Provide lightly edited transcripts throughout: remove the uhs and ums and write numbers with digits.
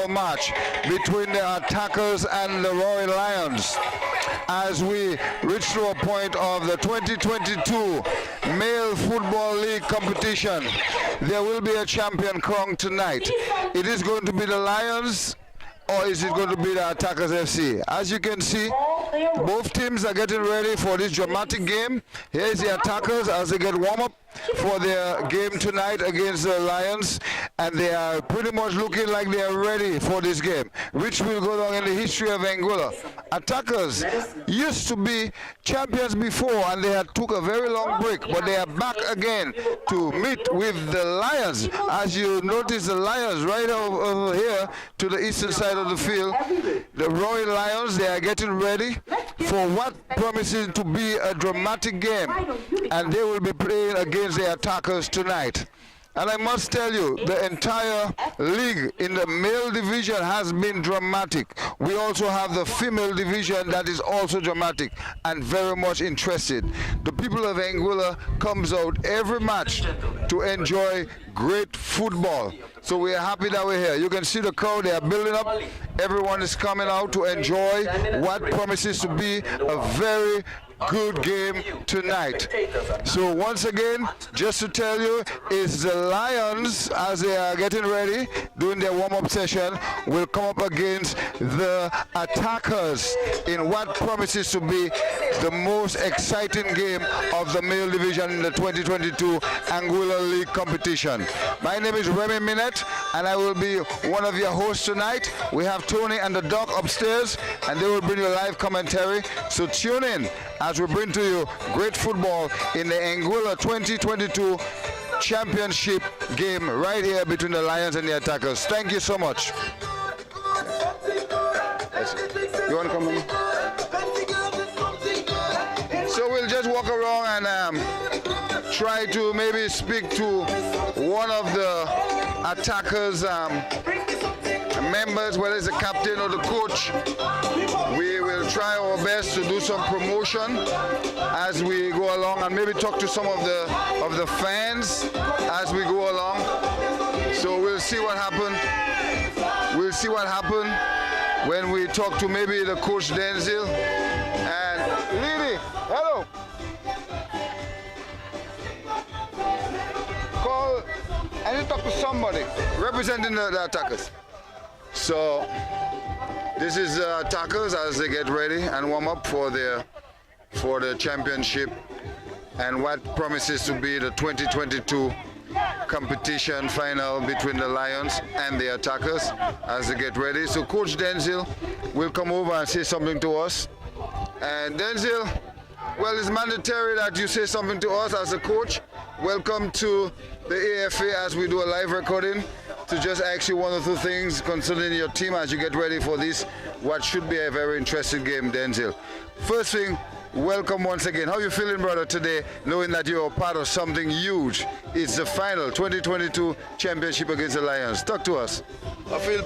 match between the Attackers and the Royal Lions as we reach to a point of the 2022 Male Football League competition. There will be a champion crowned tonight. It is going to be the Lions, or is it going to be the Attackers FC? As you can see, both teams are getting ready for this dramatic game. Here is the Attackers as they get warm up for their game tonight against the Lions, and they are pretty much looking like they are ready for this game, which will go down in the history of Anguilla. Attackers used to be champions before, and they had took a very long break, but they are back again to meet with the Lions. As you notice, the Lions right over here to the eastern side of the field, the Royal Lions, they are getting ready for what promises to be a dramatic game, and they will be playing against the Attackers tonight. And I must tell you, the entire league in the male division has been dramatic. We also have the female division that is also dramatic and very much interested. The people of Anguilla comes out every match to enjoy great football. So we are happy that we're here. You can see the crowd, they are building up. Everyone is coming out to enjoy what promises to be a very good game tonight. So once again, just to tell you, is the Lions, as they are getting ready, doing their warm-up session, will come up against the Attackers in what promises to be the most exciting game of the male division in the 2022 Anguilla League competition. My name is Remy Minette, and I will be one of your hosts tonight. We have Tony and the Doc upstairs, and they will bring you live commentary. So tune in as we bring to you great football in the Anguilla 2022 championship game right here between the Lions and the Attackers. Thank you so much. You want to come in? So we'll just walk around and try to maybe speak to one of the Attackers members, whether it's the captain or the coach. We will try our best to do some promotion as we go along, and maybe talk to some of the fans as we go along. So we'll see what happens. We'll see what happens when we talk to maybe the coach Denzel and Lily. Hello. Call. I need to talk to somebody representing the Attackers. So this is Attackers as they get ready and warm up for the championship and what promises to be the 2022 competition final between the Lions and the Attackers as they get ready. So Coach Denzel will come over and say something to us. And Denzel, well, it's mandatory that you say something to us as a coach. Welcome to the AFA as we do a live recording to just ask you one or two things concerning your team as you get ready for this, what should be a very interesting game, Denzel. First thing, welcome once again. How are you feeling, brother, today, knowing that you're a part of something huge? It's the final 2022 championship against the Lions. Talk to us. I feel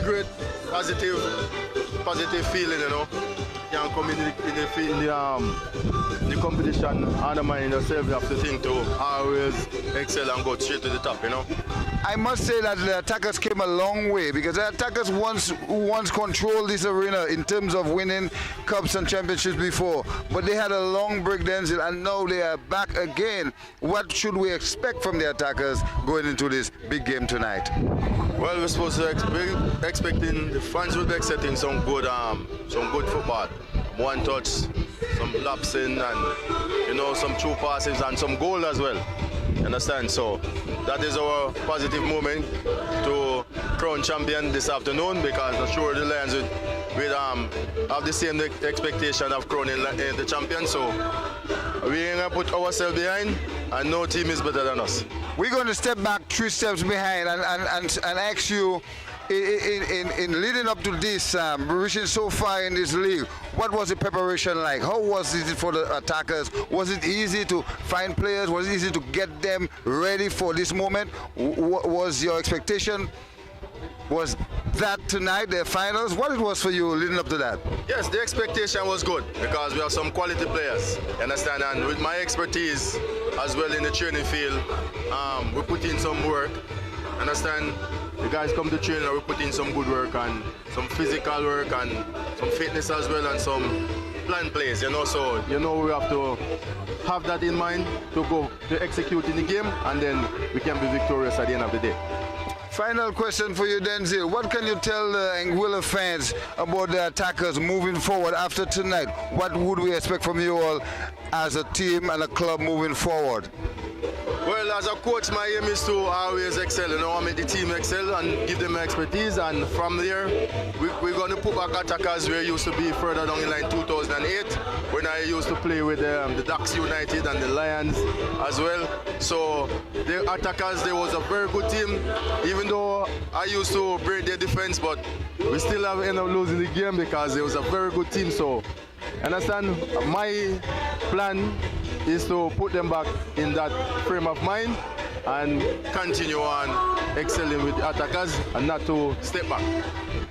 great, positive feeling, you know. You can come in the competition, undermine yourself, you have to think to always excel and go straight to the top, you know. I must say that the Attackers came a long way, because the Attackers once controlled this arena in terms of winning cups and championships before, but they had a long break, Denzel, and now they are back again. What should we expect from the Attackers going into this big game tonight? Well, we're supposed to be expecting the fans will be expecting some good football, one touch, some lapsing, and you know, some true passes and some goal as well. You understand? So that is our positive moment to crown champion this afternoon, because I'm sure the Lions will have the same expectation of crowning the champion. So we're going to put ourselves behind, and no team is better than us. We're going to step back 3 steps behind and ask you, in leading up to this, reaching so far in this league, what was the preparation like? How was it for the Attackers? Was it easy to find players? Was it easy to get them ready for this moment? Was your expectation, was that tonight, the finals, what it was for you leading up to that? Yes, the expectation was good, because we have some quality players, you understand, and with my expertise as well in the training field, we put in some work, understand. the guys come to train and we put in some good work and some physical work and some fitness as well and some plan plays, you know. So, you know, we have to have that in mind to go to execute in the game, and then we can be victorious at the end of the day. Final question for you, Denzel. What can you tell the Anguilla fans about the Attackers moving forward after tonight? What would we expect from you all as a team and a club moving forward? Well, as a coach, my aim is to always excel, you know, I make the team excel and give them expertise, and from there, we're going to put back Attackers where it used to be further down in line 2008, when I used to play with the Ducks United and the Lions as well. So the Attackers, there was a very good team, even though I used to break their defense, but we still have ended up losing the game because it was a very good team. So, understand, my plan is to put them back in that frame of mind and continue on excelling with the Attackers and not to step back.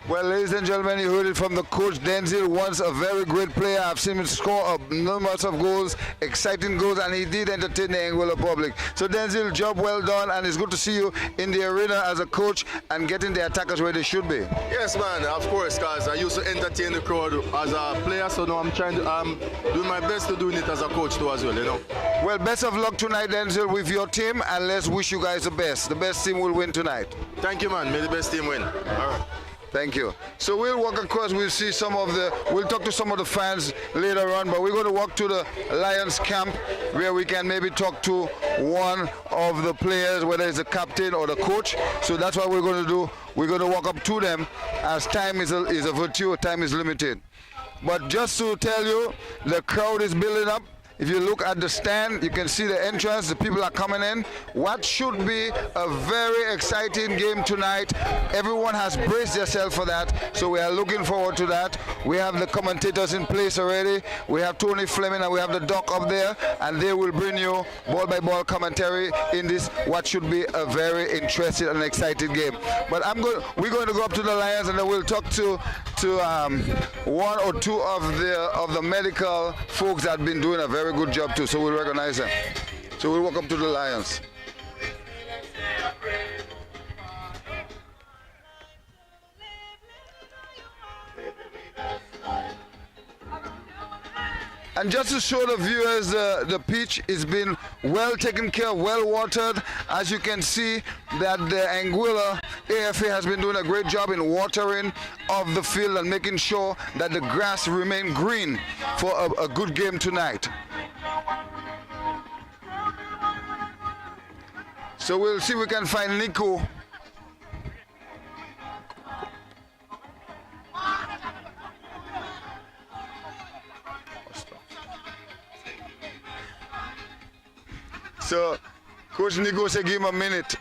Well, ladies and gentlemen, you heard it from the coach. Denzel, once a very great player. I've seen him score numerous of goals, exciting goals, and he did entertain the Anguilla public. So Denzel, job well done, and it's good to see you in the arena as a coach and getting the Attackers where they should be. Yes, man, of course, because I used to entertain the crowd as a player, so now I'm trying to do my best to doing it as a coach too as well, you know. Well, best of luck tonight, Denzel, with your team, and let's wish you guys the best. The best team will win tonight. Thank you, man. May the best team win. All right. Thank you. So we'll walk across, we'll see we'll talk to some of the fans later on, but we're going to walk to the Lions camp where we can maybe talk to one of the players, whether it's the captain or the coach. So that's what we're going to do. We're going to walk up to them, as time is a virtue, time is limited. But just to tell you, the crowd is building up. If you look at the stand, you can see the entrance, the people are coming in. What should be a very exciting game tonight. Everyone has braced themselves for that, so we are looking forward to that. We have the commentators in place already. We have Tony Fleming and we have the doc up there, and they will bring you ball-by-ball commentary in this, what should be a very interesting and exciting game. But we're going to go up to the Lions, and then we'll talk to one or two of the medical folks that have been doing a very good job too, so we'll recognize them. So we'll walk up to the Lions. And just to show the viewers, the pitch is been well taken care of, well watered. As you can see, that the Anguilla AFA has been doing a great job in watering of the field and making sure that the grass remain green for a good game tonight. So we'll see if we can find Nico. So Coach Nico said give him a minute.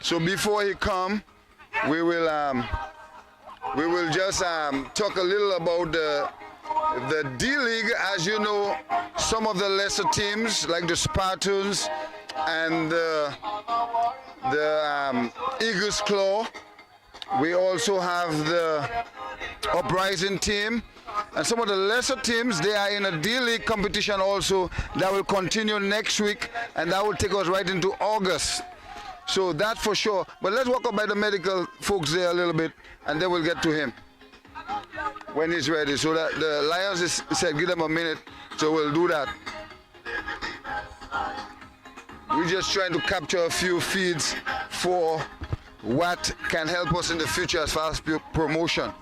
So before he come, we will just talk a little about the D-League. As you know, some of the lesser teams like the Spartans and the Eagles Claw. We also have the Uprising team. And some of the lesser teams, they are in a D-League competition also that will continue next week, and that will take us right into August. So that's for sure. But let's walk up by the medical folks there a little bit, and then we'll get to him when he's ready. So that the Lions said give them a minute, so we'll do that. We're just trying to capture a few feeds for what can help us in the future as far as promotion.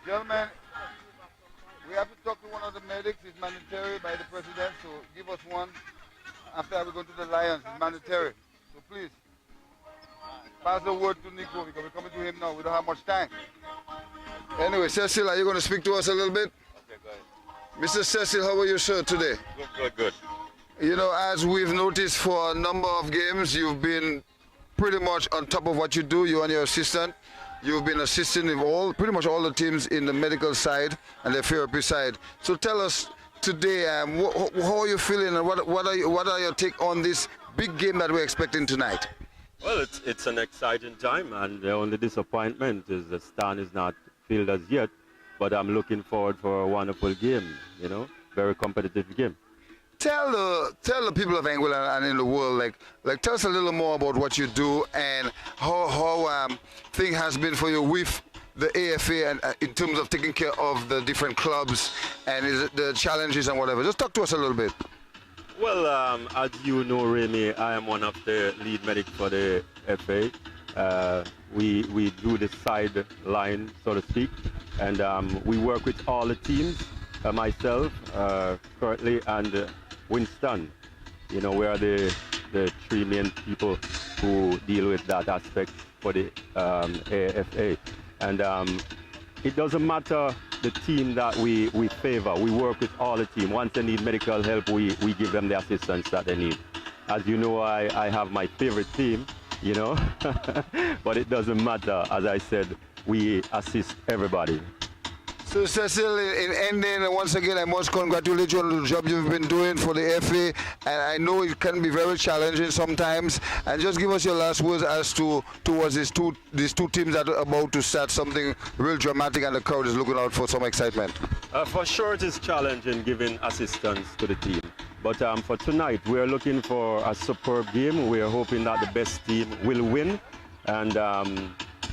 Gentlemen, we have to talk to one of the medics. It's mandatory by the president, so give us one. After we go to the Lions, it's mandatory. So please, pass the word to Nico because we're coming to him now. We don't have much time. Anyway, Cecil, are you going to speak to us a little bit? Okay, go ahead. Mr. Cecil, how are you, sir, today? Good. You know, as we've noticed for a number of games, you've been pretty much on top of what you do, you and your assistant. You've been assisting in pretty much all the teams in the medical side and the therapy side. So tell us today, how are you feeling, and what are your take on this big game that we're expecting tonight? Well, it's an exciting time, and the only disappointment is the stand is not filled as yet. But I'm looking forward for a wonderful game. You know, very competitive game. Tell the people of Angola and in the world, like tell us a little more about what you do and how thing has been for you with the AFA and in terms of taking care of the different clubs and is it the challenges and whatever. Just talk to us a little bit. Well, as you know, Remy, I am one of the lead medics for the FA. We do the sideline, so to speak, and we work with all the teams. Myself, currently, and Winston. You know, we are the three main people who deal with that aspect for the AFA. And it doesn't matter the team that we favor. We work with all the team. Once they need medical help, we give them the assistance that they need. As you know, I have my favorite team, you know, but it doesn't matter. As I said, we assist everybody. So Cecil, in ending, once again, I must congratulate you on the job you've been doing for the FA, and I know it can be very challenging sometimes. And just give us your last words as to towards these two teams that are about to start something real dramatic, and the crowd is looking out for some excitement. For sure, it is challenging giving assistance to the team. But for tonight, we are looking for a superb game. We are hoping that the best team will win, and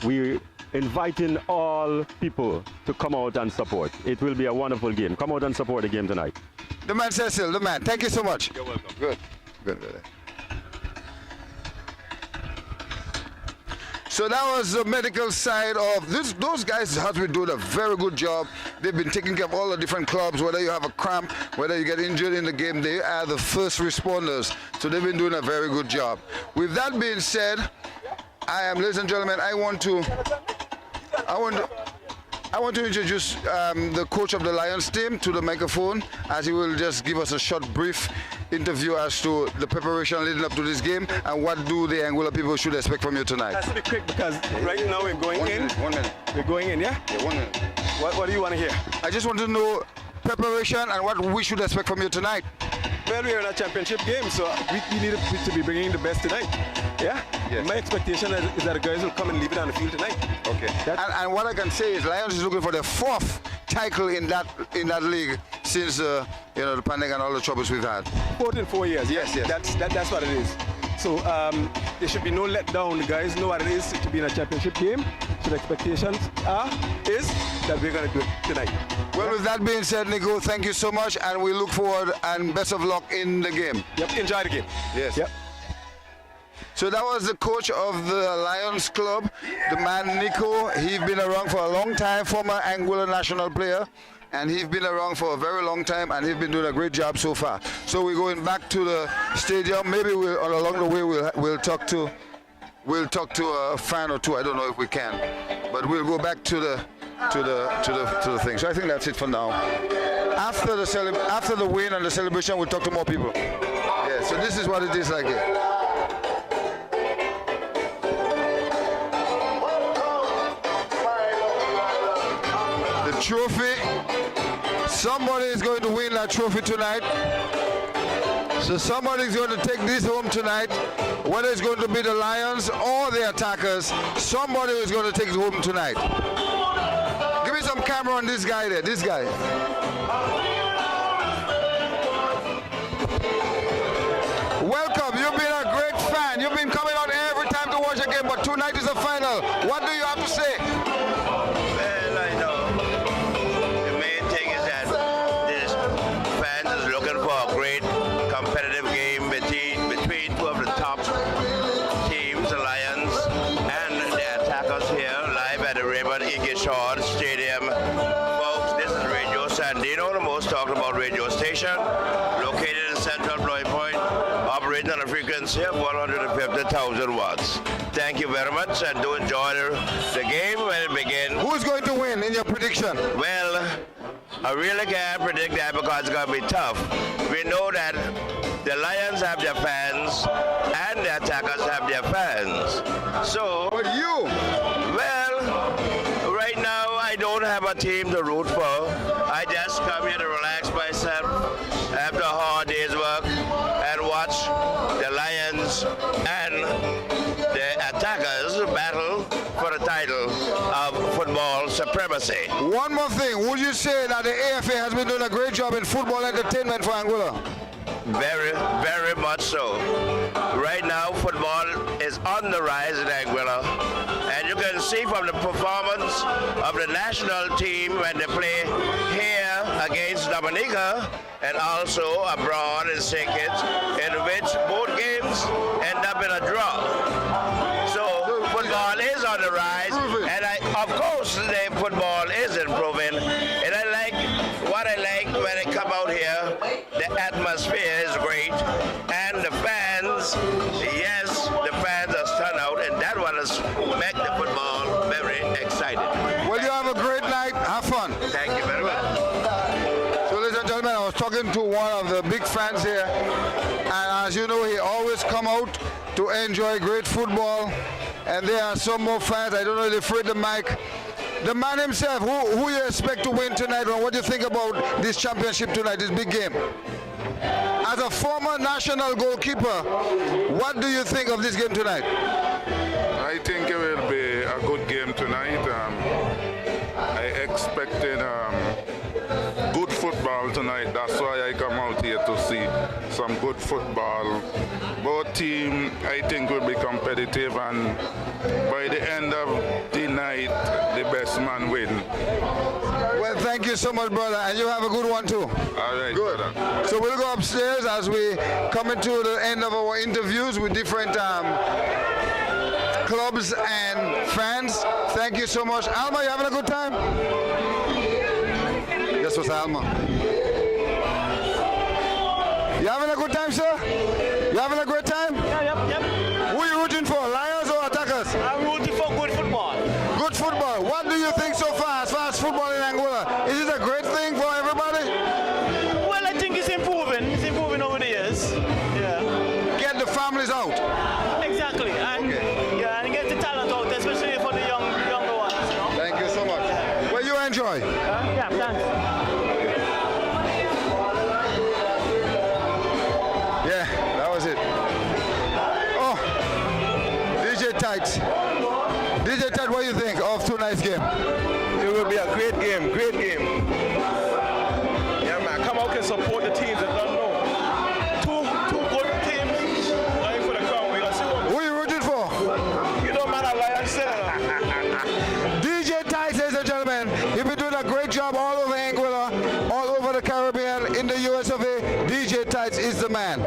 we inviting all people to come out and support. It will be a wonderful game. Come out and support the game tonight. The man, Cecil, the man. Thank you so much. You're welcome. Good. So that was the medical side of this. Those guys have been doing a very good job. They've been taking care of all the different clubs, whether you have a cramp, whether you get injured in the game, they are the first responders. So they've been doing a very good job. With that being said, ladies and gentlemen, I want to introduce the coach of the Lions team to the microphone, as he will just give us a short, brief interview as to the preparation leading up to this game and what do the Angola people should expect from you tonight. Has to be quick because right now we're going in. 1 minute. We're going in, yeah? Yeah, 1 minute. What do you want to hear? I just want to know preparation and what we should expect from you tonight. Well, we're in a championship game, so we need to be bringing the best tonight. Yeah? Yes. My expectation is that the guys will come and leave it on the field tonight. Okay. And what I can say is Lions is looking for their 4th title in that league since the pandemic and all the troubles we've had. 4 in 4 years. Yes. That's what it is. So there should be no letdown. The guys know what it is to be in a championship game. So the expectations is that we're going to do it tonight. Well, with that being said, Nico, thank you so much, and we look forward and best of luck in the game. Yep, enjoy the game. Yes. Yep. So that was the coach of the Lions Club, the man Nico. He's been around for a long time, former Angola national player, and he's been around for a very long time, and he's been doing a great job so far. So we're going back to the stadium. Maybe along the way we'll talk to a fan or two. I don't know if we can, but we'll go back to the thing. So I think that's it for now. After the win and the celebration, we'll talk to more people. Yeah. So this is what it is like here. Trophy. Somebody is going to win that trophy tonight. So somebody is going to take this home tonight. Whether it's going to be the Lions or the Attackers, somebody is going to take it home tonight. Give me some camera on this guy there. This guy. Welcome. You've been a great fan. You've been coming out every time to watch a game, but tonight is the final. What do you have to say? Located in central Bloy Point, operating on a frequency of 150,000 watts. Thank you very much, and do enjoy the game when it begins. Who's going to win in your prediction? Well, I really can't predict that because it's going to be tough. We know that the Lions have their fans and the Attackers have their fans. So, but you? Well, right now I don't have a team to root for. I just come here to relax myself after a hard day's work and watch the Lions and the supremacy. One more thing, would you say that the AFA has been doing a great job in football entertainment for Anguilla? Very, very much so. Right now, football is on the rise in Anguilla, and you can see from the performance of the national team when they play here against Dominica and also abroad in St. Kitts, in which both games end up in a draw. So football is on the rise, and of course the football is improving. And what I like when I come out here, the atmosphere is great, and the fans, yes, the fans are stunned out, and that one has make the football very exciting. Well, you have a great night. Have fun. Thank you very much. So, ladies and gentlemen, I was talking to one of the big fans here, and as you know, he always come out to enjoy great football. And there are some more fans. I don't know if they're afraid of the mic. The man himself, who you expect to win tonight, and what do you think about this championship tonight, this big game? As a former national goalkeeper, what do you think of this game tonight? I think it will be a good game tonight. I expected good football tonight. That's why I come out here to see some good football. Both teams, I think, will be competitive, and by the end of the night, the best man win. Well, thank you so much, brother, and you have a good one too. All right, good. Brother. So we'll go upstairs as we come into the end of our interviews with different clubs and fans. Thank you so much. Alma, you having a good time? This was Alma. You having a good time, sir? You having a great time? Yeah, yep. Who are you rooting for, Lions or attackers? I'm rooting for good football. Good football. What do you think so far as football in Angola? Is it a great thing for everybody? Well, I think it's improving. It's improving over the years. Yeah. Get the families out. Exactly. And yeah, and get the talent out, especially for the younger ones. You know? Thank you so much. Well, you enjoy. Yeah, thanks. Yeah, that was it. Oh, DJ Tight. DJ Tight, what do you think of tonight's game? It will be a great game, great game. Yeah, man, come out and support the teams that don't know. Two good teams going for the crown. We're gonna see what. Who are you rooting for? You don't matter Lions Snr. DJ Tight, ladies and gentlemen, you've been doing a great job all over Anguilla, all over the Caribbean, in the US of A. DJ Tight is the man.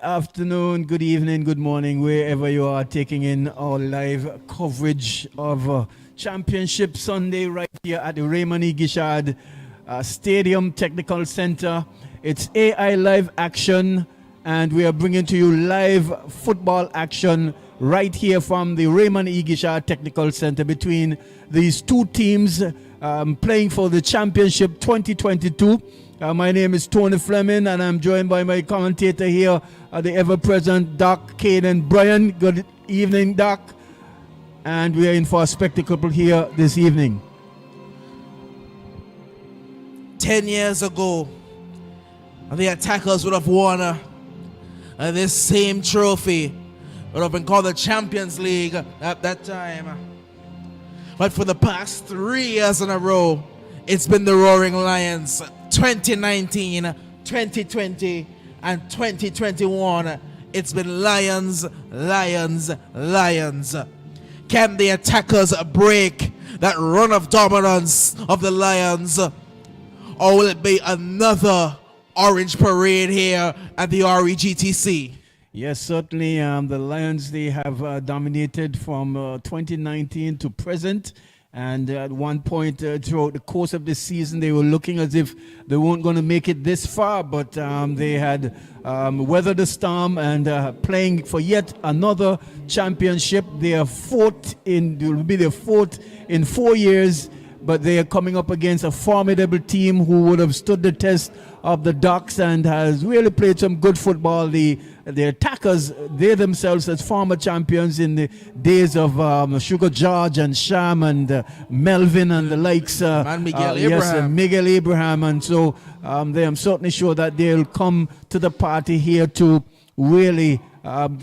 afternoon, good evening, good morning, wherever you are taking in our live coverage of Championship Sunday right here at the Raymond E. Gishard Stadium Technical Center. It's AI Live Action, and we are bringing to you live football action right here from the Raymond E. Gishard Technical Center between these two teams playing for the Championship 2022. My name is Tony Fleming, and I'm joined by my commentator here, the ever-present Doc Caden Bryan. Good evening, Doc. And we are in for a spectacle here this evening. 10 years ago, the Attackers would have won this same trophy. Would have been called the Champions League at that time. But for the past 3 years in a row, it's been the Roaring Lions. 2019, 2020, and 2021. It's been Lions, Lions, Lions. Can the Attackers break that run of dominance of the Lions? Or will it be another orange parade here at the REGTC? Yes, certainly. The Lions, they have dominated from 2019 to present. And at one point throughout the course of this season, they were looking as if they weren't going to make it this far. But they had weathered the storm and playing for yet another championship. They are it will be their fourth in 4 years. But they are coming up against a formidable team who would have stood the test of the Ducks and has really played some good football. The Attackers, they themselves as former champions in the days of Sugar George and Sham and Melvin and the likes. And Miguel Abraham. Yes, Miguel Abraham. And so they am certainly sure that they'll come to the party here to really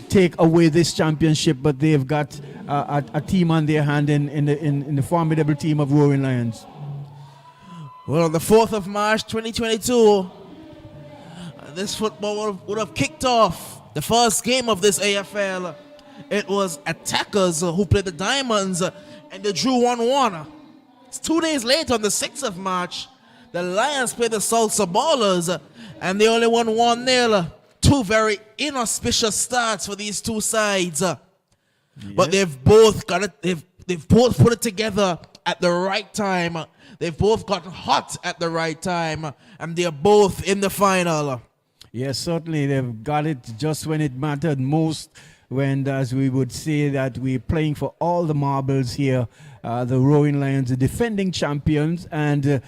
take away this championship, but they've got a team on their hand in the formidable team of Roaring Lions. Well, on the 4th of March 2022, this football would have kicked off the first game of this AFL. It was Attackers who played the Diamonds, and they drew 1-1. 2 days later, on the 6th of March, the Lions played the Salsa Ballers, and they only won 1-0. Two very inauspicious starts for these two sides, but they've both got it. They've both put it together at the right time. They've both gotten hot at the right time, and they're both in the final. Yes, certainly they've got it just when it mattered most. When, as we would say, that we're playing for all the marbles here. The Roaring Lions, the defending champions, and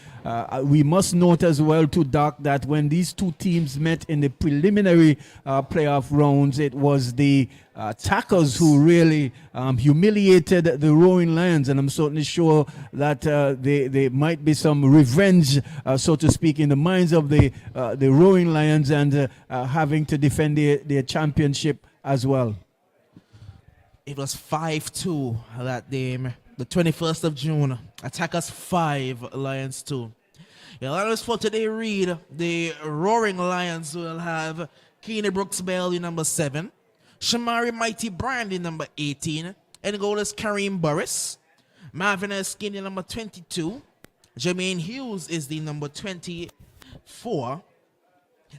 we must note as well to Doc that when these two teams met in the preliminary playoff rounds, it was the Attackers who really humiliated the Roaring Lions, and I'm certainly sure that there might be some revenge, so to speak, in the minds of the Roaring Lions and having to defend their championship as well. It was 5-2 that game. The 21st of June, Attackers 5, Lions 2. Lions for today read the Roaring Lions will have Keeney Brooks Bell in number 7, Shamari Mighty Brand in number 18, and goal is Kareem Burris, Marvin Eskin in number 22, Jermaine Hughes is the number 24,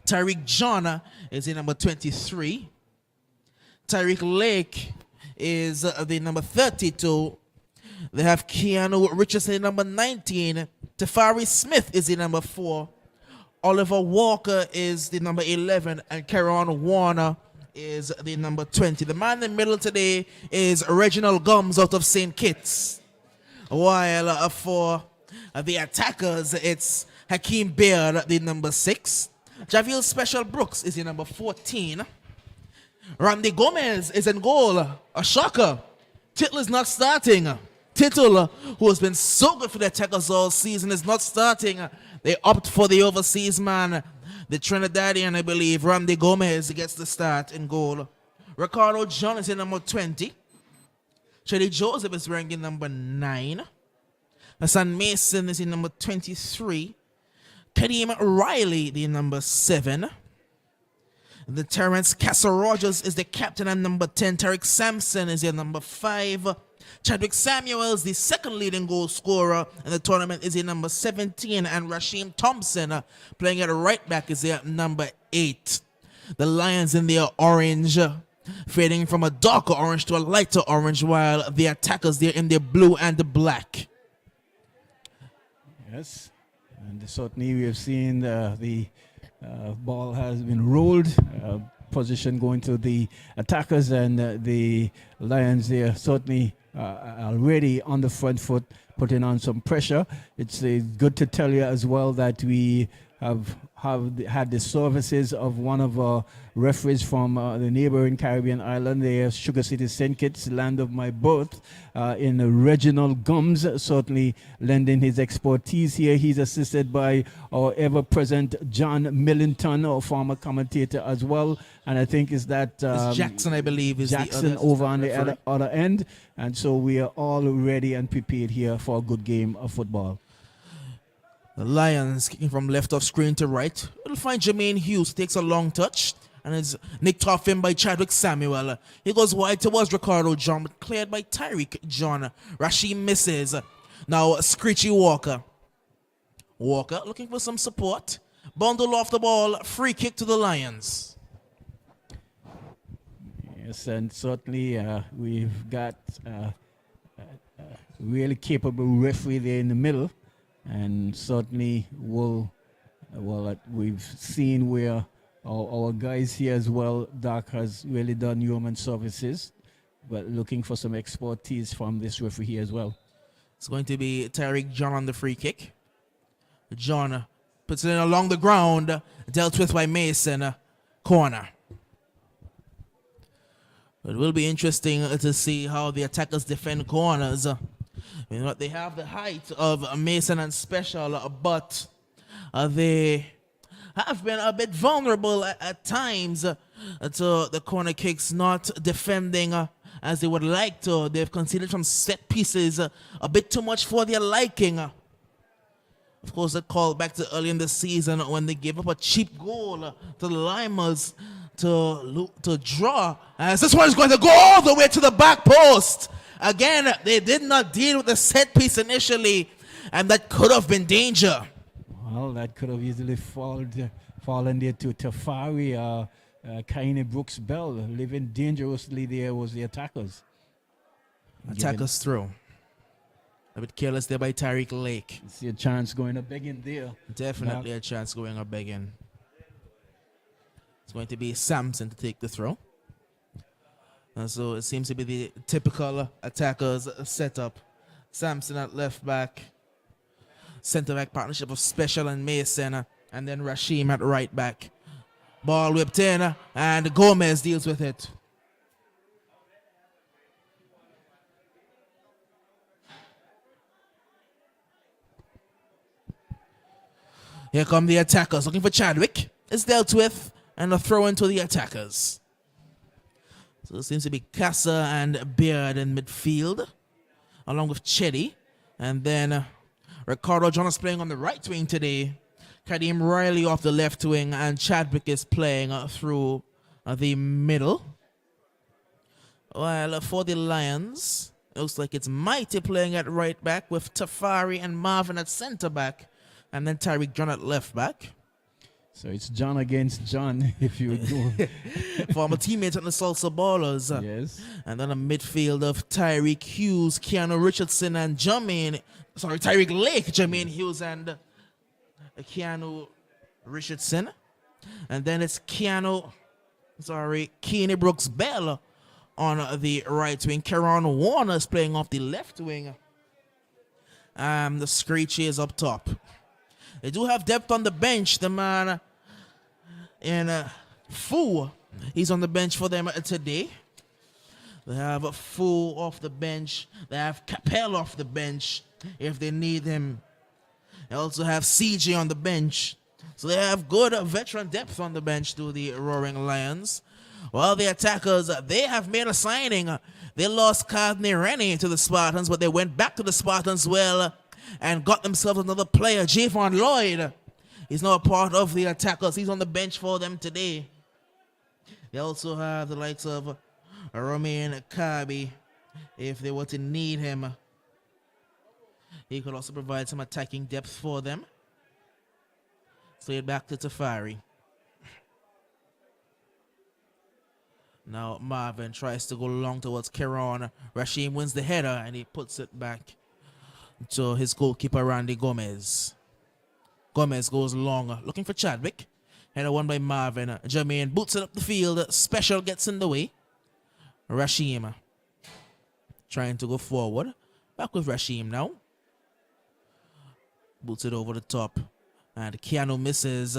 Tyreek John is the number 23, Tyreek Lake is the number 32. They have Keanu Richardson in number 19. Tafari Smith is the number 4. Oliver Walker is the number 11. And Karon Warner is the number 20. The man in the middle today is Reginald Gums out of St. Kitts. While for the Attackers, it's Hakeem Beard, the number 6. Javier Special Brooks is the number 14. Randy Gomez is in goal. A shocker. Tittle is not starting. Tittle, who has been so good for the Attackers all season, is not starting. They opt for the overseas man, the Trinidadian, I believe. Randy Gomez gets the start in goal. Ricardo John is in number 20. Chedi Joseph is ranking number 9. Hassan Mason is in number 23. Kadeem Riley, the number 7. The Terrence Castle Rogers is the captain and number 10. Tarek Sampson is your number 5. Chadwick Samuels, the second leading goal scorer in the tournament, is in number 17. And Rasheem Thompson, playing at right back, is at number 8. The Lions in their orange, fading from a darker orange to a lighter orange, while the attackers there in their blue and the black. Yes, and certainly we have seen the ball has been rolled, position going to the attackers, and the Lions there certainly already on the front foot, putting on some pressure. It's good to tell you as well that we have had the services of one of our referees from the neighboring Caribbean island there, Sugar City St. Kitts, land of my birth, in Reginald Gums, certainly lending his expertise here. He's assisted by our ever-present John Millington, our former commentator as well, and I think is that it's Jackson, I believe, is Jackson the over on the other end, and so we are all ready and prepared here for a good game of football. The Lions kicking from left of screen to right. We'll find Jermaine Hughes takes a long touch, and it's nicked off him by Chadwick Samuel. He goes wide towards Ricardo John, but cleared by Tyreek John. Rashim misses. Now Screechy Walker. Walker looking for some support. Bundle off the ball. Free kick to the Lions. Yes, and certainly we've got a really capable referee there in the middle. And certainly we've seen where our guys here as well, Doc has really done human services, but looking for some expertise from this referee here as well. It's going to be Tyreek John on the free kick. John puts it in along the ground, dealt with by Mason, corner. It will be interesting to see how the attackers defend corners. You know, they have the height of Mason and Special, but they have been a bit vulnerable at times to the corner kicks, not defending as they would like to. They've conceded some set pieces a bit too much for their liking. Of course, that called back to early in the season when they gave up a cheap goal to the Limers to draw. As this one is going to go all the way to the back post. Again, they did not deal with the set piece initially, and that could have been danger. Well, that could have easily fallen there to Tafari. Kaine Brooks Bell living dangerously there was the attackers. Attackers through. A bit careless there by Tyreek Lake. See a chance going up begging there. Definitely a chance going up begging. It's going to be Sampson to take the throw. And so it seems to be the typical attackers setup. Sampson at left back. Center back partnership of Special and Mason. And then Rashim at right back. Ball whipped in and Gomez deals with it. Here come the attackers looking for Chadwick. It's dealt with and a throw into the attackers. So it seems to be Casa and Beard in midfield, along with Chetty. And then Ricardo John is playing on the right wing today. Kadeem Riley off the left wing, and Chadwick is playing through the middle. While for the Lions, it looks like it's Mighty playing at right back with Tafari and Marvin at center back, and then Tyreek John at left back. So it's John against John, if you do. Former teammates at the Salsa Ballers. Yes. And then a midfield of Tyreek Hughes, Keanu Richardson, and Tyreek Lake, Jermaine Hughes, and Keanu Richardson. And then it's Keene Brooks Bell on the right wing. Karan Warner is playing off the left wing. The Screechy is up top. They do have depth on the bench. The man in Fu, he's on the bench for them today. They have Fu off the bench. They have Capel off the bench if they need him. They also have CJ on the bench. So they have good veteran depth on the bench to the Roaring Lions. While the attackers, they have made a signing. They lost Kadney Rennie to the Spartans, but they went back to the Spartans well and got themselves another player, Javon Lloyd. He's now a part of the attackers. He's on the bench for them today. They also have the likes of Romain Kabi if they were to need him. He could also provide some attacking depth for them. Straight back to Tafari. Now Marvin tries to go long towards Keron. Rashim wins the header and he puts it back to his goalkeeper Randy Gomez. Gomez goes long, looking for Chadwick. Header won by Marvin. Jermaine boots it up the field. Special gets in the way. Rashim trying to go forward. Back with Rashim now. Boots it over the top. And Keanu misses.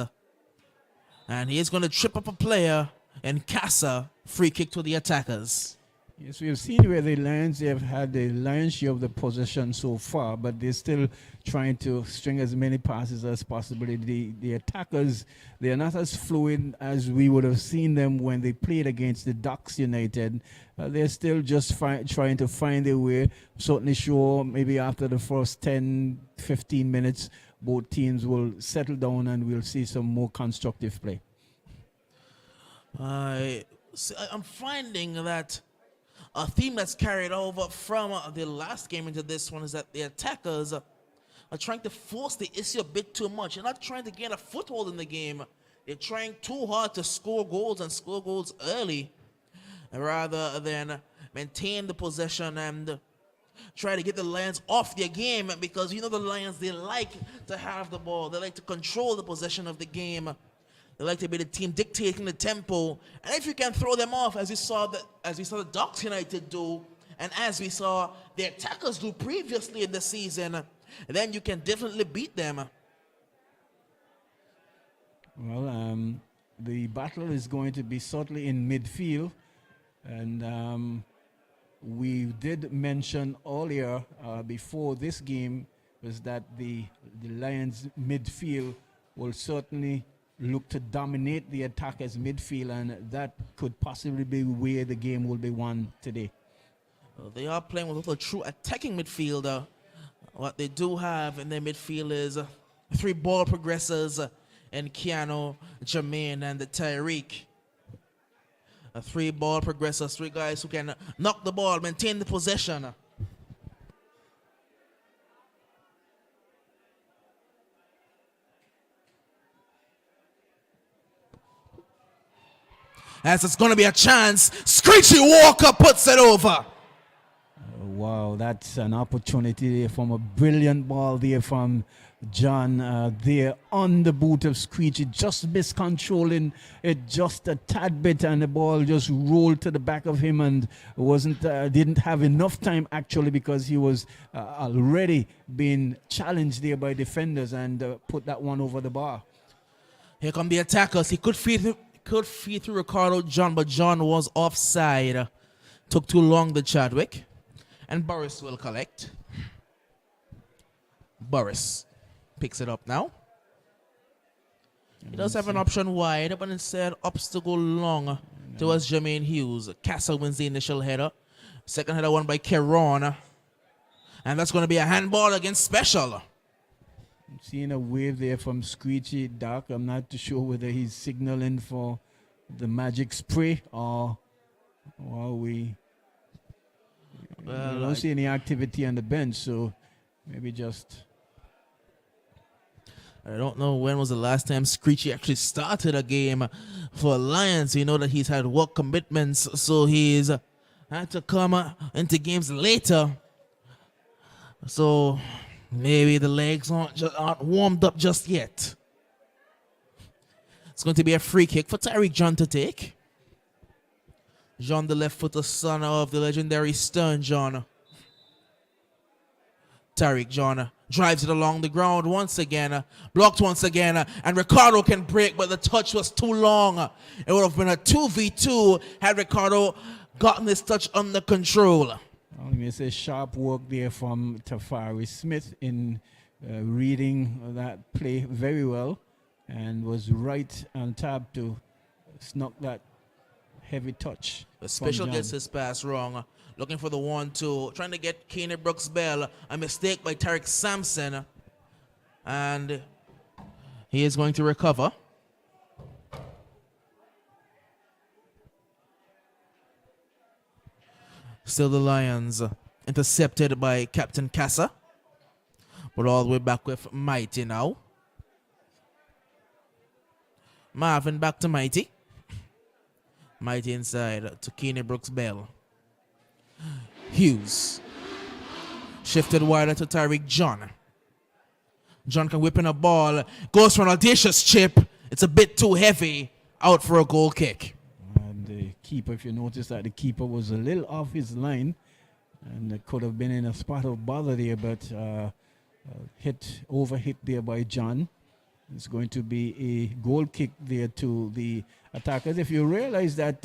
And he is going to trip up a player. And Casa, free kick to the attackers. Yes, we've seen where the Lions, they have had the lion's share of the possession so far, but they're still trying to string as many passes as possible. The attackers, they are not as fluid as we would have seen them when they played against the Ducks United. They're still just trying to find their way. Certainly sure maybe after the first 10, 15 minutes, both teams will settle down and we'll see some more constructive play. I'm finding that a theme that's carried over from the last game into this one is that the attackers are trying to force the issue a bit too much. They're not trying to gain a foothold in the game. They're trying too hard to score goals and score goals early rather than maintain the possession and try to get the Lions off their game, because you know the Lions, they like to have the ball. They like to control the possession of the game. They like to be the team dictating the tempo, and if you can throw them off, as we saw the Ducks United do, and as we saw the attackers do previously in the season, then you can definitely beat them. Well, the battle is going to be certainly in midfield, and we did mention earlier before this game was that the Lions midfield will certainly look to dominate the attackers midfield, and that could possibly be where the game will be won today. Well, they are playing with a true attacking midfielder. What they do have in their midfield is 3 ball progressors and Keanu, Jermaine, and Tyreek. 3 ball progressors, 3 guys who can knock the ball, maintain the possession. As it's going to be a chance, Screechy Walker puts it over. Wow, that's an opportunity there from a brilliant ball there from John there on the boot of Screechy, just miscontrolling it just a tad bit, and the ball just rolled to the back of him and didn't have enough time actually, because he was already being challenged there by defenders, and put that one over the bar. Here come the attackers. He could feed through Ricardo John, but John was offside. Took too long, the Chadwick. And Boris will collect. Boris picks it up now. He does have an option wide, but instead opts to go long towards Jermaine Hughes. Castle wins the initial header. Second header won by Keron. And that's going to be a handball against Special. I'm seeing a wave there from Screechy Doc. I'm not too sure whether he's signaling for the magic spray or we don't see any activity on the bench, so maybe just... I don't know when was the last time Screechy actually started a game for Lions. You know that he's had work commitments, so he's had to come into games later. So maybe the legs aren't warmed up just yet. It's going to be a free kick for Tyreek John to take. John, the left-footer son of the legendary Stern John. Tyreek John drives it along the ground once again, blocked once again, and Ricardo can break, but the touch was too long. It would have been a 2v2 had Ricardo gotten this touch under control. It's a sharp work there from Tafari Smith in reading that play very well, and was right on top to snuck that heavy touch. The Special gets his pass wrong. Looking for the 1-2. Trying to get Keeney Brooks-Bell. A mistake by Tarek Sampson. And he is going to recover. Still the Lions. Intercepted by Captain Casa. But all the way back with Mighty now. Marvin back to Mighty. Mighty inside to Keeney Brooks Bell. Hughes. Shifted wider to Tyreek John. John can whip in a ball. Goes for an audacious chip. It's a bit too heavy. Out for a goal kick. And the keeper, if you notice that the keeper was a little off his line. And it could have been in a spot of bother there, but overhit there by John. It's going to be a goal kick there to the attackers. If you realize that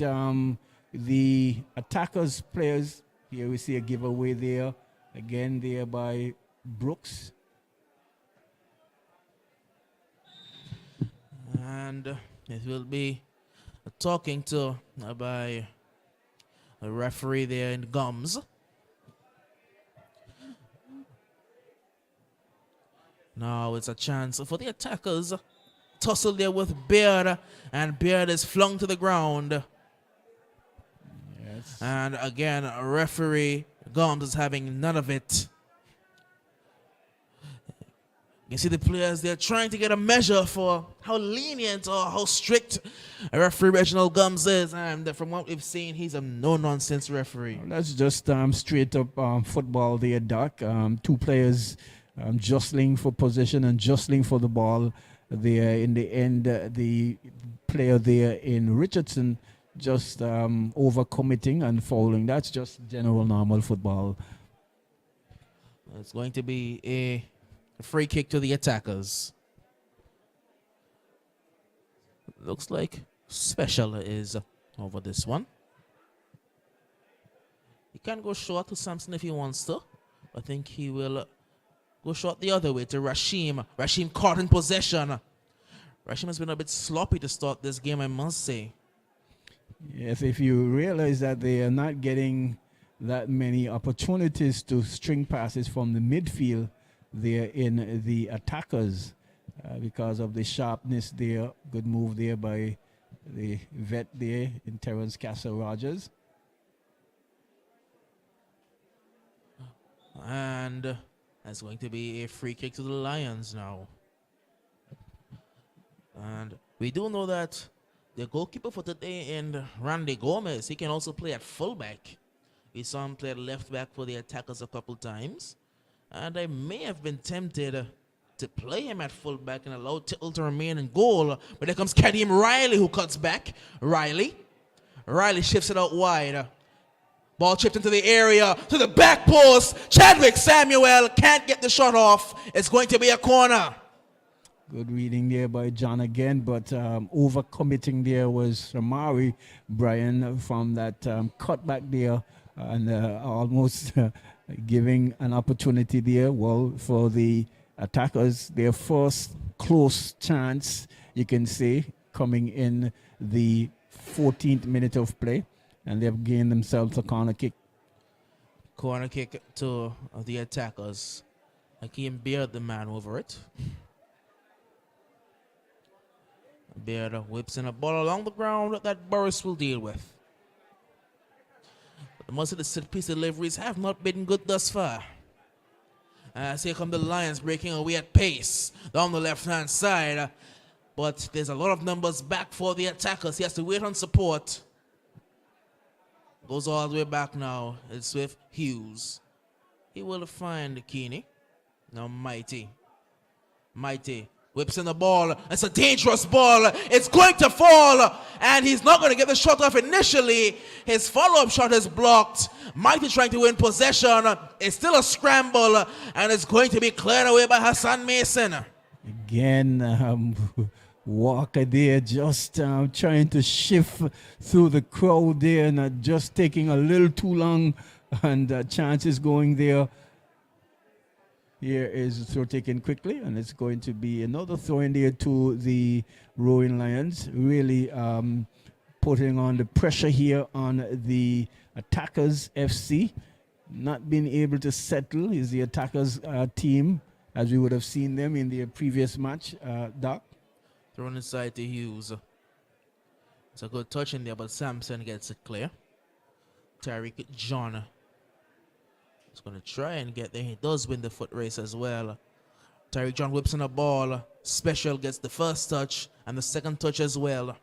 the attackers players, here we see a giveaway there, again there by Brooks. And it will be talking to by a referee there in Gums. Now it's a chance for the attackers. Tussle there with Beard, and Beard is flung to the ground. Yes. And again, referee Gomes is having none of it. You see the players, they're trying to get a measure for how lenient or how strict referee Reginald Gomes is. And from what we've seen, he's a no-nonsense referee. That's just straight up football there, Doc. Two players jostling for possession and jostling for the ball. There in the end, the player there in Richardson just overcommitting and fouling. That's just general normal football. It's going to be a free kick to the attackers. Looks like Special is over this one. He can go short to Samson if he wants to. I think he will go short the other way to Rashim. Rashim caught in possession. Rashim has been a bit sloppy to start this game, I must say. Yes, if you realize that they are not getting that many opportunities to string passes from the midfield there in the attackers because of the sharpness there. Good move there by the vet there in Terrence Castle Rogers. And that's going to be a free kick to the Lions now. And we do know that the goalkeeper for today in Randy Gomez, he can also play at fullback. We saw him play at left back for the attackers a couple times. And I may have been tempted to play him at fullback and allow Tittle to remain in goal. But there comes Kadeem Riley, who cuts back. Riley shifts it out wide. Ball chipped into the area, to the back post. Chadwick Samuel can't get the shot off. It's going to be a corner. Good reading there by John again, but overcommitting there was Shamari Brian from that cutback there and almost giving an opportunity there, well, for the attackers. Their first close chance, you can say, coming in the 14th minute of play. And they've gained themselves a corner kick. Corner kick to the attackers. Akeem Beard, the man over it. Beard whips in a ball along the ground that Burris will deal with. But most of the set piece deliveries have not been good thus far. As here come the Lions breaking away at pace down the left-hand side. But there's a lot of numbers back for the attackers. He has to wait on support. Goes all the way back now. It's with Hughes. He will find Keeney. Now Mighty. Mighty whips in the ball. It's a dangerous ball. It's going to fall. And he's not going to get the shot off initially. His follow-up shot is blocked. Mighty trying to win possession. It's still a scramble. And it's going to be cleared away by Hassan Mason. Again, Walker there just trying to shift through the crowd there and just taking a little too long, and chances going there. Here is throw taken quickly, and it's going to be another throw in there to the Roaring Lions, really putting on the pressure here on the attackers FC. Not being able to settle is the attackers team as we would have seen them in the previous match, Doc. Thrown inside to Hughes. It's a good touch in there, but Sampson gets it clear. Tyreek John is going to try and get there. He does win the foot race as well. Tyreek John whips in a ball. Special gets the first touch and the second touch as well.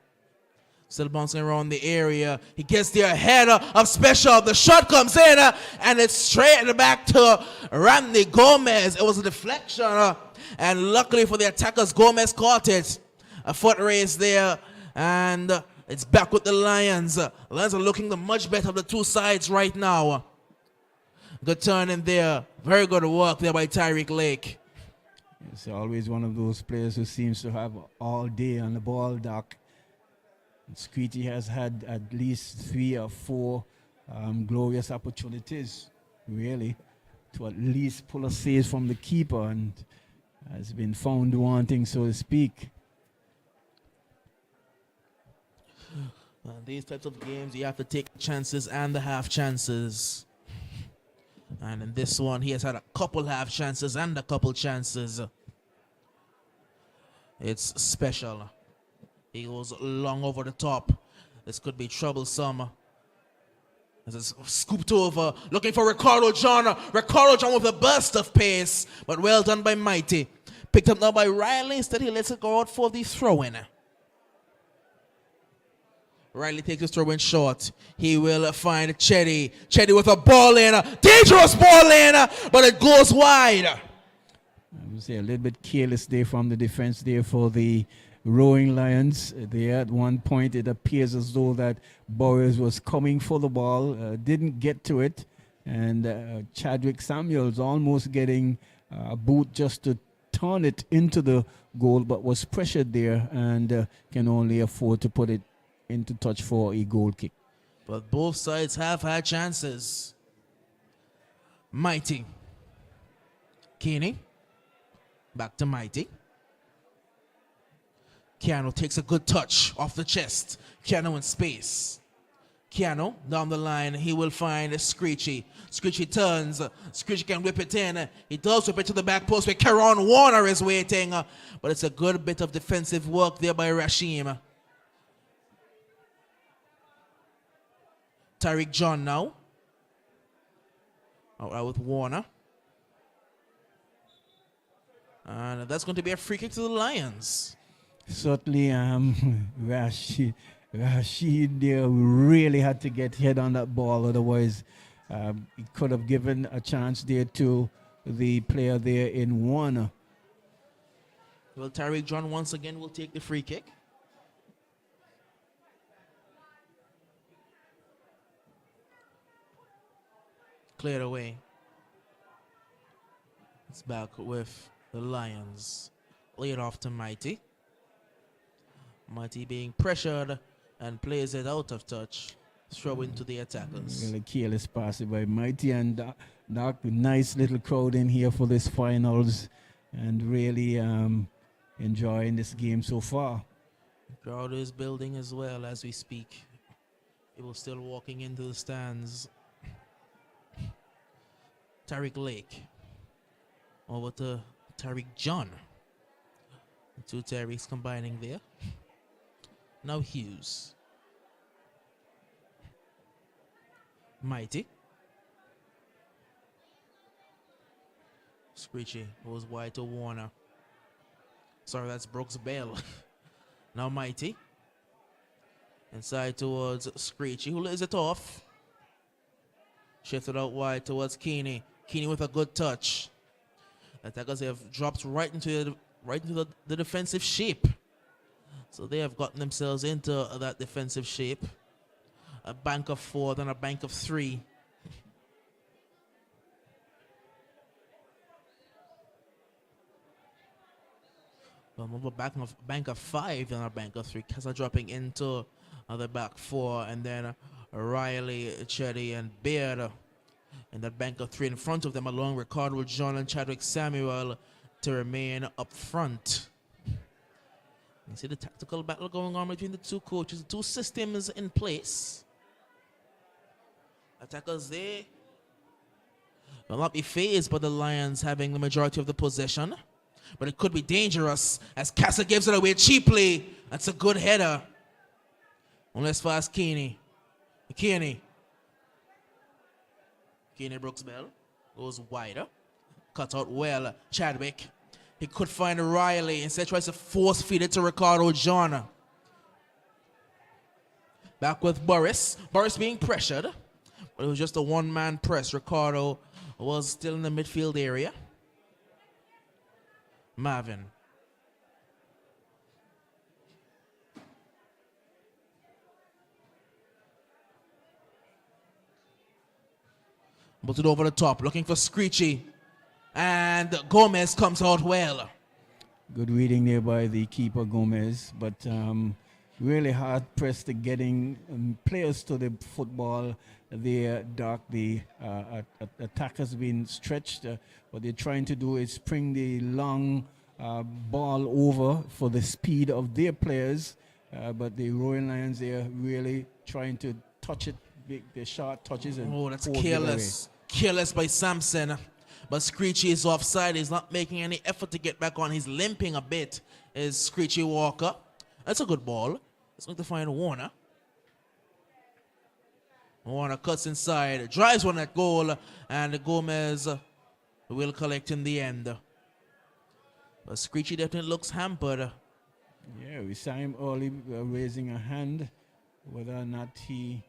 Still bouncing around the area. He gets there ahead of Special. The shot comes in and it's straight back to Randy Gomez. It was a deflection. And luckily for the attackers, Gomez caught it. A foot race there. And it's back with the Lions. The Lions are looking the much better of the two sides right now. Good turn in there. Very good work there by Tyreek Lake. It's always one of those players who seems to have all day on the ball, Doc. Screechy has had at least 3 or 4 glorious opportunities, really, to at least pull a save from the keeper, and has been found wanting, so to speak. These types of games, you have to take chances and the half chances. And in this one, he has had a couple half chances and a couple chances. It's Special. He goes long over the top. This could be troublesome. As it's scooped over, looking for Ricardo John. Ricardo John with a burst of pace, but well done by Mighty. Picked up now by Riley. Instead, he lets it go out for the throw-in. Riley takes his throw-in short. He will find Chetty. Chetty with a ball in. Dangerous ball in, but it goes wide. I would say a little bit careless there from the defense there for the Roaring Lions. There at one point it appears as though that Boris was coming for the ball, didn't get to it, and Chadwick Samuels almost getting a boot just to turn it into the goal, but was pressured there and can only afford to put it into touch for a goal kick. But both sides have had chances. Mighty. Keeney. Back to Mighty. Keanu takes a good touch off the chest. Keanu in space. Keanu down the line. He will find Screechy. Screechy turns. Screechy can whip it in. He does whip it to the back post where Caron Warner is waiting. But it's a good bit of defensive work there by Rashim. Tyreek John now. Out with Warner. And that's going to be a free kick to the Lions. Certainly, Rashid there really had to get head on that ball, otherwise he could have given a chance there to the player there in Warner. Well, Tyreek John once again will take the free kick. Cleared away. It's back with the Lions. Laid off to Mighty. Mighty being pressured and plays it out of touch. Throw into the attackers. Really careless pass by Mighty, and Doc, nice little crowd in here for this finals, and really enjoying this game so far. The crowd is building as well as we speak. People still walking into the stands. Tyreek Lake. Over to Tyreek John. The two Tyreeks combining there. Now Hughes. Mighty. Screechy goes wide to Warner. Sorry, that's Brooks Bell. Now Mighty. Inside towards Screechy, who lays it off. Shifted out wide towards Keeney. Keeney with a good touch. Attackers have dropped right into the defensive shape. So they have gotten themselves into that defensive shape. A bank of 4, then a bank of 3. Well, move a bank of 5, then a bank of 3. Kessa dropping into the back 4, and then Riley, Chetty, and Beard in that bank of 3 in front of them, along with Ricardo John and Chadwick Samuel to remain up front. You see the tactical battle going on between the two coaches, the two systems in place. Attackers, they will not be fazed by the Lions having the majority of the possession, but it could be dangerous as Casa gives it away cheaply. That's a good header. Only as far as Keeney. Keeney Brooks Bell goes wider. Cut out well. Chadwick. He could find Riley. Instead tries to force feed it to Ricardo John. Back with Boris. Boris being pressured. But it was just a one-man press. Ricardo was still in the midfield area. Marvin. Put it over the top, looking for Screechy. And Gomez comes out well. Good reading there by the keeper Gomez, but really hard pressed to getting players to the football. They're dark. The attackers been stretched. What they're trying to do is spring the long ball over for the speed of their players. But the Royal Lions, they're really trying to touch it, the short touches. And that's careless. Careless by Sampson. But Screechy is offside. He's not making any effort to get back on. He's limping a bit. Is Screechy Walker. That's a good ball. Let's look to find Warner. Warner cuts inside. Drives one at goal. And Gomez will collect in the end. But Screechy definitely looks hampered. Yeah, we saw him early raising a hand. Whether or not he's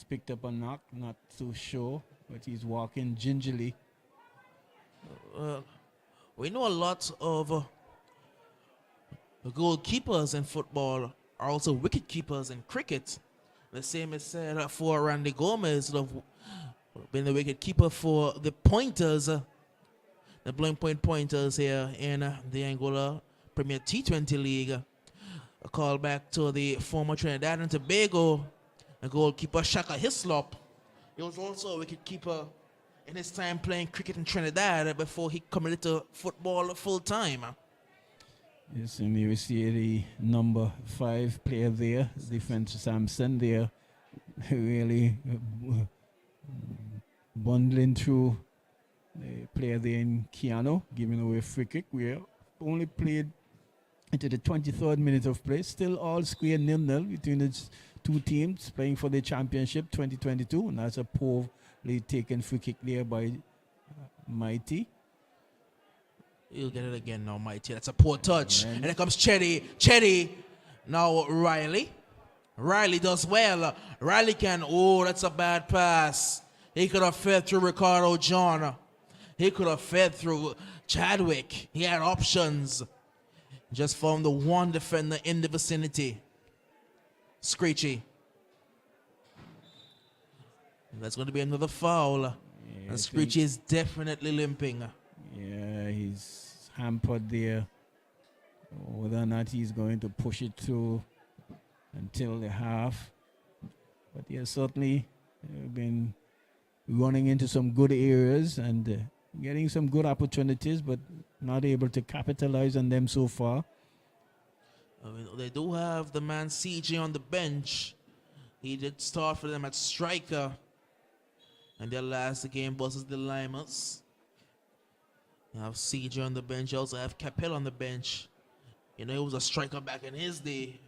picked up a knock, not too sure. But he's walking gingerly. We know a lot of goalkeepers in football are also wicket keepers in cricket. The same is said for Randy Gomez, been the wicket keeper for the Pointers, the Blowing Point Pointers here in the Angola Premier T20 League. A call back to the former Trinidad and Tobago goalkeeper Shaka Hislop. He was also a wicket keeper in his time playing cricket in Trinidad before he committed to football full time. Yes, and you see the number 5 player there, defense Sampson there, really bundling through the player there in Keanu, giving away a free kick. We only played into the 23rd minute of play, still all square 0-0 between the two teams playing for the championship 2022, and that's a poorly taken free kick there by Mighty. He'll get it again now, Mighty. That's a poor touch. And here comes Chetty. Chetty. Now Riley. Riley does well. Riley can. Oh, that's a bad pass. He could have fed through Ricardo John. He could have fed through Chadwick. He had options. Just found the one defender in the vicinity. Screechy. That's going to be another foul. Yeah, and Screechy is definitely limping. Yeah, he's hampered there. Whether or not he's going to push it through until the half. But he has certainly been running into some good areas and getting some good opportunities, but not able to capitalize on them so far. I mean, they do have the man CJ on the bench. He did start for them at striker. And their last game versus the Limers. You have CJ on the bench. You also have Capel on the bench. You know, he was a striker back in his day.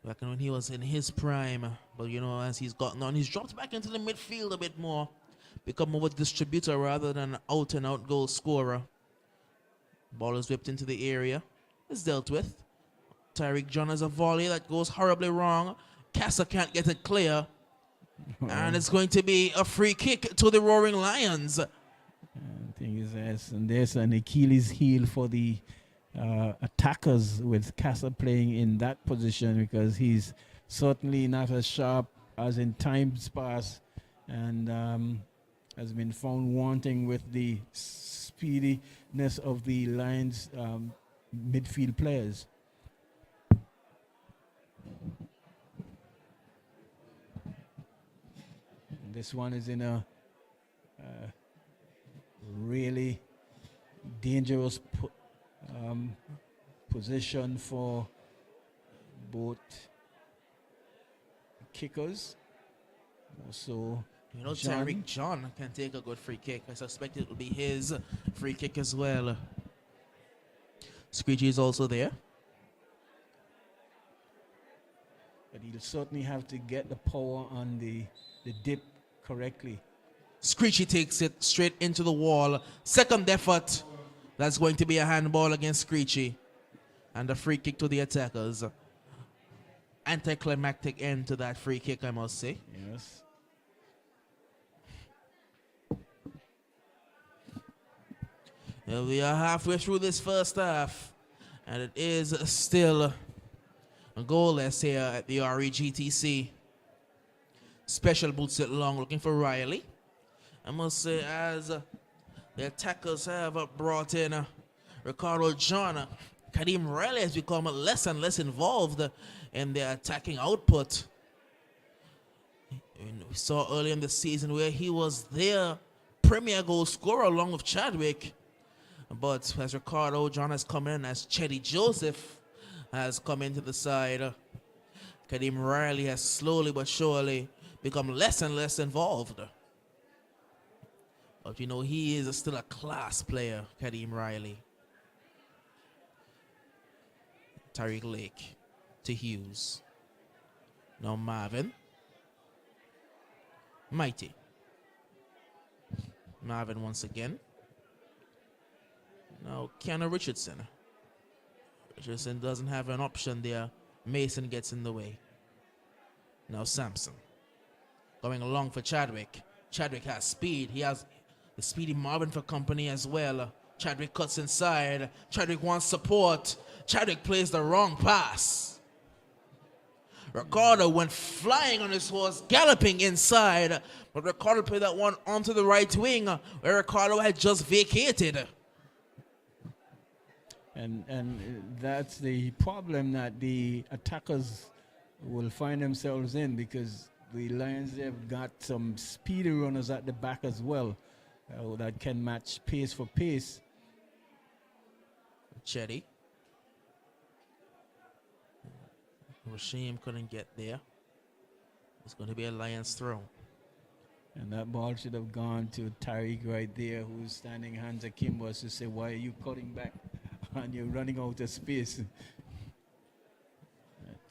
Back when he was in his prime. But, you know, as he's gotten on, he's dropped back into the midfield a bit more. Become more of a distributor rather than an out-and-out goal scorer. Ball is whipped into the area. It's dealt with. Tyreek John has a volley that goes horribly wrong. Casa can't get it clear. And it's going to be a free kick to the Roaring Lions. The thing is, there's an Achilles heel for the attackers with Casa playing in that position, because he's certainly not as sharp as in times past, and has been found wanting with the speediness of the Lions midfield players. This one is in a really dangerous position for both kickers. Also, you know, Tyreek John can take a good free kick. I suspect it will be his free kick as well. Screechy is also there. But he'll certainly have to get the power on the dip correctly. Screechy takes it straight into the wall. Second effort. That's going to be a handball against Screechy. And a free kick to the attackers. anticlimactic end to that free kick, I must say. Yes. Well, we are halfway through this first half, and it is still goalless here at the REGTC. Special boots it long, looking for Riley. I must say, as the attackers have brought in Ricardo John, Kadeem Riley has become less and less involved in their attacking output. And we saw early in the season where he was their premier goal scorer along with Chadwick. But as Ricardo John has come in, as Chetty Joseph has come into the side, Kadeem Riley has slowly but surely become less and less involved. But you know, he is still a class player, Kadeem Riley. Tariq Lake to Hughes. Now Marvin. Mighty. Marvin once again. Now Keanu Richardson. Richardson doesn't have an option there. Mason gets in the way. Now Sampson. Going along for Chadwick. Chadwick has speed. He has the speedy Marvin for company as well. Chadwick cuts inside. Chadwick wants support. Chadwick plays the wrong pass. Ricardo went flying on his horse, galloping inside. But Ricardo played that one onto the right wing where Ricardo had just vacated. And that's the problem that the attackers will find themselves in, because the Lions have got some speedy runners at the back as well that can match pace for pace. Chetty. Rasheem couldn't get there. It's going to be a Lions throw. And that ball should have gone to Tariq right there, who's standing hands akimbo to say, why are you cutting back? And you're running out of space.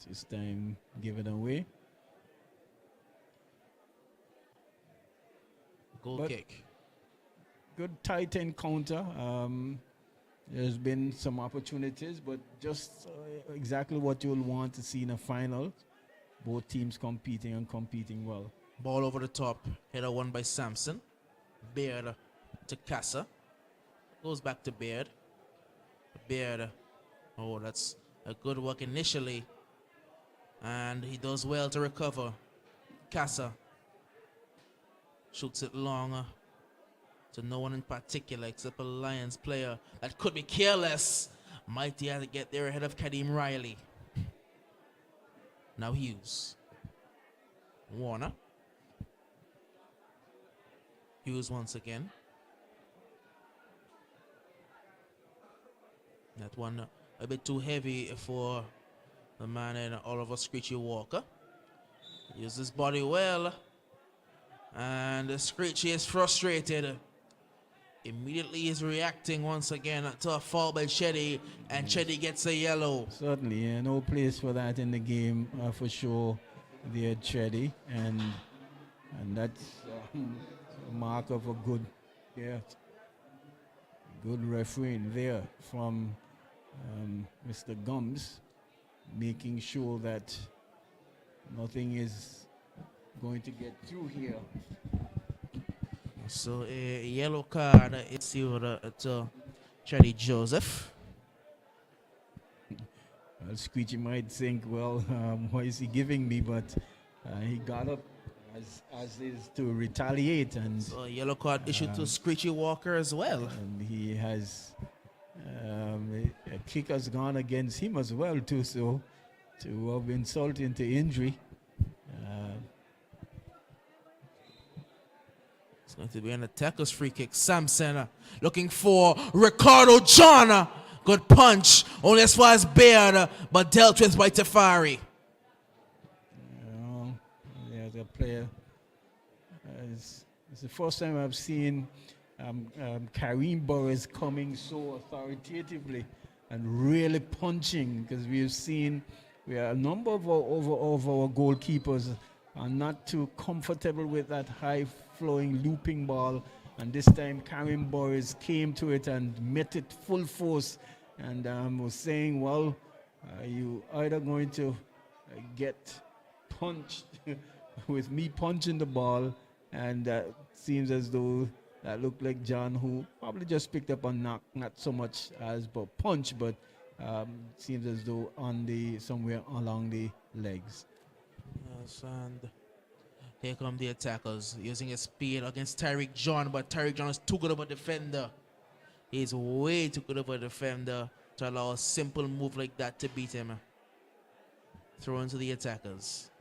This time, give it away. Goal kick. Good tight encounter. There's been some opportunities, but just exactly what you'll want to see in a final. Both teams competing and competing well. Ball over the top. Header won by Sampson. Baird to Casa. Goes back to Baird. Baird. Oh, that's a good work initially. And he does well to recover. Casa shoots it long to no one in particular except a Lions player that could be careless. Mighty had to get there ahead of Kadeem Riley. Now Hughes. Warner. Hughes once again. That one a bit too heavy for the man in Oliver Screechy Walker. Uses his body well. And Screechy is frustrated. Immediately is reacting once again to a foul by Chetty, and Chetty gets a yellow. Certainly, no place for that in the game for sure. There, Chetty, and that's a mark of a good refereeing there from Mr. Gums, making sure that nothing is going to get through here. So a yellow card issued to Chetty Joseph. Well, Screechy might think, well, what is he giving me? But he got up as is to retaliate, and so a yellow card issued to Screechy Walker as well. And he has a kick has gone against him as well too. So to have insulting to injury. It's going to be an attacker's free kick. Sampson looking for Ricardo John. Good punch. Only as far as Baird, but dealt with by Tafari. There's a player. It's the first time I've seen Kareem Burris coming so authoritatively and really punching, because we've seen a number of our goalkeepers are not too comfortable with that high-flowing looping ball, and this time Karim Burris came to it and met it full force, and was saying, well, you either going to get punched with me punching the ball, and seems as though that looked like John, who probably just picked up a knock, not so much as a punch, but seems as though on the somewhere along the legs. Yes, and here come the attackers using his speed against Tyreek John, but Tyreek John is too good of a defender. He's way too good of a defender to allow a simple move like that to beat him. Throw into the attackers.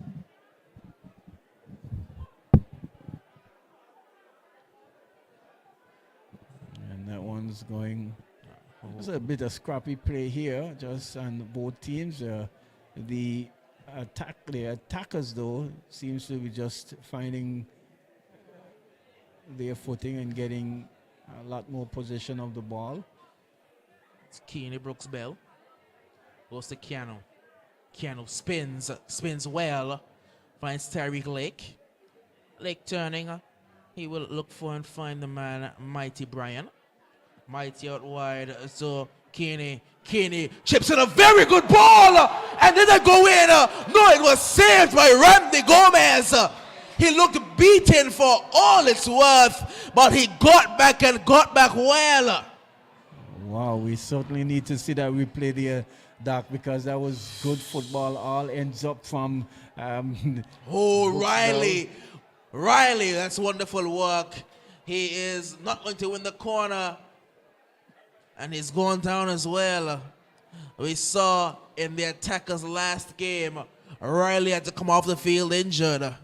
And that one's going. There's a bit of scrappy play here, just on both teams. The attackers, though, seems to be just finding their footing and getting a lot more possession of the ball. It's Keeney Brooks Bell. Goes to Keanu. Keanu spins well. Finds Tyreek Lake. Lake turning. He will look for and find the man, Mighty Brian. Mighty out wide. So Keeney chips in a very good ball. And then they go in. No, it was saved by Randy Gomez. He looked beaten for all it's worth, but he got back and got back well. Wow, we certainly need to see that replay there, Doc, because that was good football. All ends up from Riley. Riley, that's wonderful work. He is not going to win the corner, and he's going down as well. We saw in the attackers' last game, Riley had to come off the field injured.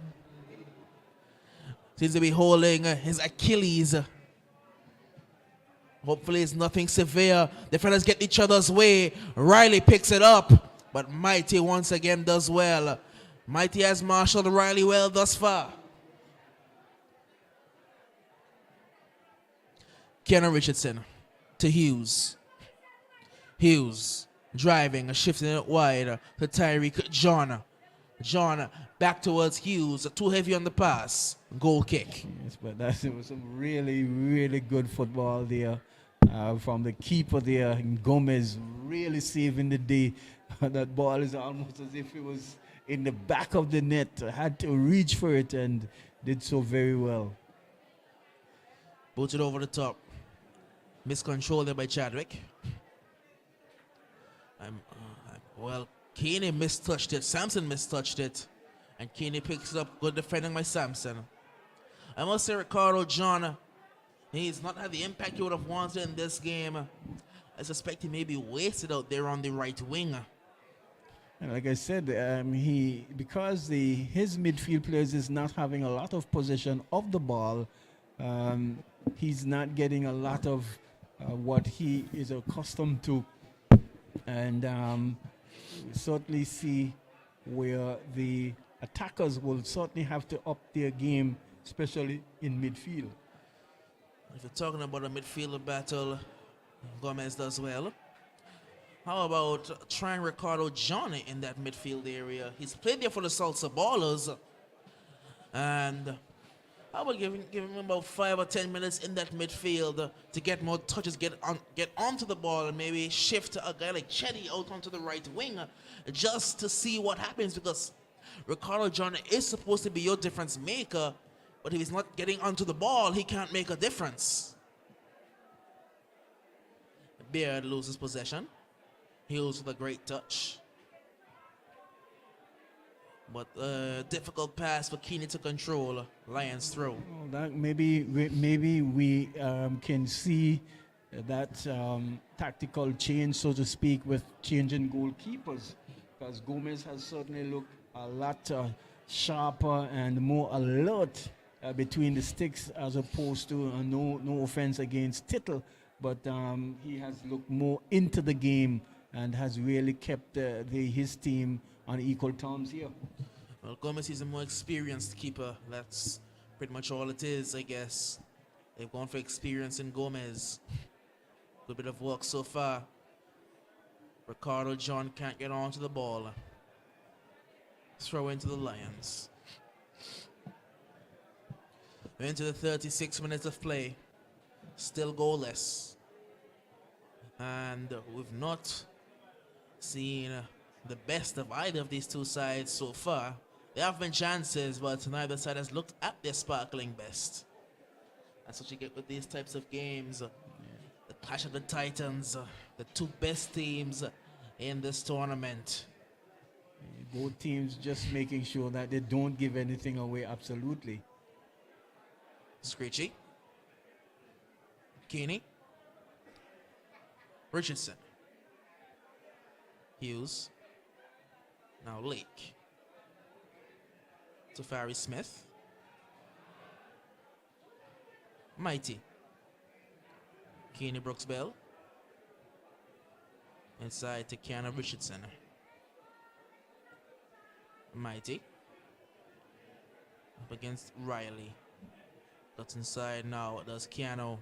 Seems to be holding his Achilles. Hopefully it's nothing severe. The fellas get each other's way. Riley picks it up, but Mighty once again does well. Mighty has marshaled Riley well thus far. Keanu Richardson to Hughes. Hughes driving, shifting it wide to Tyreek John. John back towards Hughes, too heavy on the pass. Goal kick. Yes, but it was some really, really good football there from the keeper there. Gomez really saving the day. That ball is almost as if it was in the back of the net. Had to reach for it and did so very well. Booted over the top. Miscontrolled there by Chadwick. Well, Keeney mistouched it. Sampson mistouched it. And Keeney picks it up. Good defending by Sampson. I must say Ricardo John, he's not had the impact he would have wanted in this game. I suspect he may be wasted out there on the right wing. And like I said, because his midfield players is not having a lot of possession of the ball, he's not getting a lot of what he is accustomed to. And we certainly see where the attackers will certainly have to up their game, especially in midfield. If you're talking about a midfielder battle, Gomez does well. How about trying Ricardo John in that midfield area? He's played there for the Salsa Ballers. And how about giving him about 5 or 10 minutes in that midfield to get more touches, get onto the ball, and maybe shift a guy like Chetty out onto the right wing just to see what happens, because Ricardo John is supposed to be your difference maker, but if he's not getting onto the ball, he can't make a difference. Beard loses possession. Hughes with a great touch. But difficult pass for Keeney to control. Lions throw. Well, that maybe we can see that tactical change, so to speak, with changing goalkeepers, because Gomez has certainly looked a lot sharper and more alert between the sticks, as opposed to no offense against Tittle, but he has looked more into the game and has really kept his team on equal terms here. Well, Gomez is a more experienced keeper. That's pretty much all it is, I guess. They've gone for experience in Gomez. Good bit of work so far. Ricardo John can't get onto the ball. Throw into the Lions. We're into the 36 minutes of play. Still goalless. And we've not seen the best of either of these two sides so far. There have been chances, but neither side has looked at their sparkling best. That's what you get with these types of games. The Clash of the Titans, the two best teams in this tournament. Both teams just making sure that they don't give anything away, absolutely. Screechy. Keeney. Richardson. Hughes. Now Lake. Tafari Smith. Mighty. Keeney Brooks Bell. Inside to Keanu Richardson. Mighty. Up against Riley. That's inside now. Does Keanu.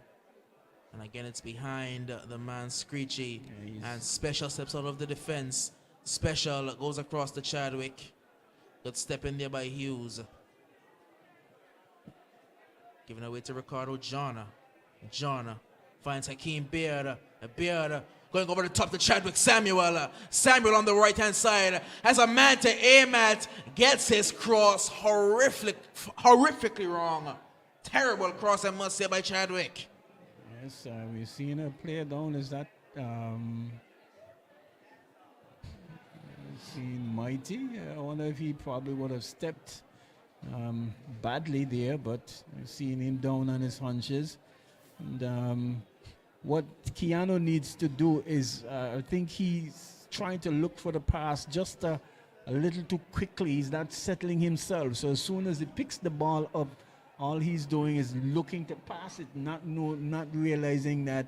And again, it's behind the man Screechy. And Special steps out of the defense. Special goes across to Chadwick. Good step in there by Hughes. Giving away to Ricardo Jana. Jana finds Hakeem Beard. Beard going over the top to Chadwick Samuel. Samuel on the right-hand side has a man to aim at. Gets his cross horrifically wrong. Terrible cross, I must say, by Chadwick. Yes, we've seen a player down. Is that seen Mighty? I wonder if he probably would have stepped badly there, but we've seen him down on his hunches. And what Keanu needs to do is, I think he's trying to look for the pass just a little too quickly. He's not settling himself. So as soon as he picks the ball up, all he's doing is looking to pass it, not realizing that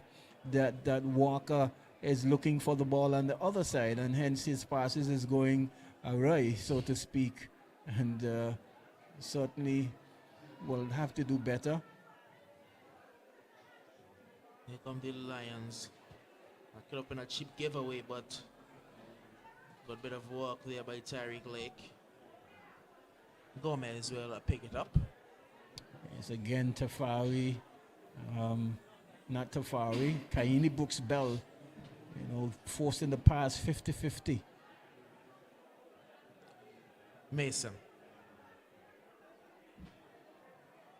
Walker is looking for the ball on the other side, and hence his passes is going awry, so to speak. And certainly will have to do better. Here come the Lions. I could have been a cheap giveaway, but got a bit of work there by Tyreek Lake. Gomez will pick it up. Yes, again, Tafari, not Tafari, Kaini Brooks Bell, forcing the pass 50-50. Mason.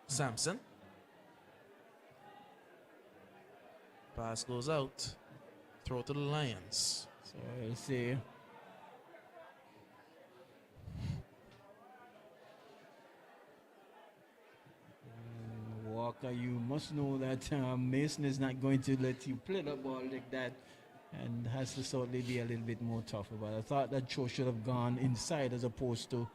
Sampson. Pass goes out. Throw to the Lions. So I see. Walker, you must know that Mason is not going to let you play the ball like that, and has to certainly be a little bit more tougher. But I thought that throw should have gone inside as opposed to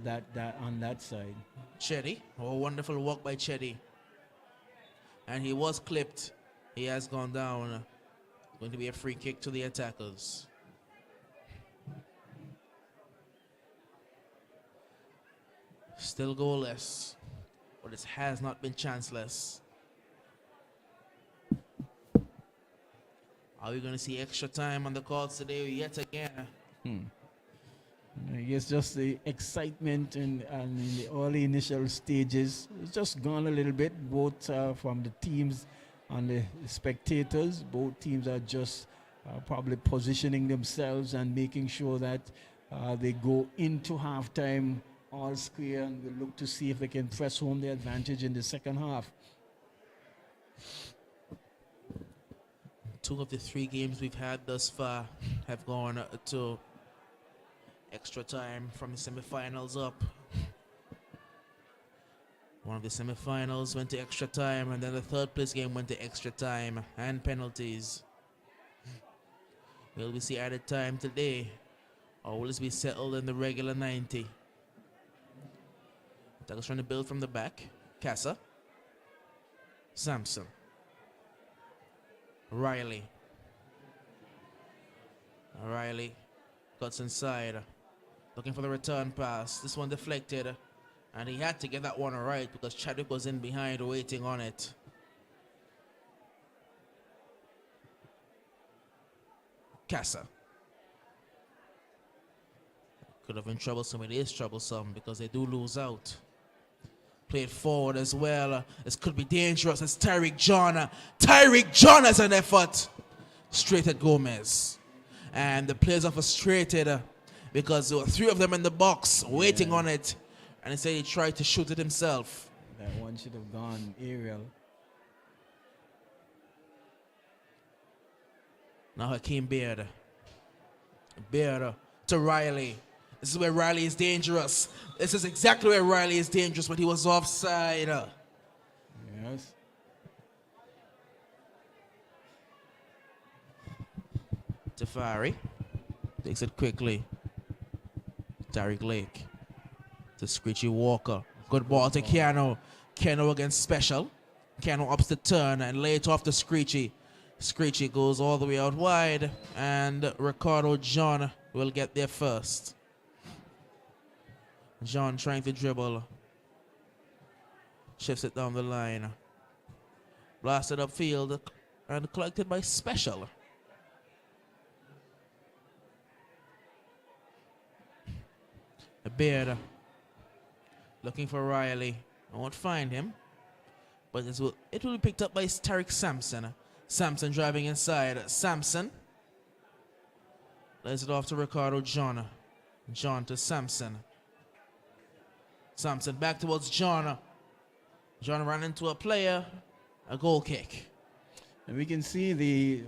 that on that side. Chetty, wonderful walk by Chetty, and he was clipped. He has gone down. Going to be a free kick to the attackers. Still goalless. But it has not been chanceless. Are we going to see extra time on the calls today yet again? I guess just the excitement and in the early initial stages, it's just gone a little bit, both from the teams and the spectators. Both teams are just probably positioning themselves and making sure that they go into halftime all square, and we'll look to see if they can press home the advantage in the second half. 2 of the 3 games we've had thus far have gone to extra time from the semifinals up. One of the semifinals went to extra time, and then the third place game went to extra time and penalties. Will we see added time today, or will this be settled in the regular 90? Douglas trying to build from the back. Casa. Sampson. Riley. Riley cuts inside. Looking for the return pass. This one deflected. And he had to get that one right because Chadwick was in behind waiting on it. Casa. Could have been troublesome. It is troublesome because they do lose out. Played forward as well. This could be dangerous. It's Tyreek John. Tyreek John has an effort. Straight at Gomez. And the players are frustrated because there were 3 of them in the box waiting on it. And he said he tried to shoot it himself. That one should have gone aerial. Now Hakeem Beard. Beard to Riley. This is where Riley is dangerous. This is exactly where Riley is dangerous, but he was offside. Yes. Tafari takes it quickly. Tariq Lake to Screechy Walker. Good ball to Keanu. Keanu against Special. Keanu ups the turn and lay it off to Screechy. Screechy goes all the way out wide, and Ricardo John will get there first. John trying to dribble. Shifts it down the line. Blasted upfield and collected by Special. Beard looking for Riley. I won't find him, but it will be picked up by Tariq Sampson. Sampson driving inside. Sampson lays it off to Ricardo John. John to Sampson. Sampson back towards John. John ran into a player. A goal kick. And we can see the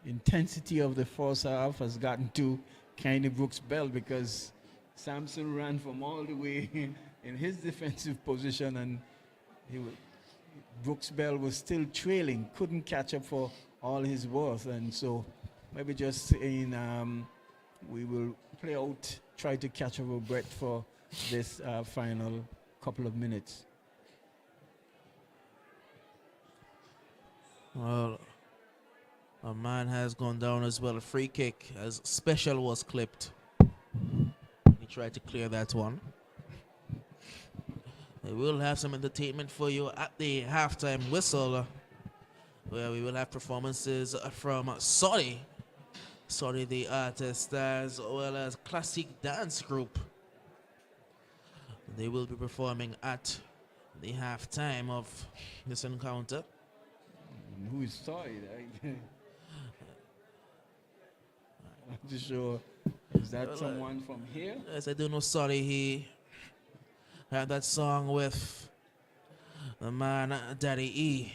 intensity of the first half has gotten to kind of Brooks Bell, because Sampson ran from all the way in his defensive position, and Brooks Bell was still trailing, couldn't catch up for all his worth. And so maybe just saying we will play out, try to catch up our breath for this final couple of minutes. Well, a man has gone down as well. A free kick as Special was clipped. He tried to clear that one. We will have some entertainment for you at the halftime whistle, where we will have performances from Sorry the artist, as well as classic dance group. They will be performing at the halftime of this encounter. Who is Sorry? I'm not sure. Is that someone from here? Yes, I do know Sorry. He had that song with the man Daddy E.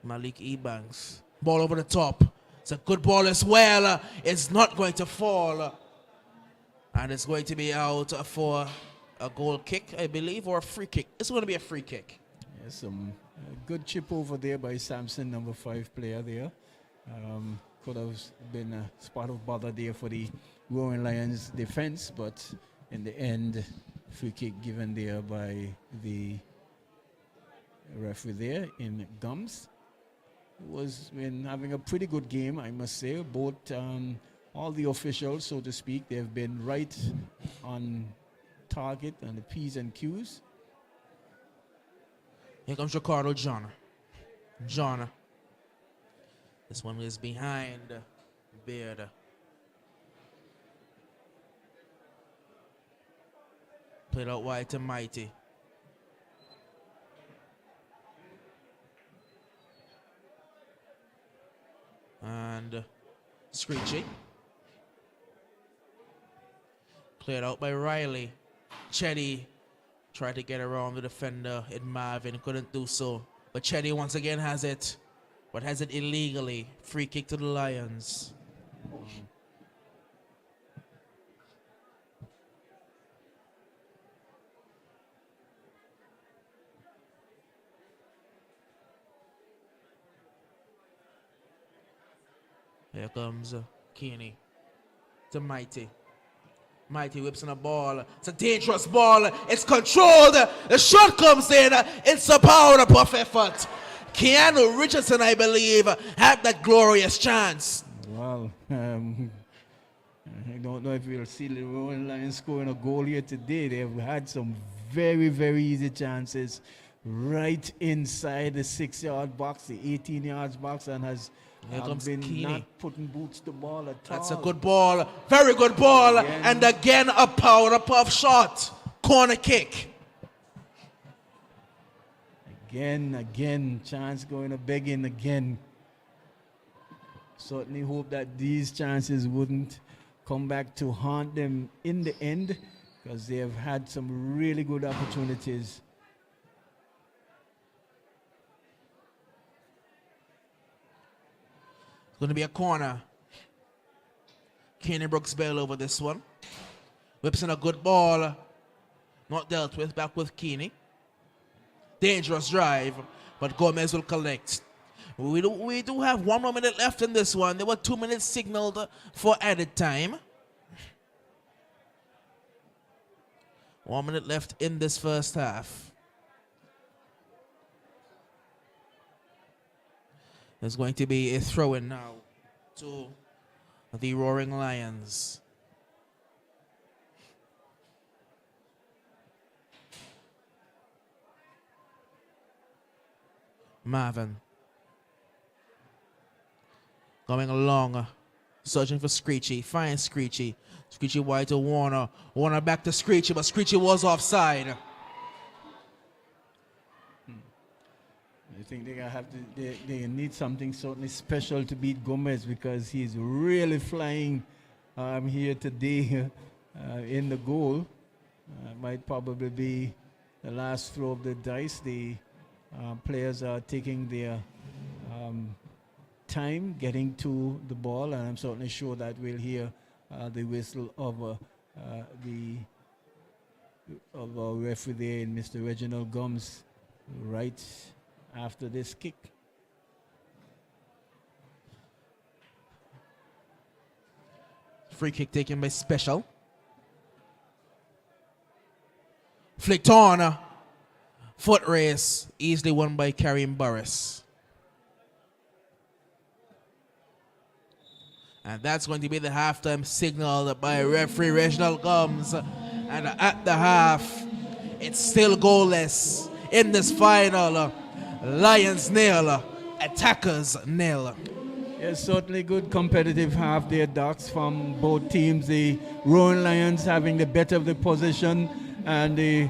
Malik E. Banks. Ball over the top. It's a good ball as well. It's not going to fall. And it's going to be out for a goal kick, I believe, or a free kick. It's going to be a free kick. Yes, some good chip over there by Sampson, number 5 player there. Could have been a spot of bother there for the Roaring Lions defense, but in the end, free kick given there by the referee there in Gums. Was been having a pretty good game, I must say. Both all the officials, so to speak, they've been right on target on the P's and Q's. Here comes Ricardo John. John. This one is behind Beard. Played out wide to Mighty. And Screechy. Cleared out by Riley. Chetty tried to get around the defender in Marvin, couldn't do so. But Chetty once again has it, but has it illegally. Free kick to the Lions. Here comes Keeney to Mighty. Mighty whips in a ball. It's a dangerous ball. It's controlled. The shot comes in. It's a power puff effort. Keanu Richardson, I believe, had that glorious chance. Well, I don't know if we'll see the Roaring Lions scoring a goal here today. They've had some very, very easy chances right inside the 6-yard box, the 18 yards box, and has been Keeney. not putting boots to ball at all. That's a good ball. Very good ball. And again, a power puff shot. Corner kick. Again, chance going to begging again. Certainly hope that these chances wouldn't come back to haunt them in the end, because they have had some really good opportunities. It's going to be a corner. Kenny Brooks Bell over this one. Whips in a good ball. Not dealt with. Back with Keeney. Dangerous drive, but Gomez will collect. We do have 1 more minute left in this one. There were 2 minutes signaled for added time. 1 minute left in this first half. There's going to be a throw-in now to the Roaring Lions. Marvin. Going along, searching for Screechy. Finds Screechy. Screechy wide to Warner. Warner back to Screechy, but Screechy was offside. I think they need something certainly special to beat Gomez, because he's really flying here today in the goal. Might probably be the last throw of the dice. The players are taking their time getting to the ball, and I'm certainly sure that we'll hear the whistle of our referee there, Mr. Reginald Gums, right after this kick. Free kick taken by Special. Flicked on. Foot race, easily won by Karim Burris. And that's going to be the halftime signal by referee Reginald Gums. And at the half, it's still goalless in this final. Lions nil, Attackers nil. Yes, certainly good competitive half there, Docs, from both teams. The Roaring Lions having the better of the possession and the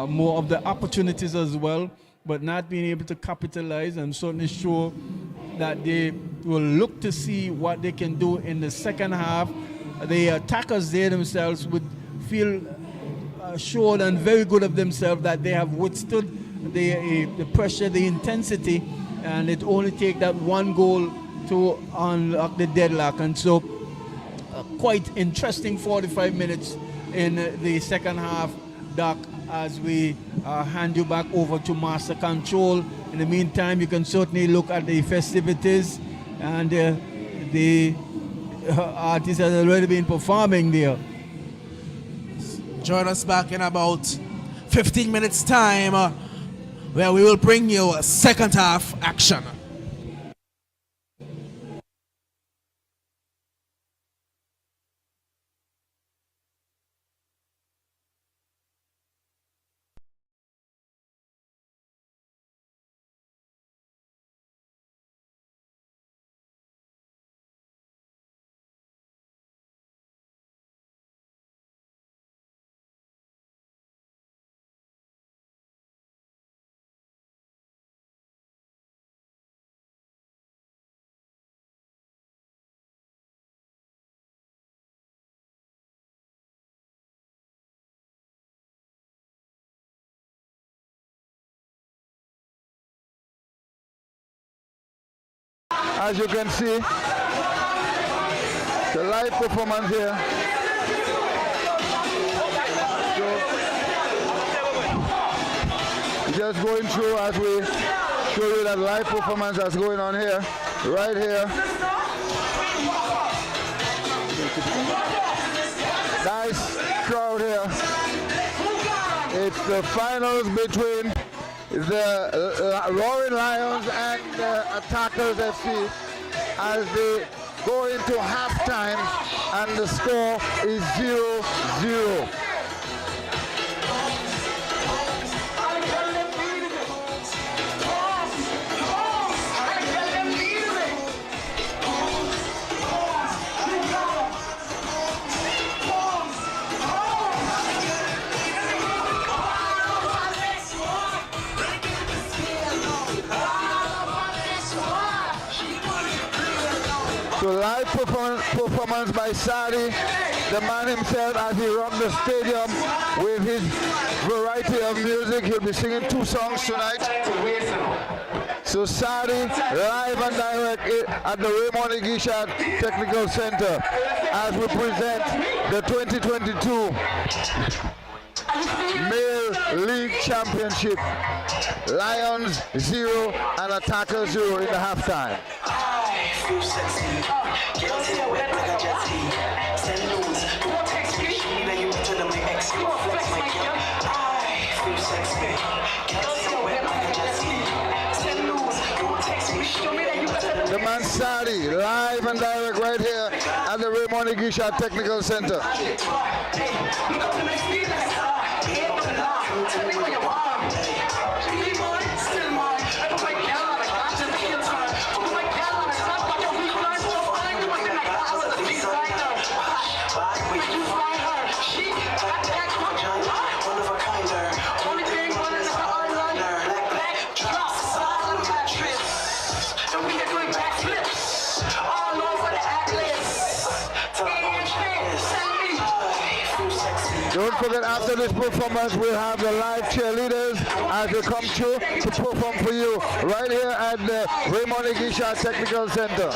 more of the opportunities as well, but not being able to capitalize. I'm certainly sure that they will look to see what they can do in the second half. The Attackers there themselves would feel assured and very good of themselves that they have withstood the pressure, the intensity, and it only take that one goal to unlock the deadlock. And so quite interesting 45 minutes in the second half, Doc, as we hand you back over to Master Control. In the meantime, you can certainly look at the festivities, and the artist has already been performing there. Join us back in about 15 minutes time, where we will bring you a second half action. As you can see, the live performance here. So, just going through as we show you that live performance that's going on here, right here. Nice crowd here. It's the finals between the Roaring Lions and the Attackers FC as they go into halftime, and the score is 0-0. So live performance by Sadi, the man himself, as he rocked the stadium with his variety of music. He'll be singing 2 songs tonight. So Sadi, live and direct at the Raymond Igisha Technical Center as we present the 2022 Male League Championship. Lions 0 and Attackers 0 in the halftime. The man Sadi, live and direct right here at the Raymond Igisha Technical Center. Don't forget, after this performance, we'll have the live cheerleaders as they come through to perform for you right here at the Raymond Igisha Technical Center.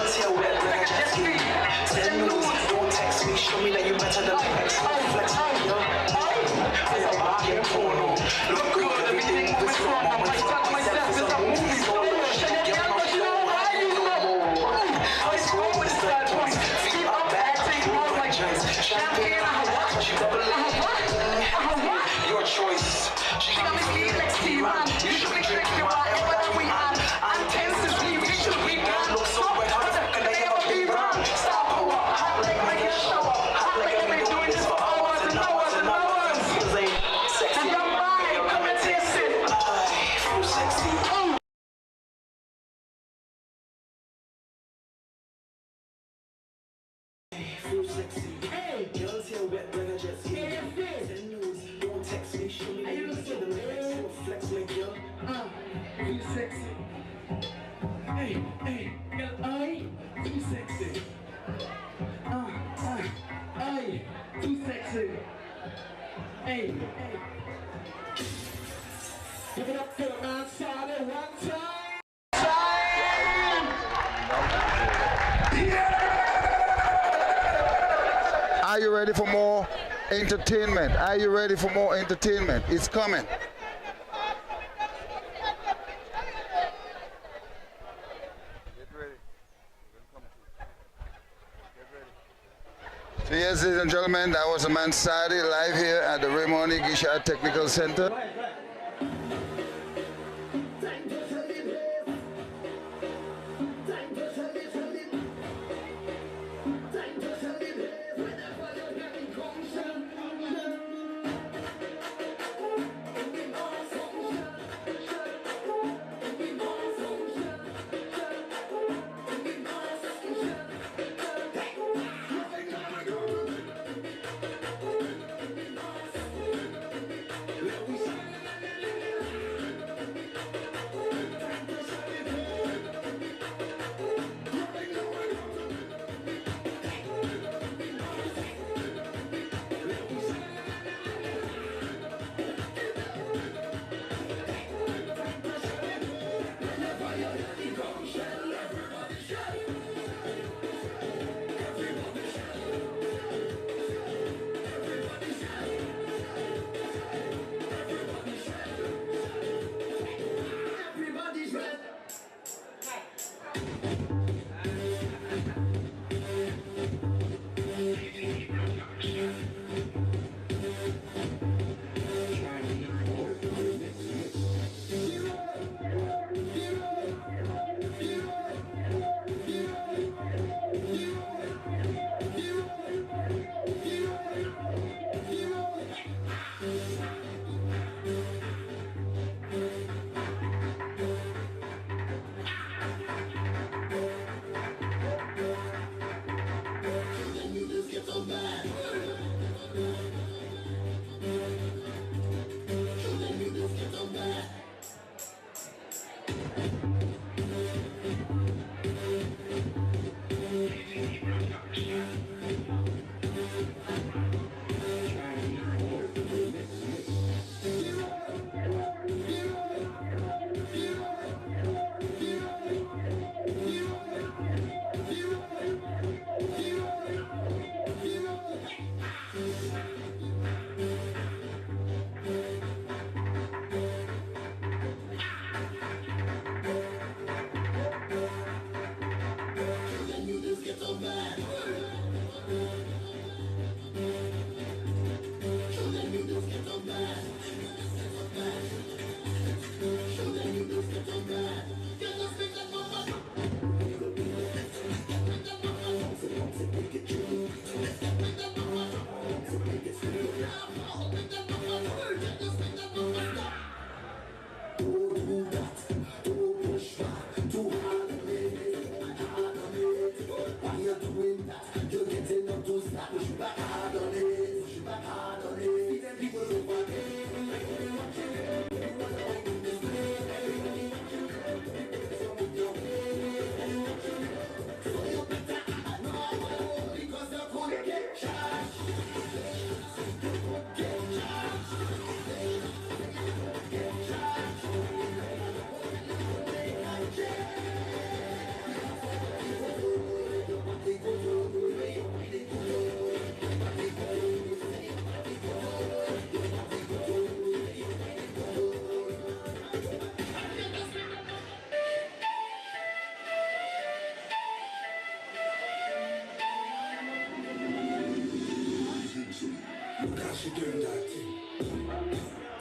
Give it up for the man Sadi one time. Are you ready for more entertainment? Are you ready for more entertainment? It's coming. So yes, ladies and gentlemen, that was the man Sadi live here at the Raymond Igisha Technical Center.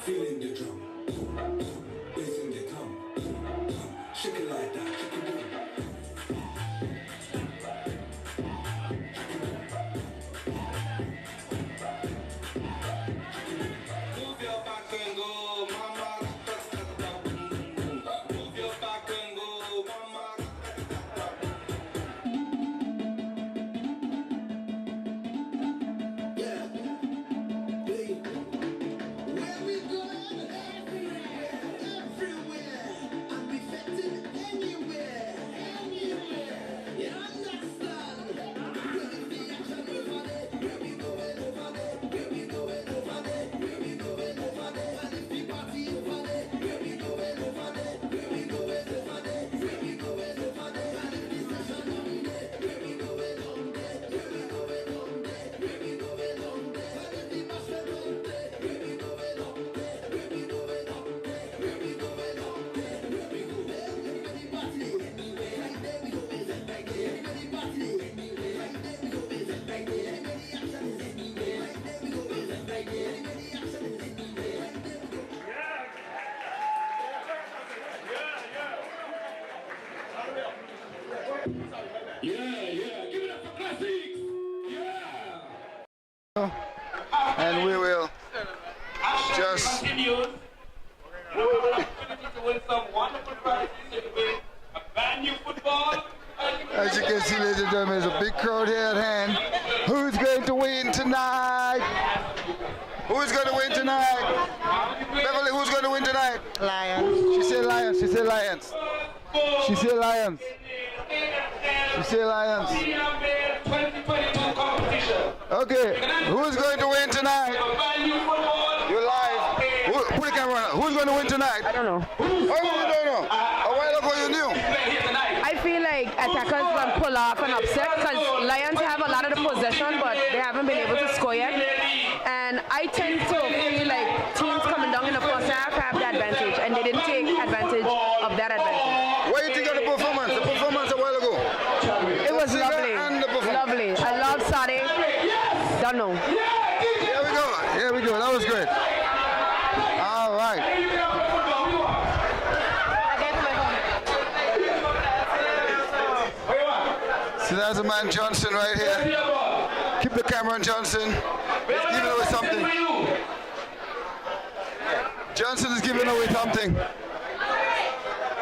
Feeling the drum. Bass in the come. Shake it like that. Shake it boom. Move your back and go, mama. Move your back and go, mama. Yeah. Where we going? Everywhere. I'm effective anywhere. You understand? Ready for the action over there. Where we going over there? Where we going over there? Where we going over there? And if we party over there, where we going over there? Where we going over there? Where we going over there? And if the session on there, where we going on there? Where we going on there? Where we going on there? And if the basket on there, where we going on there? Where we going on there? Where we going on there? Where we going? Everybody party anywhere. Right there we go is right there. Everybody party anywhere. Right there we go is right there. Everybody action is anywhere. Right there we go is right there. Everybody action is anywhere. Right there we go. Yeah. Give it up for classics. Yeah. And we will just Continues. We will have opportunity to win some wonderful prizes and win a brand new football. as you can see, ladies and gentlemen, there's a big crowd here at hand. Who's going to win tonight? Who's going to win tonight? Beverly, who's going to win tonight? Lions. She said Lions. She said Lions. She said Lions. She said Lions. 2022 competition. Okay, who's going to win tonight? You're live. Put the camera on. Who's going to win tonight? I don't know. Oh, you don't know. A while ago you knew. I feel like attackers will pull off an upset because Lions have a lot of the possession, but they haven't been able to score yet. And I tend to feel like teams coming down in the first half have the advantage, and they didn't take advantage of that advantage. What do you think of the performance? The performance a while ago. It was lovely. And the performance. Lovely. I love Sade. Don't know. Here we go. Here we go. That was great. All right. So that's a man Johnson right here. Keep the camera on Johnson. He's giving away something. Johnson is giving away something.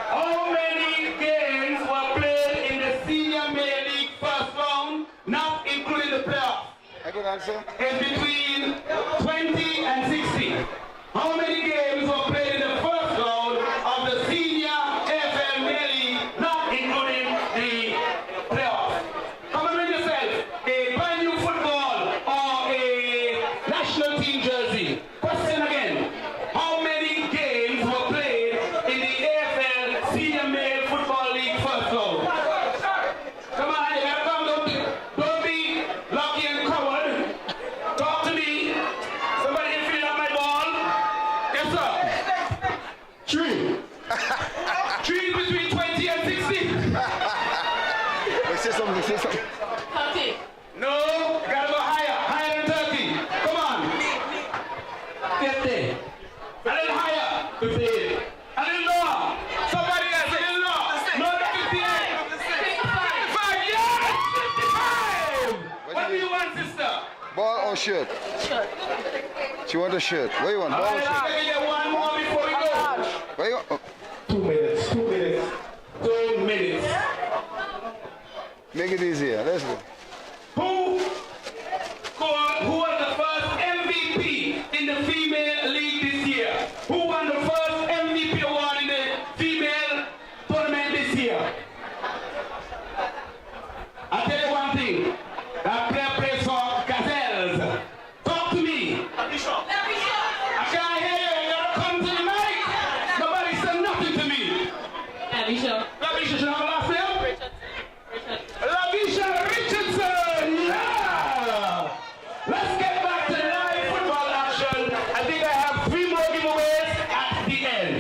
How many games were played in the Senior Male League first round, not including the playoffs? I can answer. It's between 20 and 60. How many games were played in the first round of the Senior AFL Male League, not including the playoffs? Come and bring yourself a brand new football or a national team jersey. Question again. How many games were played in the AFL Senior Male Football League first round? Come on, you gotta come. Don't be lucky and coward. Talk to me. Somebody can fill up my ball. Yes, sir. Three. Three between 20 and 60. Say something. Say something. 30. No, you gotta go higher. Higher than 30. Come on. 50. A little higher. 58. A little lower. Somebody else, a little lower. No, 58. 55. Yes! 55! What do you want, sister? Ball or shirt? Shirt. She want a shirt. What do you want? Ball or Alright, shirt? let me get one more before we go. What do you want? Oh, 2 minutes. 2 minutes. 2 minutes. make it easier. Let's go. Who was the first MVP in the female league this year? Who won the first MVP award in the female tournament this year? I'll tell you one thing. That player plays for Gazelles. Talk to me. I can't hear you. You gotta come to the mic. Nobody said nothing to me. Lavisha should have a last name? Lavisha Richardson. Yeah. Let's get back to live football action. I think I have 3 more giveaways at the end.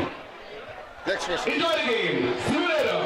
Next person. Enjoy the game. See you later.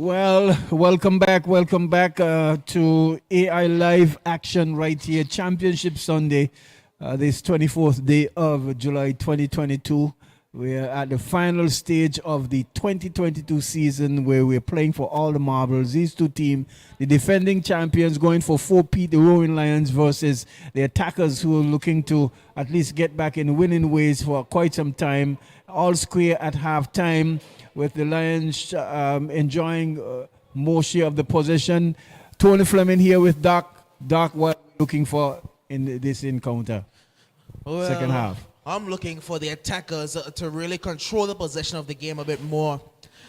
Well, welcome back to AI Live action right here, Championship Sunday, this 24th day of July 2022. We're at the final stage of the 2022 season where we're playing for all the marbles. These two teams, the defending champions going for 4-peat, the Roaring Lions versus the attackers who are looking to at least get back in winning ways for quite some time. All square at halftime with the Lions enjoying more share of the possession. Tony Fleming here with Doc. Doc, what are you looking for in this encounter? Well, Second half. I'm looking for the attackers to really control the possession of the game a bit more.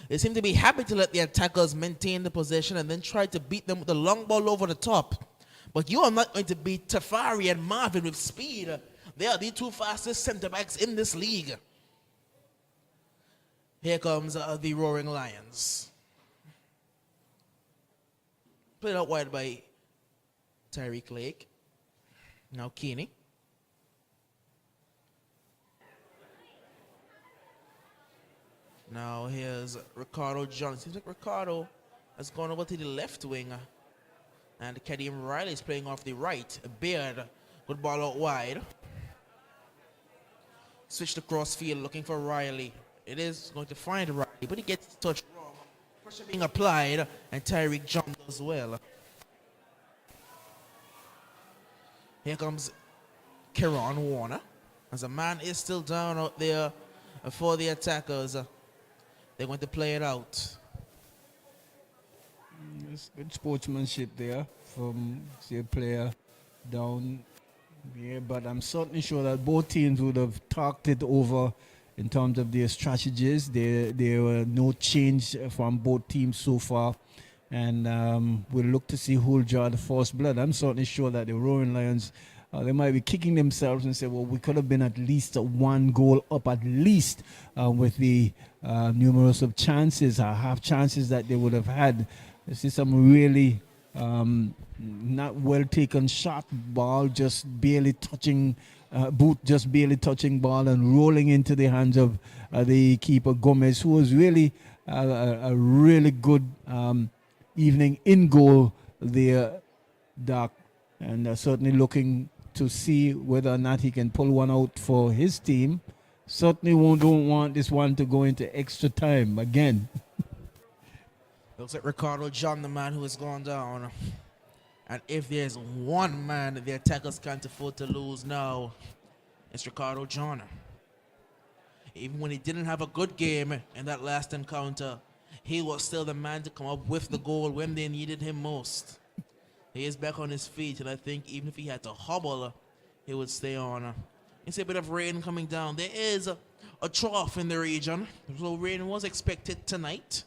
They seem to be happy to let the attackers maintain the possession and then try to beat them with the long ball over the top. But you are not going to beat Tafari and Marvin with speed. They are the two fastest center backs in this league. Here comes the Roaring Lions. Played out wide by Tyreek Lake. Now Keeney. Now here's Ricardo Johnson. Seems like Ricardo has gone over to the left wing. And Kadeem Riley is playing off the right. Beard, good ball out wide. Switch to cross field looking for Riley. It is going to find Riley, but he gets touched wrong. Pressure being applied, and Tyreek Johnson as well. Here comes Keron Warner. As a man is still down out there for the attackers. They're going to play it out. It's good sportsmanship there from the player down here, but I'm certainly sure that both teams would have talked it over in terms of their strategies. There were no change from both teams so far, and we'll look to see who'll draw the first blood. I'm certainly sure that the Roaring Lions, they might be kicking themselves and say, well, we could have been at least one goal up at least with the numerous of chances, half chances that they would have had. This is some really not well taken shot, ball just barely touching, boot just barely touching ball and rolling into the hands of the keeper Gomez, who was really a really good evening in goal there, Doc, and certainly looking to see whether or not he can pull one out for his team. Certainly don't want this one to go into extra time again. Looks like Ricardo John, the man who has gone down. And if there's one man that the attackers can't afford to lose now, it's Ricardo John. Even when he didn't have a good game in that last encounter, he was still the man to come up with the goal when they needed him most. He is back on his feet, and I think even if he had to hobble, he would stay on. It's a bit of rain coming down. There is a trough in the region, so rain was expected tonight.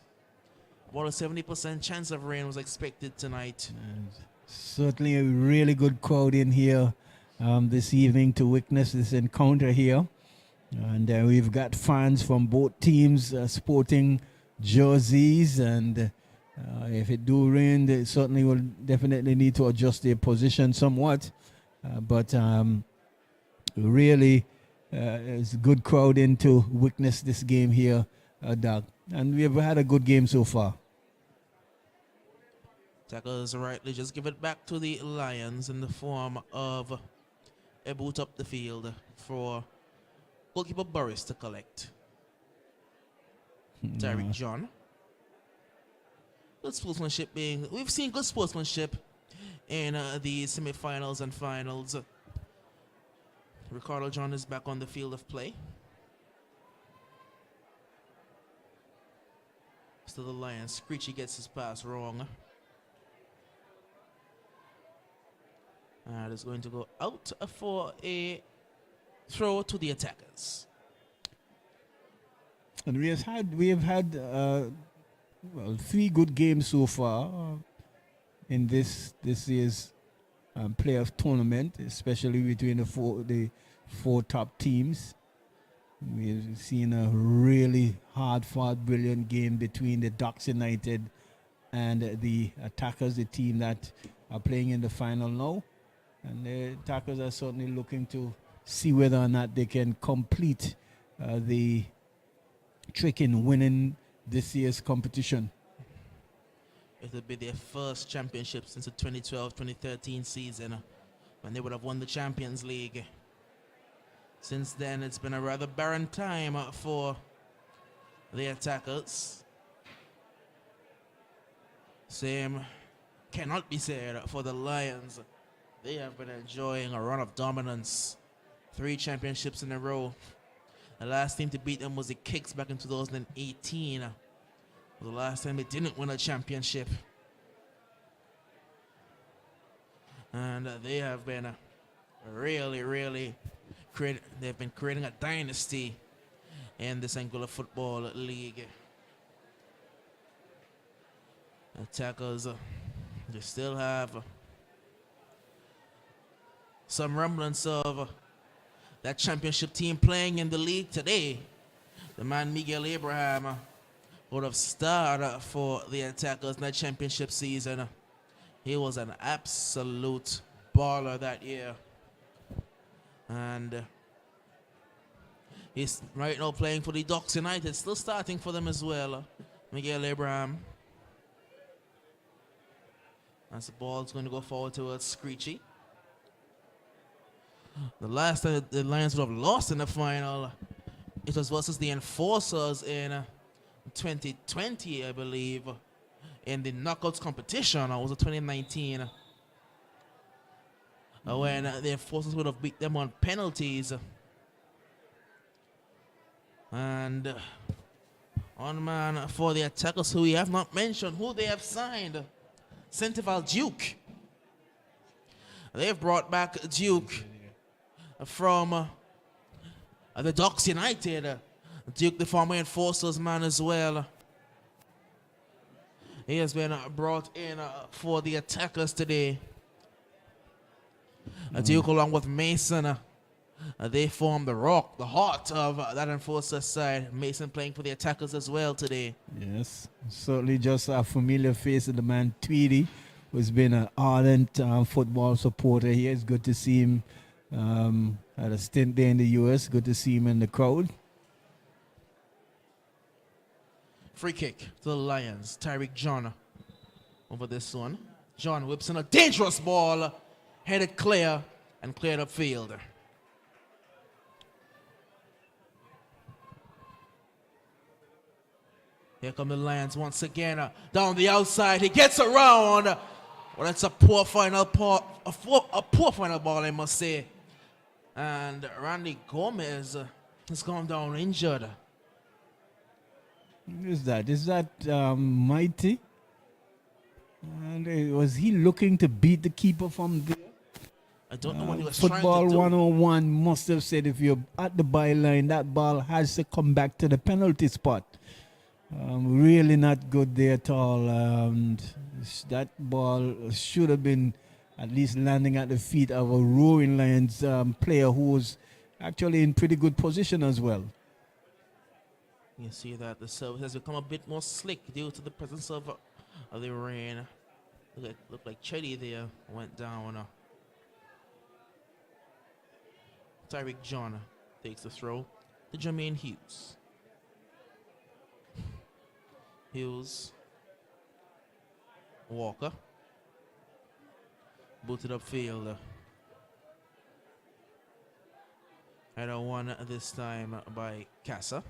About a 70% chance of rain was expected tonight. And certainly a really good crowd in here this evening to witness this encounter here. And we've got fans from both teams sporting jerseys, and if it do rain, they certainly will definitely need to adjust their position somewhat. But really, it's a good crowd in to witness this game here, Doug. And we've had a good game so far. Tackles rightly just give it back to the Lions in the form of a boot up the field for goalkeeper Burris to collect. Tyreek John. Good sportsmanship we've seen good sportsmanship in the semifinals and finals. Ricardo John is back on the field of play. Still the Lions. Screechy gets his pass wrong. And it's going to go out for a throw to the attackers. And we have had well, 3 good games so far in this year's playoff tournament, especially between the four top teams. We've seen a really hard-fought, brilliant game between the Ducks United and the Attackers, the team that are playing in the final now. And the Attackers are certainly looking to see whether or not they can complete the trick in winning this year's competition. It would be their first championship since the 2012-2013 season when they would have won the Champions League. Since then, it's been a rather barren time for the attackers. Same cannot be said for the Lions. They have been enjoying a run of dominance. 3 championships in a row. The last team to beat them was the Kicks back in 2018. The last time they didn't win a championship. And they have been really they've been creating a dynasty in this Anguilla Football League. Attackers, they still have some remnants of that championship team playing in the league today. The man Miguel Abraham would have starred for the Attackers in that championship season. He was an absolute baller that year. And he's right now playing for the Ducks United, still starting for them as well. Miguel Abraham. As the ball's going to go forward towards Screechy. The last time the Lions would have lost in the final, it was versus the Enforcers in 2020, I believe, in the knockouts competition. It was 2019. When the Enforcers would have beat them on penalties. And one man for the Attackers who we have not mentioned, who they have signed, Centerval Duke. They've brought back Duke from the Ducks United. Duke, the former Enforcers man as well. He has been brought in for the Attackers today. Duke along with Mason, they form the rock, the heart of that Enforcer side. Mason playing for the Attackers as well today. Yes, Certainly just a familiar face of the man Tweedy, who's been an ardent football supporter here. It's good to see him. Had a stint there in the U.S. Good to see him in the crowd. Free kick to the Lions. Tyreek John over this one. John whips in a dangerous ball. Headed clear and cleared upfield. Here come the Lions once again. Down the outside. He gets around. Well, that's a poor final ball, I must say. And Randy Gomez has gone down injured. Is that Mighty? And was he looking to beat the keeper from there? I don't know what he was Football trying to do. 101 must have said if you're at the byline, that ball has to come back to the penalty spot. Really not good there at all. That ball should have been at least landing at the feet of a Roaring Lions player who was actually in pretty good position as well. You see that the service has become a bit more slick due to the presence of the rain. Looked like Chetty there went down. Tyreek John takes the throw to Jermaine Hughes. Hughes. Walker. Booted upfield. Header one this time by Casa.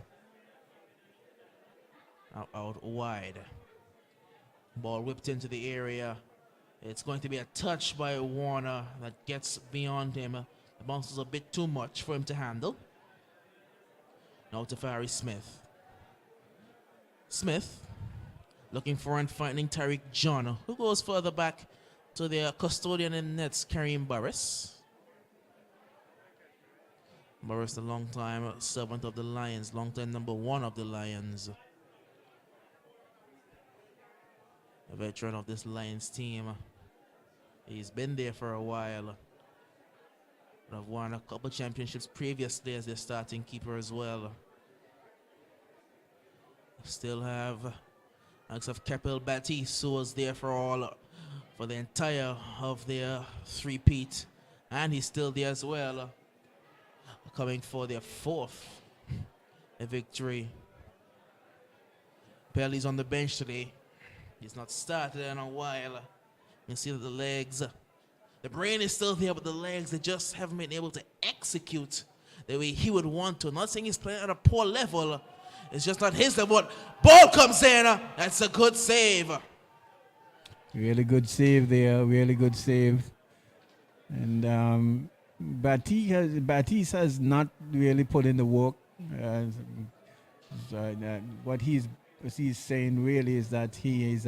Out wide. Ball whipped into the area. It's going to be a touch by Warner that gets beyond him. The bounce is a bit too much for him to handle. Now to Fari Smith. Smith looking for and finding Tyreek John, who goes further back to their custodian in nets, Kareem Burris. Burris, the long-time servant of the Lions, long-time number 1 of the Lions. A veteran of this Lions team. He's been there for a while. Have won a couple championships previously as their starting keeper as well. Still have Alex of Capel Baptiste, who was there for the entire of their three-peat, and he's still there as well, coming for their 4th victory. Pelly's on the bench today. He's not started in a while. You see the legs. The brain is still there, but the legs, they just haven't been able to execute the way he would want to. Not saying he's playing at a poor level. It's just not his level. Ball comes in. That's a good save. Really good save there. Really good save. And Batiste has not really put in the work. What he's saying really is that he is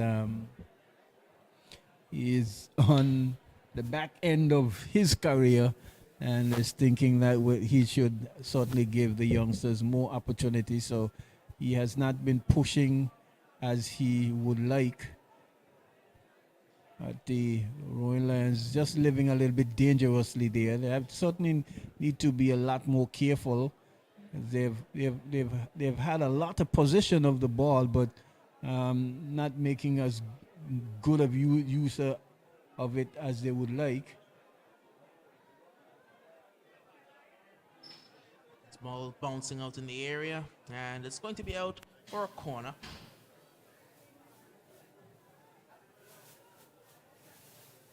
on the back end of his career and is thinking that he should certainly give the youngsters more opportunity. So he has not been pushing as he would like. The Royal Lions just living a little bit dangerously there. They have certainly need to be a lot more careful. They've had a lot of possession of the ball, but not making as good of use of it as they would like. Ball bouncing out in the area, and it's going to be out for a corner.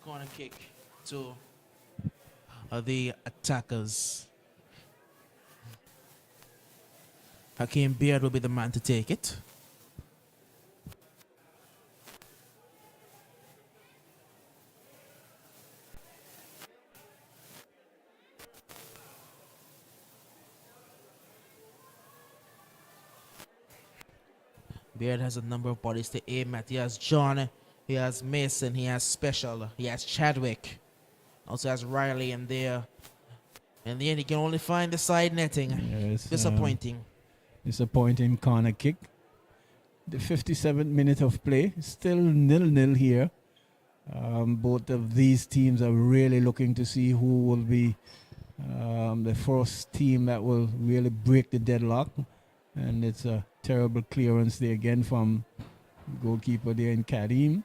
Corner kick to the attackers. Hakeem Beard will be the man to take it. Beard has a number of bodies to aim at. He has John, he has Mason, he has Special, he has Chadwick, also has Riley in there. In the end, he can only find the side netting. Yes, disappointing. Disappointing corner kick. The 57th minute of play, still 0-0 here. Both of these teams are really looking to see who will be the first team that will really break the deadlock. And it's a terrible clearance there again from goalkeeper there in Karim.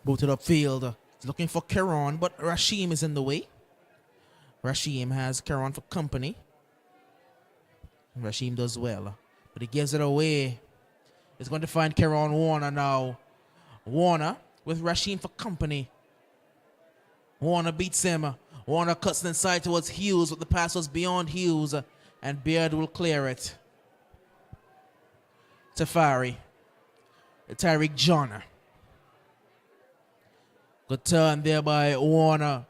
Booted upfield. He's looking for Karan, but Rashim is in the way. Rashim has Karan for company. Rashim does well, but he gives it away. He's going to find Karan Warner now. Warner with Rashim for company. Warner beats him. Warner cuts inside towards Hughes, but the pass was beyond Hughes, and Beard will clear it. Tafari. Tyreek John. Good turn there by Warner.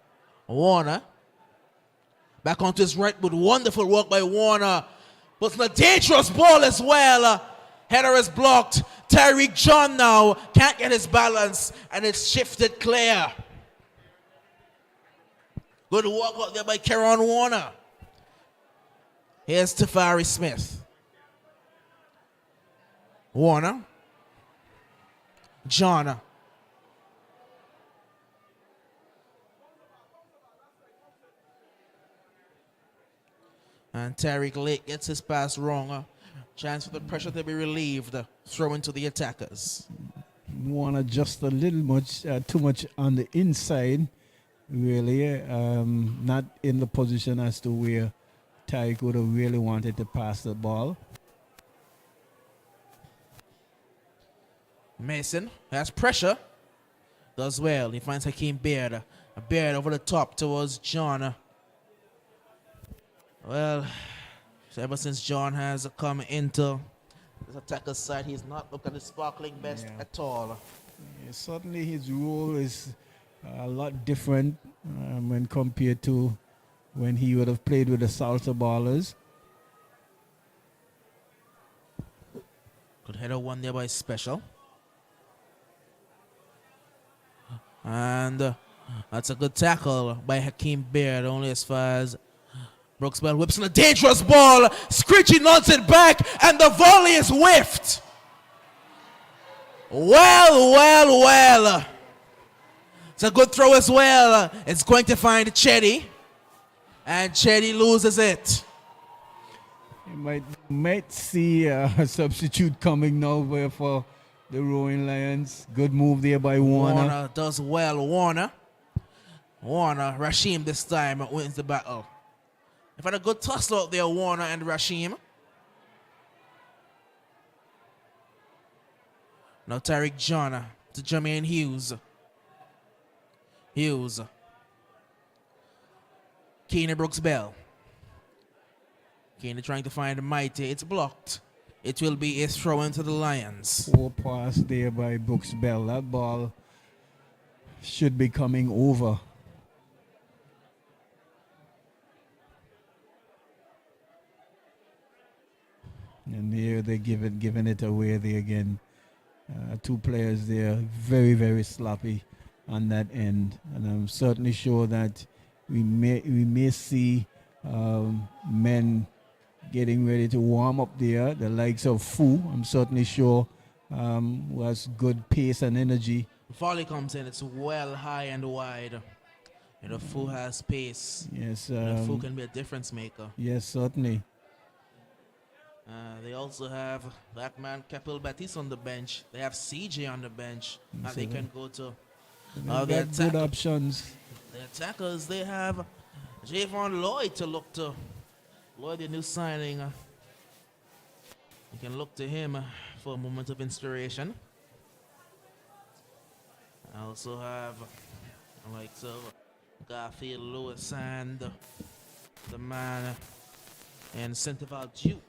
Warner. Back onto his right with wonderful work by Warner. But it's a dangerous ball as well. Header is blocked. Tyreek John now can't get his balance, and it's shifted clear. Good work out there by Karan Warner. Here's Tafari Smith. Warner. John. And Tariq Lake gets his pass wrong. Chance for the pressure to be relieved. Throw into the attackers. Warner just a little too much on the inside. Really, not in the position as to where Tyreek would have really wanted to pass the ball. Mason has pressure. Does well. He finds Hakeem Beard. Beard over the top towards John. Well, ever since John has come into this attacker's side, he's not looked at the sparkling best at all. Yeah, certainly his role is a lot different when compared to when he would have played with the Salsa Ballers. Good header one there by Special. And that's a good tackle by Hakeem Beard, only as far as Brooksbell whips in a dangerous ball. Screechy nods it back, and the volley is whiffed. Well. It's a good throw as well. It's going to find Chetty, and Chetty loses it. You might see a substitute coming now for the Roaring Lions. Good move there by Warner. Warner does well. Warner, Rashim this time wins the battle. They've had a good tussle out there, Warner and Rashim. Now Tariq John to Jermaine Hughes. Hughes. Keeney Brooks Bell. Keeney trying to find the Mighty. It's blocked. It will be a throw into the Lions. Poor pass there by Brooks Bell. That ball should be coming over. And here they giving it away there again. Two players there, very, very sloppy on that end. And I'm certainly sure that we may see men getting ready to warm up there. The likes of Fu, I'm certainly sure, who has good pace and energy. Volley comes in, it's well high and wide. And the Fu has pace. Yes. The Fu can be a difference maker. Yes, certainly. They also have that man Capel Batiste on the bench. They have CJ on the bench. And they can go to They got good options. The attackers, they have Javon Lloyd to look to. Lloyd, the new signing. You can look to him for a moment of inspiration. I also have like Garfield Lewis and the man and Centerval Duke.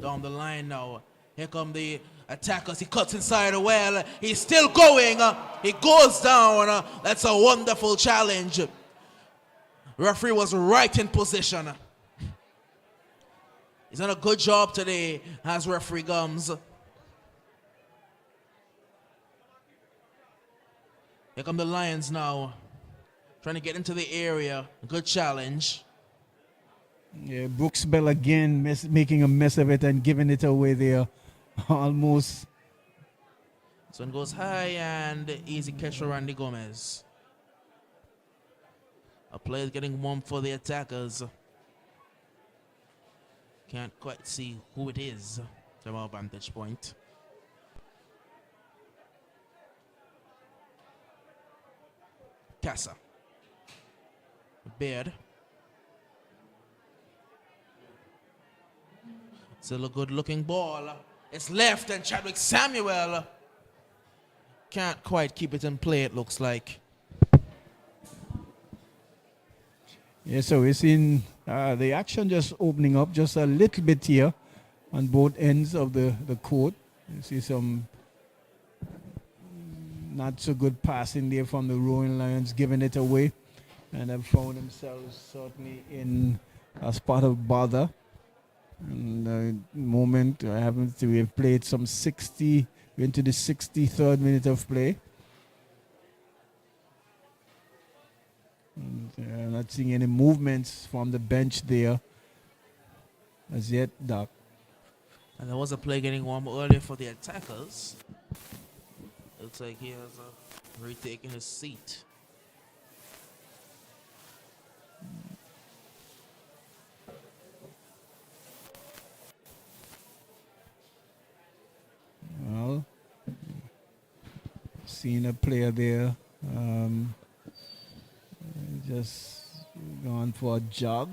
Down the line now. Here come the attackers. He cuts inside the well. He's still going. He goes down. That's a wonderful challenge. Referee was right in position. He's done a good job today as referee Gums. Here come the Lions now. Trying to get into the area. Good challenge. Yeah, Brooks Bell again making a mess of it and giving it away there. Almost. This one goes high and easy catch for Randy Gomez. A play is getting warm for the attackers. Can't quite see who it is from our vantage point. Casa. Beard. Still a good looking ball. It's left and Chadwick Samuel can't quite keep it in play, it looks like. Yeah, so we're seeing the action just opening up just a little bit here on both ends of the court. You see some not so good passing there from the Roaring Lions, giving it away. And have found themselves certainly in a spot of bother. And the moment we have played some 60, we're into the 63rd minute of play. And, not seeing any movements from the bench there as yet, Doc. And there was a play getting warm earlier for the attackers. Looks like he has retaken his seat. Well, seen a player there just gone for a jog.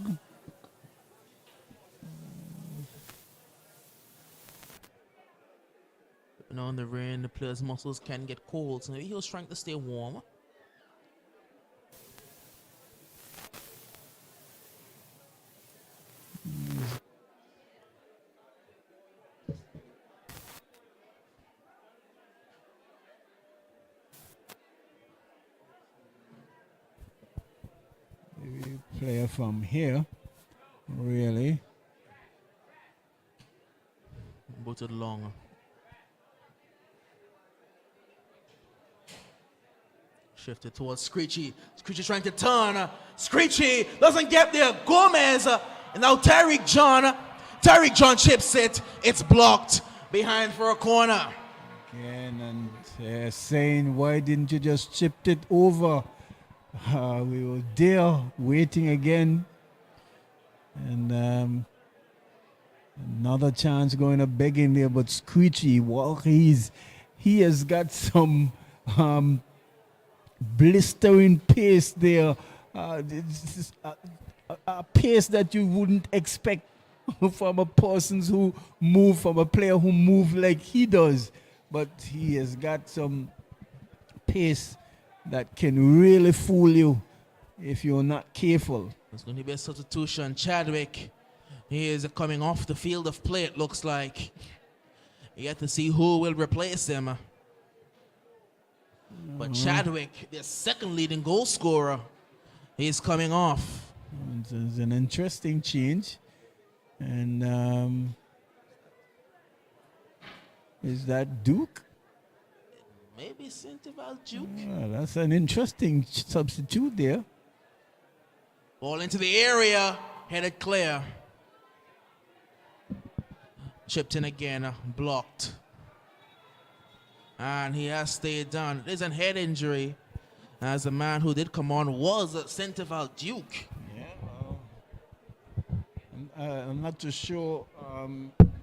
You know, in the rain, the players' muscles can get cold, so maybe he was trying to stay warm. Maybe player from here, really. Booted long. Shifted towards Screechy. Screechy trying to turn. Screechy doesn't get there. Gomez. And now Tariq John. Tariq John chips it. It's blocked behind for a corner. Again, and saying, why didn't you just chip it over? We were there waiting again. And another chance going up begging there, but Screechy, well, he has got some blistering pace there, a pace that you wouldn't expect from a person who move, from a player who move like he does. But he has got some pace that can really fool you if you're not careful. There's going to be a substitution. Chadwick, he is coming off the field of play, it looks like. You have to see who will replace him. But Chadwick, their second leading goal scorer, he's coming off. It's an interesting change. And is that Duke? Maybe Centerval Duke. Well, that's an interesting substitute there. Ball into the area, headed clear. Chipped in again, blocked. And he has stayed down. There's a head injury, as the man who did come on was Centerval Duke. Yeah, I'm not too sure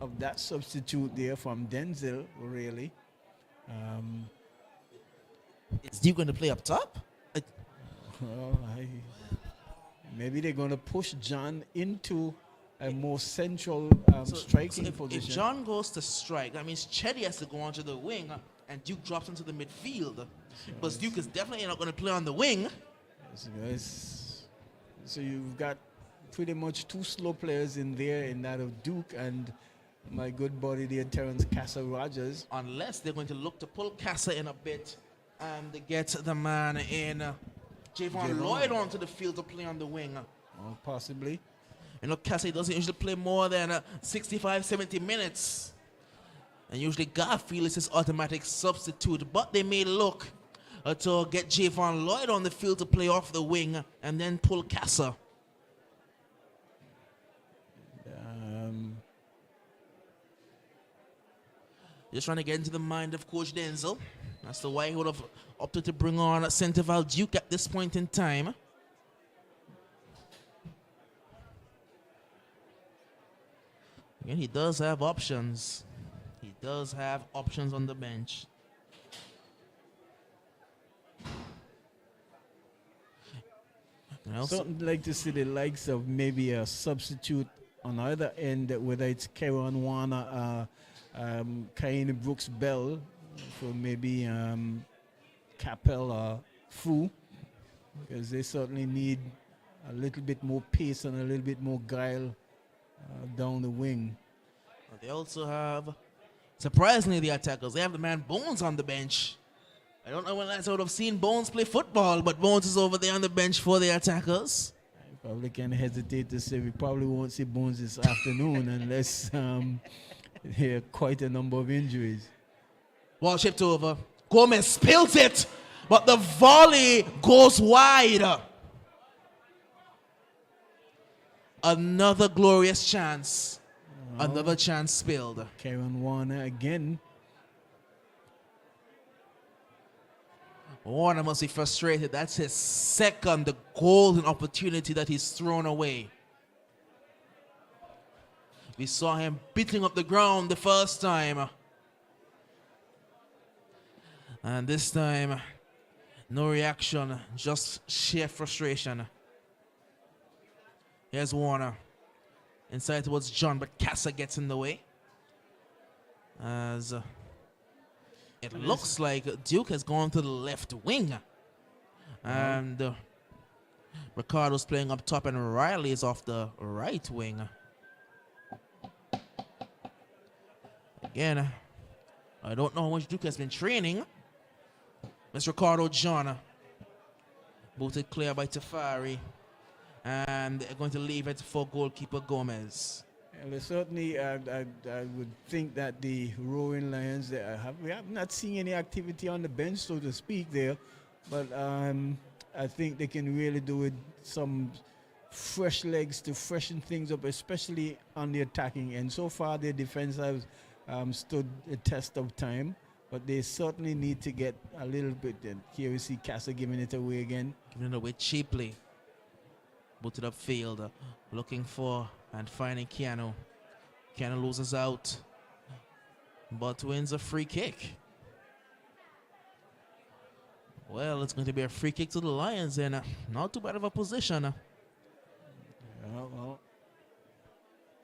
of that substitute there from Denzel, really. Is Duke going to play up top? Well, maybe they're going to push John into a more central striking position. If John goes to strike, that means Chetty has to go onto the wing and Duke drops into the midfield. But Duke is definitely not going to play on the wing. So you've got pretty much two slow players in there, in that of Duke and my good buddy there, Terrence Casa Rogers. Unless they're going to look to pull Casa in a bit and get the man in Javon Lloyd onto the field to play on the wing. Oh, possibly. You know, Cassie doesn't usually play more than 65, 70 minutes. And usually Garfield is his automatic substitute. But they may look to get Javon Lloyd on the field to play off the wing and then pull Casa. Just trying to get into the mind of Coach Denzel. That's the why he would have opted to bring on Centerval Duke at this point in time. Again, he does have options. He does have options on the bench. So I'd like to see the likes of maybe a substitute on either end, whether it's Karen Warner, Kaine Brooks Bell, for maybe Capel or Fu, because they certainly need a little bit more pace and a little bit more guile down the wing. They also have, surprisingly, the attackers. They have the man Bones on the bench. I don't know when last I would have seen Bones play football, but Bones is over there on the bench for the attackers. I probably can't hesitate to say we probably won't see Bones this afternoon unless there are quite a number of injuries. Ball shipped over. Gomez spills it, but the volley goes wide. Another glorious chance. Another chance spilled. Karen Warner again. Warner must be frustrated. That's his second golden opportunity that he's thrown away. We saw him beating up the ground the first time. And this time, no reaction, just sheer frustration. Here's Warner. Inside towards John, but Casa gets in the way. As it looks like Duke has gone to the left wing. And Ricardo's playing up top and Riley is off the right wing. Again, I don't know how much Duke has been training. Miss Ricardo John. Booted clear by Tafari. And they're going to leave it for goalkeeper Gomez. Well, certainly, I would think that the Roaring Lions, we have not seen any activity on the bench, so to speak, there. But I think they can really do with some fresh legs to freshen things up, especially on the attacking end. So far, their defense has stood a test of time, but they certainly need to get a little bit. Here we see Casa giving it away again. Giving it away cheaply. Booted upfield, looking for and finding Keanu. Keanu loses out, but wins a free kick. Well, it's going to be a free kick to the Lions, and not too bad of a position. Well,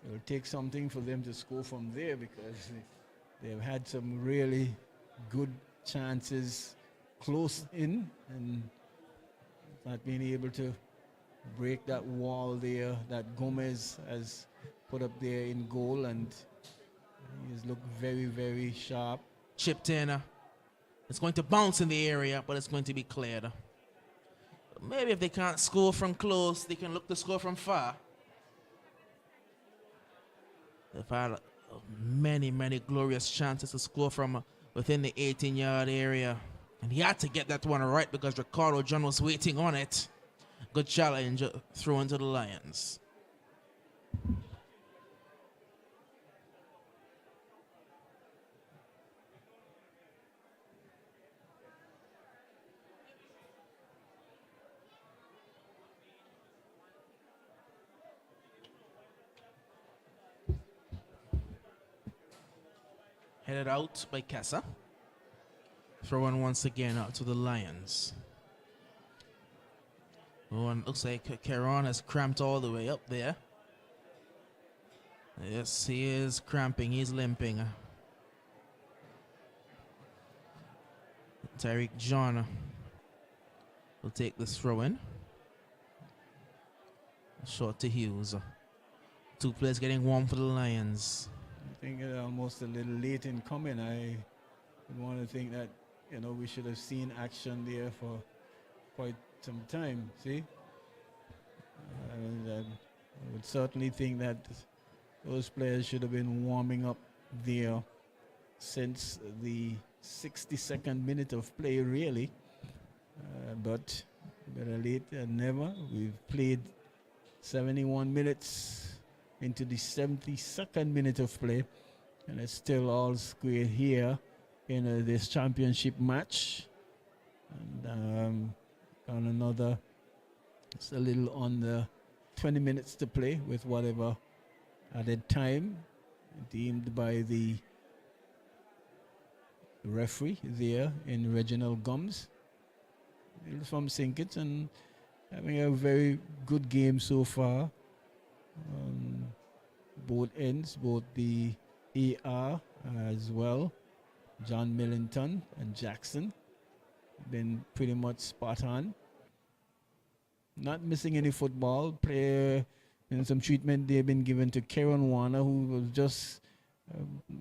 it'll take something for them to score from there, because they've had some really good chances close in and not being able to break that wall there that Gomez has put up there in goal, and he's looked very, very sharp. Chipped in. It's going to bounce in the area, but it's going to be cleared. Maybe if they can't score from close, they can look to score from far. They've had many, many glorious chances to score from within the 18-yard area. And he had to get that one right because Ricardo John was waiting on it. Good challenge thrown to the Lions. Headed out by Casa. Throwing once again out to the Lions. Oh, and looks like Caron has cramped all the way up there. Yes, he is cramping. He's limping. Tyreek John will take this throw in. Short to Hughes. Two players getting warm for the Lions. I think it's almost a little late in coming. I want to think that, you know, we should have seen action there for quite some time. See? I would certainly think that those players should have been warming up there since the 62nd minute of play, really. But better late than never. We've played 71 minutes into the 72nd minute of play, and it's still all square here in this championship match. And on another, it's a little under 20 minutes to play with whatever added time deemed by the referee there in Reginald Gums from Sinkett, and having a very good game so far. Both ends, both the AR as well, John Millington and Jackson, been pretty much spot on. Not missing any football. Player and some treatment they've been given to Karen Warner, who was just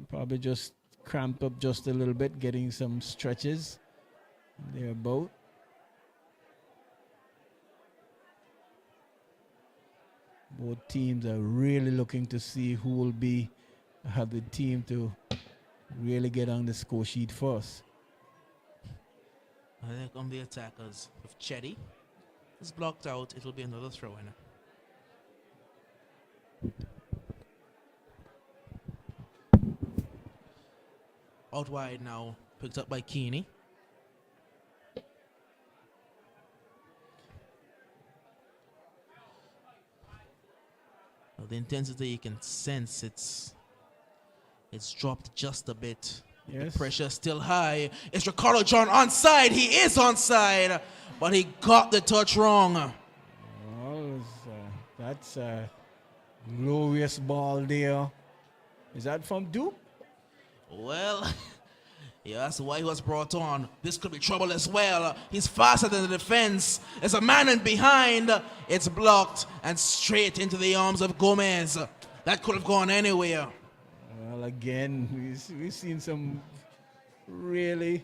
probably just cramped up just a little bit, getting some stretches thereabout. Both teams are really looking to see who will have the team to really get on the score sheet first. I think on the attackers, if Chetty is blocked out, it will be another throw-in. Out wide now, picked up by Keeney. The intensity, you can sense it's dropped just a bit. Yes. The pressure still high. It's Ricardo John onside. He is onside, but he got the touch wrong. Well, that's a glorious ball there. Is that from Duke? Well, yeah, that's why he was brought on. This could be trouble as well. He's faster than the defense. There's a man in behind. It's blocked and straight into the arms of Gomez. That could have gone anywhere. Well, again, we've seen some really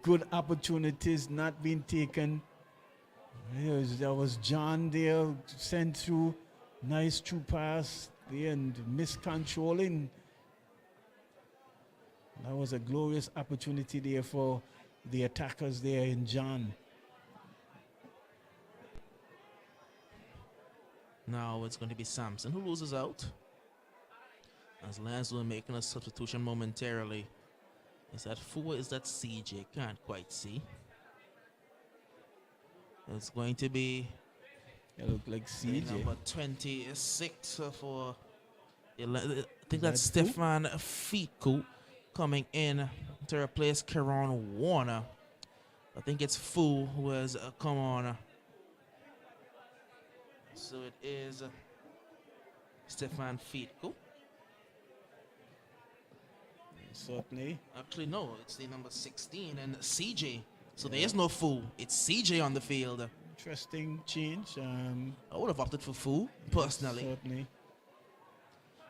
good opportunities not being taken. There was John there, sent through. Nice true pass there and miscontrolling. That was a glorious opportunity there for the attackers there in John. Now it's going to be Sampson who loses out. As Lansdowne making a substitution momentarily. Is that Fu or is that CJ? Can't quite see. It's going to be It looked like CJ. number 26 for I think that's Stefan Fiku coming in to replace Karan Warner. I think it's Fu who has come on. So it is Stefan Fietko. Certainly. Actually, no, it's the number 16 and CJ. So there is no Fu. It's CJ on the field. Interesting change. I would have opted for Fu, personally. Certainly.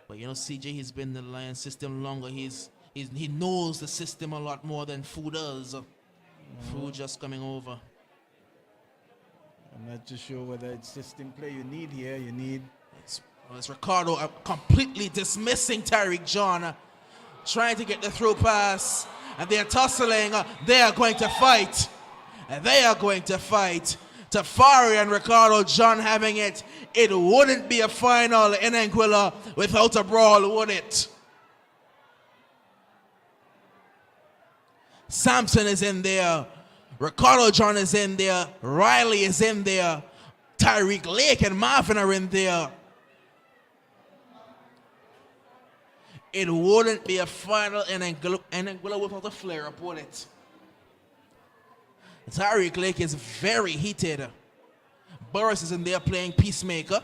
But you know, CJ, he's been in the Lions system longer. He knows the system a lot more than Fu does. Fu just coming over. I'm not too sure whether it's system play you need here. You need... It's Ricardo completely dismissing Tyreek John. Trying to get the through pass. And they're tussling. They are going to fight. And they are going to fight. Tafari and Ricardo John having it. It wouldn't be a final in Anguilla without a brawl, would it? Sampson is in there. Ricardo John is in there. Riley is in there. Tyreek Lake and Marvin are in there. It wouldn't be a final in Anguilla without a flare-up, would it? Tyreek Lake is very heated. Burris is in there playing peacemaker.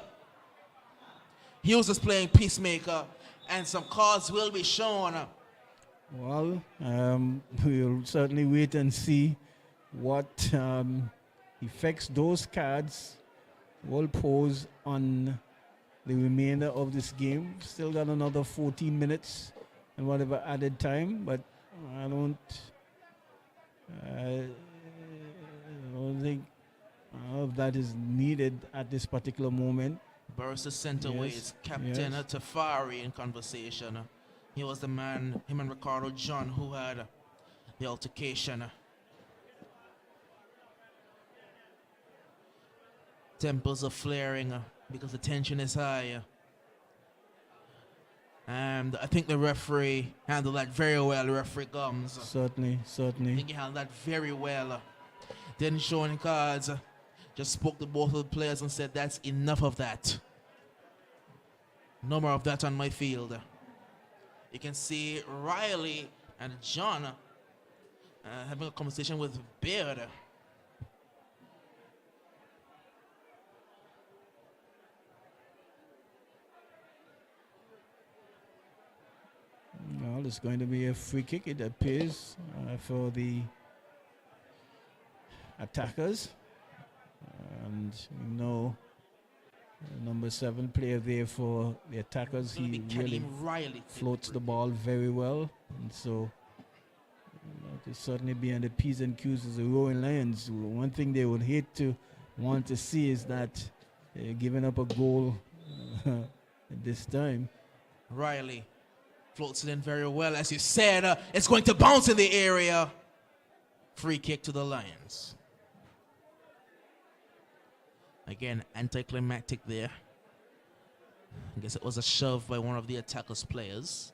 Hughes is playing peacemaker. And some cards will be shown. Well, we'll certainly wait and see what effects those cards will pose on the remainder of this game. Still got another 14 minutes and whatever added time, but I don't think that is needed at this particular moment. Burris is sent away. Is Captain Tafari in conversation. He was the man, him and Ricardo John, who had the altercation. Tempers are flaring because the tension is high. And I think the referee handled that very well, referee Gums. Certainly. I think he handled that very well. Didn't show any cards. Just spoke to both of the players and said, that's enough of that. No more of that on my field. You can see Riley and John having a conversation with Beard. Well, it's going to be a free kick, it appears, for the attackers. And you know, number 7 player there for the attackers. He really floats the ball very well. And so to certainly be on the P's and Q's as the Roaring Lions. One thing they would hate to want to see is that they're giving up a goal at this time. Riley floats it in very well. As you said, it's going to bounce in the area. Free kick to the Lions. Again, anticlimactic there. I guess it was a shove by one of the attackers' players.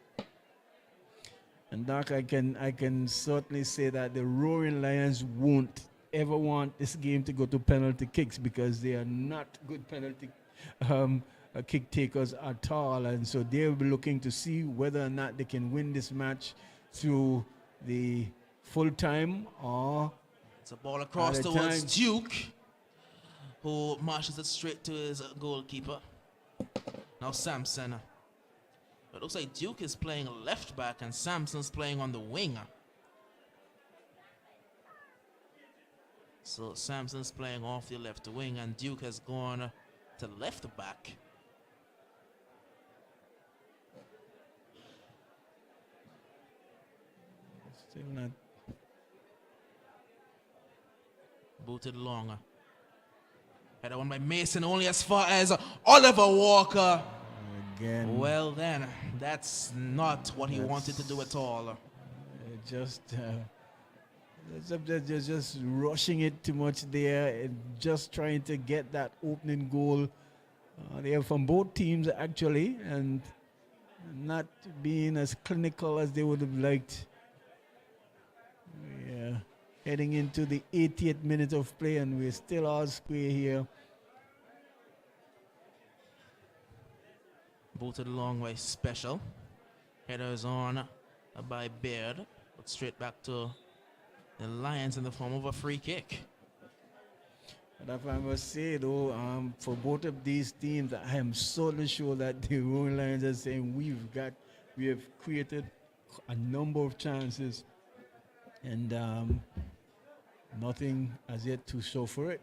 And Doc, I can certainly say that the Roaring Lions won't ever want this game to go to penalty kicks because they are not good penalty kick takers at all. And so they'll be looking to see whether or not they can win this match through the full time or... It's a ball across towards Duke, who marches it straight to his goalkeeper. Now Sampson. It looks like Duke is playing left back and Sampson's playing on the wing. So Sampson's playing off the left wing and Duke has gone to left back. Still not. Booted long. Header won by Mason only as far as Oliver Walker. Again. Well then, that's not what he wanted to do at all. Just rushing it too much there and just trying to get that opening goal there from both teams actually, and not being as clinical as they would have liked. Yeah, heading into the 80th minute of play and we're still all square here. Booted along by Special. Headers on by Baird, but straight back to the Lions in the form of a free kick. But if I must say though, for both of these teams, I am certainly sure that the Roaring Lions are saying we have created a number of chances, and nothing as yet to show for it.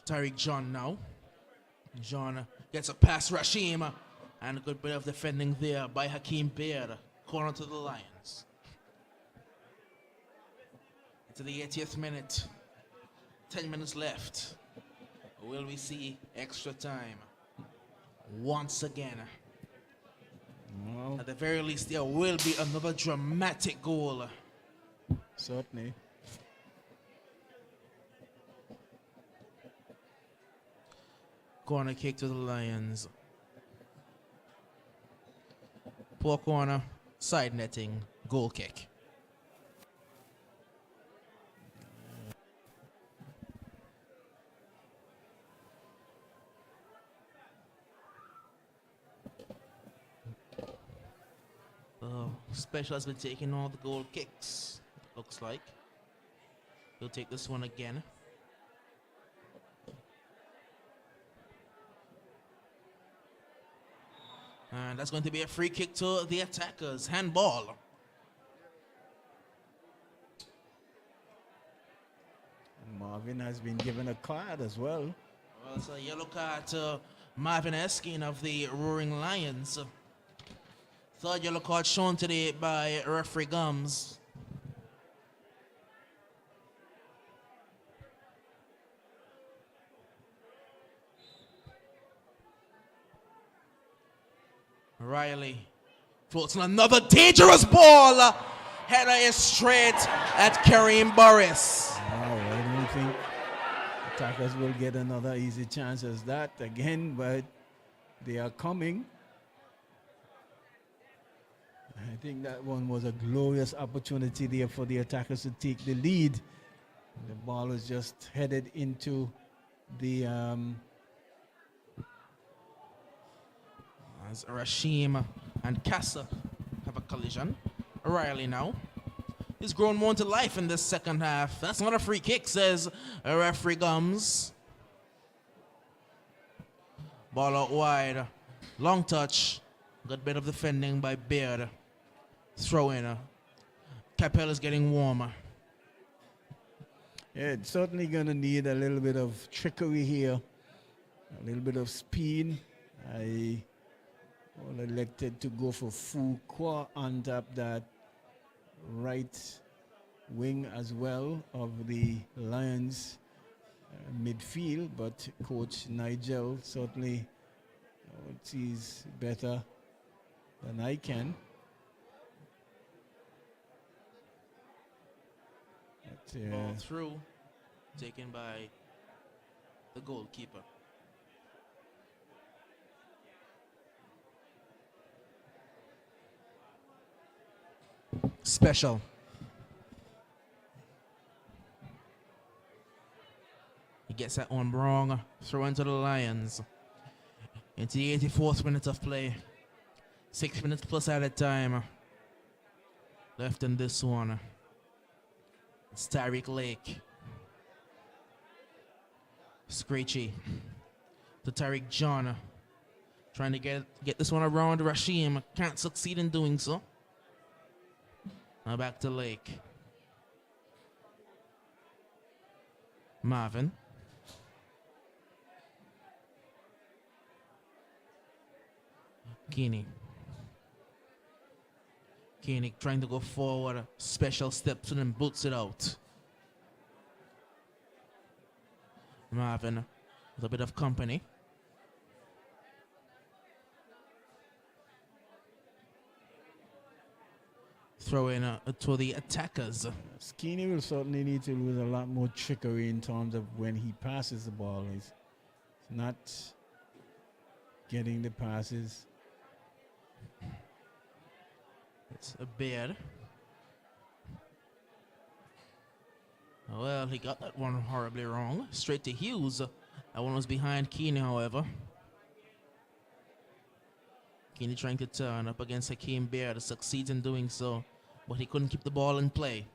Tariq John now. John gets a pass, Rashim, and a good bit of defending there by Hakeem Beard. Corner to the Lions. Into the 80th minute. 10 minutes left. Will we see extra time? Once again. Well, at the very least, there will be another dramatic goal. Certainly. Corner kick to the Lions. Poor corner, side netting, goal kick. Special has been taking all the goal kicks, looks like. He'll take this one again. And that's going to be a free kick to the attackers. Handball. And Marvin has been given a card as well. Well, it's a yellow card to Marvin Eskin of the Roaring Lions. Third yellow card shown today by referee Gums. Riley floats on another dangerous ball. Header is straight at Kareem Burris. I don't think attackers will get another easy chance as that again, but they are coming. I think that one was a glorious opportunity there for the attackers to take the lead. The ball was just headed into the as Rashim and Kassa have a collision. Riley now. He's grown more into life in this second half. That's not a free kick, says referee Gums. Ball out wide. Long touch. Good bit of defending by Beard. Throw in. Capella's getting warmer. Yeah, it's certainly going to need a little bit of trickery here, a little bit of speed. I elected to go for Fuqua on top that right wing as well of the Lions midfield, but Coach Nigel certainly sees better than I can. Ball through, taken by the goalkeeper. Special. He gets that one wrong. Throw into the Lions. Into the 84th minute of play. 6 minutes plus added time left in this one. It's Tyreek Lake. Screechy to Tariq John. Trying to get this one around Rashim. Can't succeed in doing so. Now back to Lake. Marvin. Keeney. Keeney trying to go forward. Special steps and then boots it out. Marvin with a bit of company. Throw in to the attackers. Skinny will certainly need to lose a lot more trickery in terms of when he passes the ball. He's not getting the passes. It's a Beard. Well, he got that one horribly wrong. Straight to Hughes. That one was behind Keeney, however. Keeney trying to turn up against Hakeem Beard. Succeeds in doing so, but he couldn't keep the ball in play.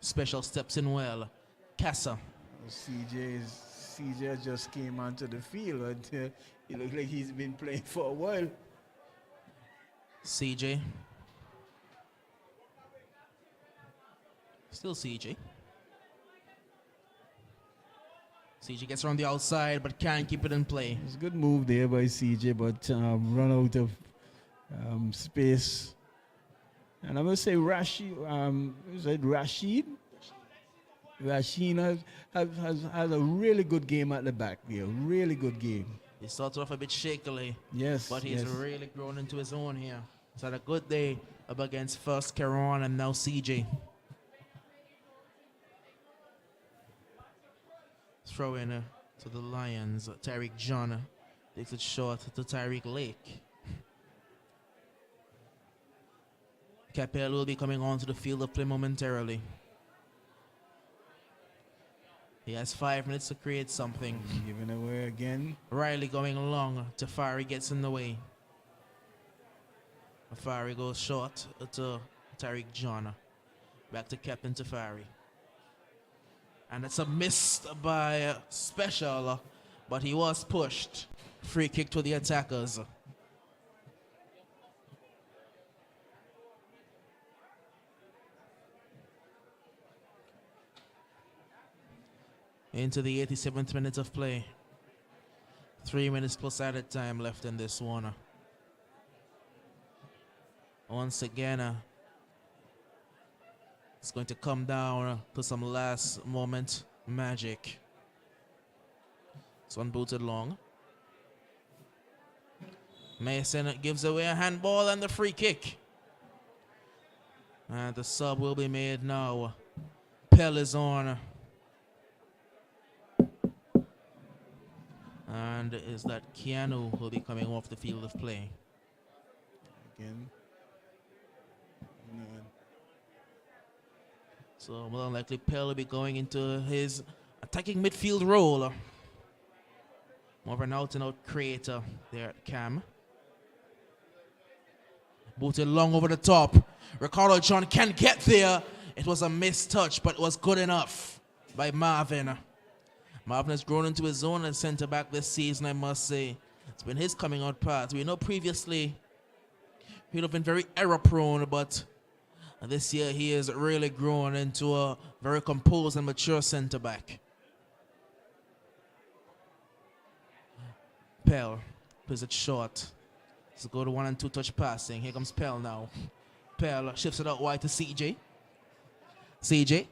Special steps in well. Casa. CJ just came onto the field, and he looks like he's been playing for a while. CJ. Still CJ. CJ gets around the outside, but can't keep it in play. It's a good move there by CJ, but run out of space. And I'm going to say Rashid. Is it Rashid? Rashid has a really good game at the back there. Really good game. He started off a bit shakily. Yes. But he's really grown into his own here. He's had a good day up against first Caron and now CJ. Throw in to the Lions. Tyreek John takes it short to Tyreek Lake. Capel will be coming onto the field of play momentarily. He has 5 minutes to create something. Giving away again. Riley going long. Tafari gets in the way. Tafari goes short to Tyreek John. Back to Captain Tafari. And it's a miss by Special, but he was pushed. Free kick to the attackers. Into the 87th minute of play. 3 minutes plus added time left in this one. Once again, it's going to come down to some last moment magic. It's unbooted long. Mason gives away a handball and the free kick. And the sub will be made now. Pell is on. And is that Keanu will be coming off the field of play. Again. No. So more than likely Pell will be going into his attacking midfield role. More of an out-and-out creator there at Cam. Booted long over the top. Ricardo John can't get there. It was a missed touch, but it was good enough by Marvin. Marvin has grown into his own as centre back this season, I must say. It's been his coming out path. We know previously he'd have been very error prone, but this year he has really grown into a very composed and mature centre back. Pell plays it short. Let's go to 1 and 2 touch passing. Here comes Pell now. Pell shifts it out wide to CJ. CJ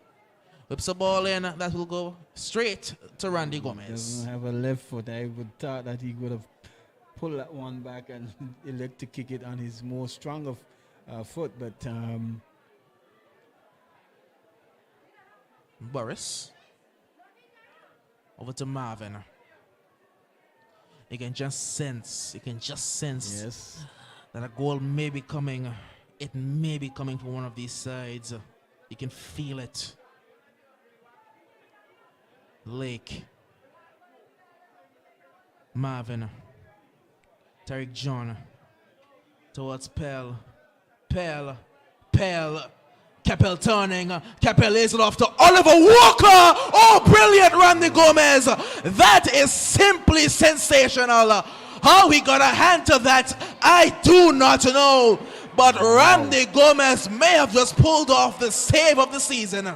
whips the ball in. That will go straight to Randy Gomez. Doesn't have a left foot. I would thought that he would have pulled that one back and elect to kick it on his more stronger foot, but Boris over to Marvin. You can just sense yes, that a goal may be coming. It may be coming from one of these sides. You can feel it. Lake. Marvin. Tyreek John. Towards Pell. Pell. Capel turning. Capel lays it off to Oliver Walker. Oh, brilliant, Randy Gomez. That is simply sensational. How he got a hand to that, I do not know. But Randy Gomez may have just pulled off the save of the season.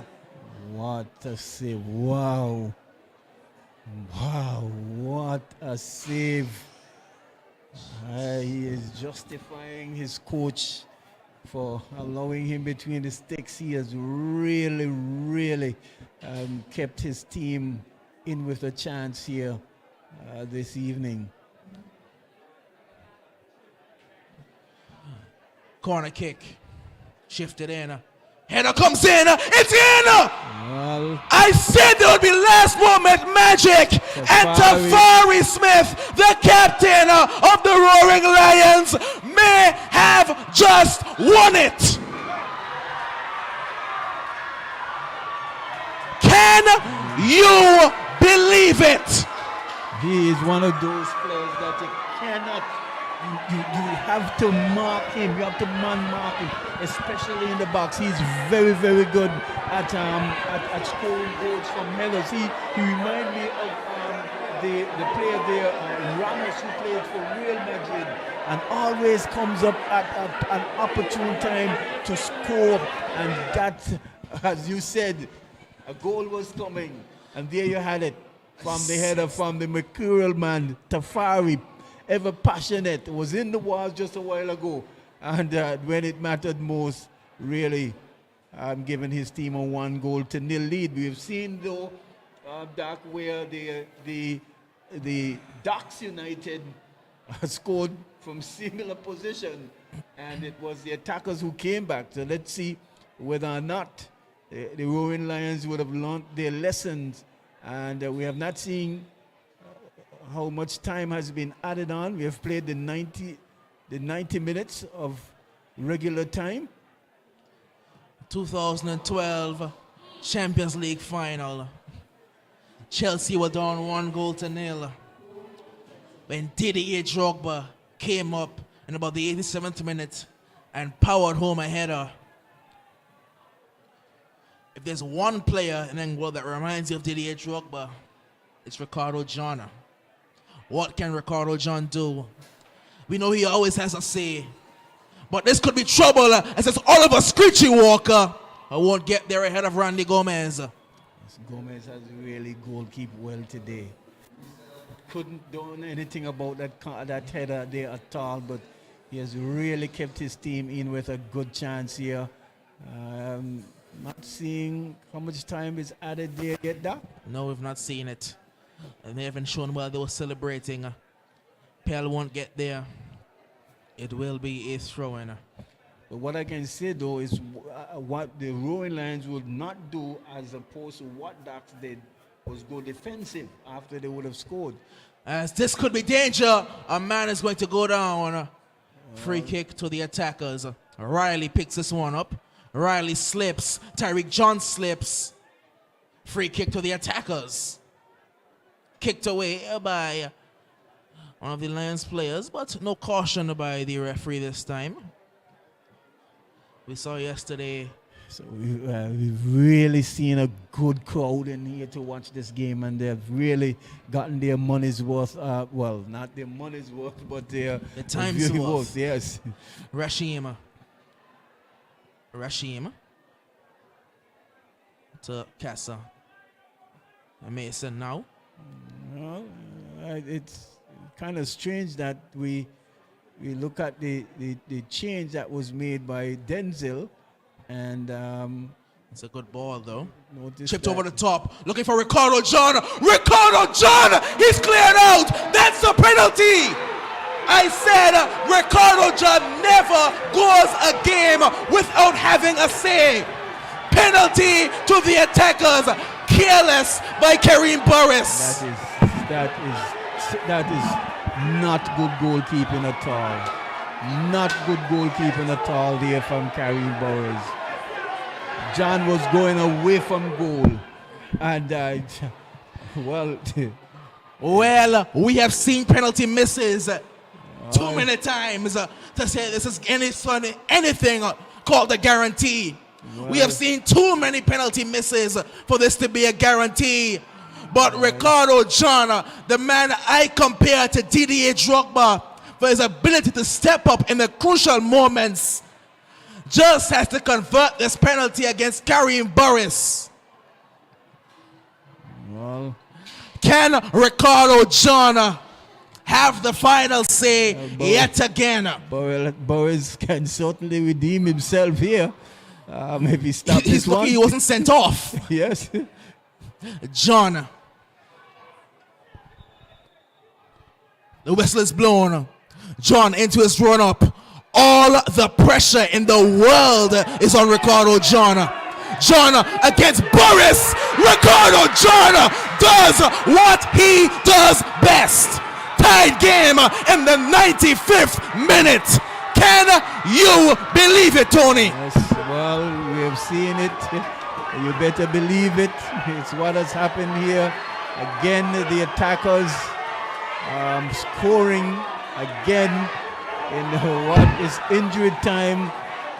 What a save. Wow. Wow, what a save. He is justifying his coach for allowing him between the sticks. He has really kept his team in with a chance here this evening. Corner kick. Shifted in. Header comes in. It's in! Well, I said there would be last moment magic. And Tafari Smith, the captain of the Roaring Lions, may have just won it. Can you believe it? he is one of those players that you cannot, you have to mark him. You have to man mark him, especially in the box. He's very good at scoring goals from headers. He reminded me of the player there, Ramos, who played for Real Madrid, and always comes up at an opportune time to score. And that, as you said, a goal was coming, and there you had it from the header from the Mercurial man, Tafari, ever passionate, was in the walls just a while ago, and when it mattered most, really giving his team a 1-goal-0 lead. We've seen though, Doc, where the Ducks United scored from similar position, and it was the attackers who came back. So let's see whether or not the Roaring Lions would have learned their lessons, and we have not seen how much time has been added on. We have played the 90 minutes of regular time. 2012 Champions League final. Chelsea were down 1-0 when Didier Drogba came up in about the 87th minute and powered home a header. If there's one player in England that reminds you of Didier Drogba, it's Ricardo John. What can Ricardo John do? We know he always has a say, but this could be trouble as it's Oliver Screechy Walker. I won't get there ahead of Randy Gomez. Gomez has really goalkeeped well today. Couldn't do anything about that header there at all, but he has really kept his team in with a good chance here. Not seeing how much time is added there yet, Doc? No, we've not seen it. And they haven't shown while they were celebrating. Pell won't get there. It will be a throw-in. But what I can say, though, is what the Roaring Lions would not do, as opposed to what Ducks did, was go defensive after they would have scored. As this could be danger, a man is going to go down. Free kick to the attackers. Riley picks this one up. Riley slips. Tyreek John slips. Free kick to the attackers. Kicked away by one of the Lions players, but no caution by the referee this time. We saw yesterday. So we've really seen a good crowd in here to watch this game, and they've really gotten their money's worth. Well, not their money's worth, but their time's worth. Yes. Rashim to Casa. Mason now. Well, it's kind of strange that we look at the change that was made by Denzel, and it's a good ball though. Chipped over the top, looking for Ricardo John. Ricardo John, he's cleared out. That's a penalty. I said Ricardo John never goes a game without having a say. Penalty to the attackers. Careless by Kareem Burris. That is not good goalkeeping at all. Not good goalkeeping at all there from Kareem Burris. John was going away from goal, and well, we have seen penalty misses too many times to say this is anything called a guarantee. We have seen too many penalty misses for this to be a guarantee. But Ricardo John, the man I compare to Didier Drogba for his ability to step up in the crucial moments, just has to convert this penalty against Kareem Burris. Well, can Ricardo John have the final say yet again? Burris can certainly redeem himself here. Maybe stop this one. He wasn't sent off. Yes. John. The whistle is blown. John into his run-up. All the pressure in the world is on Ricardo John. John against Burris. Ricardo John does what he does best. Tied game in the 95th minute. Can you believe it, Tony? Yes, well, we have seen it. You better believe it. It's what has happened here. Again, the attackers scoring again in what is injury time.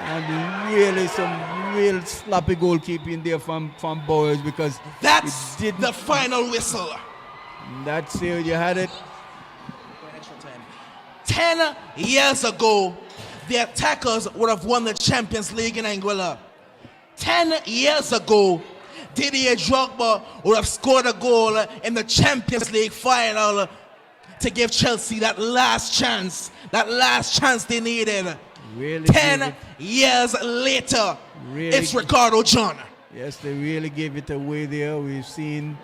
And really some real sloppy goalkeeping there from Bowers, because that's the final whistle. That's it, you had it. 10 years ago, the attackers would have won the Champions League in Anguilla. 10 years ago, Didier Drogba would have scored a goal in the Champions League final to give Chelsea that last chance they needed. Really 10 years later, it's Ricardo John. Yes, they really gave it away there. We've seen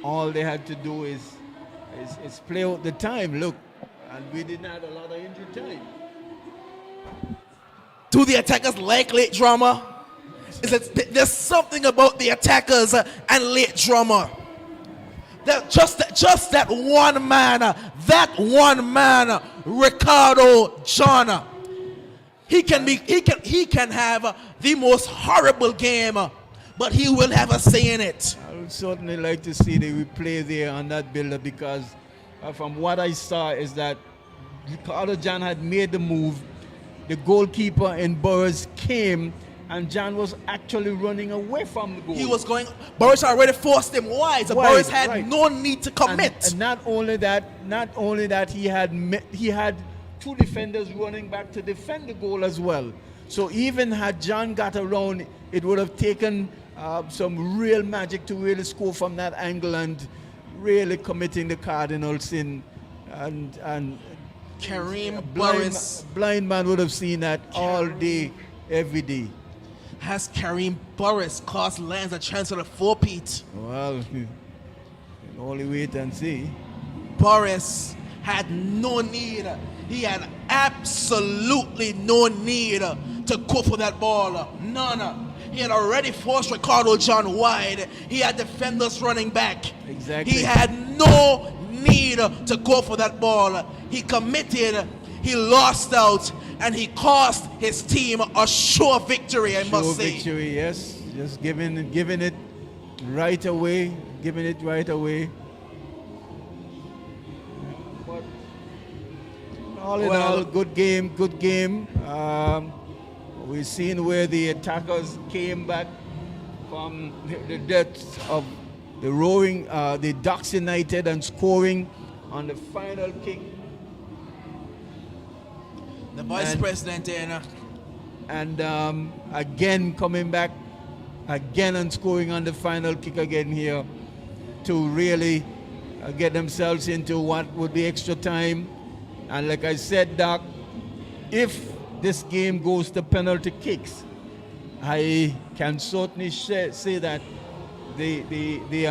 all they had to do is play out the time. Look, and we didn't have a lot of injury time. Do the attackers like late drama? There's something about the attackers and late drama. Just that one man, Ricardo John. He can have the most horrible game, but he will have a say in it. I would certainly like to see the replay there on that builder, because from what I saw is that Ricardo John had made the move. The goalkeeper in Burris came, and John was actually running away from the goal. He was going. Burris already forced him wide, so Burris had no need to commit. And not only that, he had two defenders running back to defend the goal as well. So even had John got around, it would have taken some real magic to really score from that angle, really committing the cardinal sin. And Kareem blind man would have seen that all day, every day. Has Kareem Burris cost Lions a chance for the 4-peat? Well, you can only wait and see. Burris had no need. He had absolutely no need to go for that ball. None. He had already forced Ricardo John wide. He had defenders running back. Exactly. He had no need to go for that ball. He committed, he lost out, and he cost his team a sure victory, I must say. Sure victory, yes. Just giving it right away. Giving it right away. But all in all, good game. We've seen where the attackers came back from the depths of the roaring, the Ducks United, and scoring on the final kick. The vice president and again coming back again and scoring on the final kick again here to really get themselves into what would be extra time. And like I said, Doc, if this game goes to penalty kicks, I can certainly say that the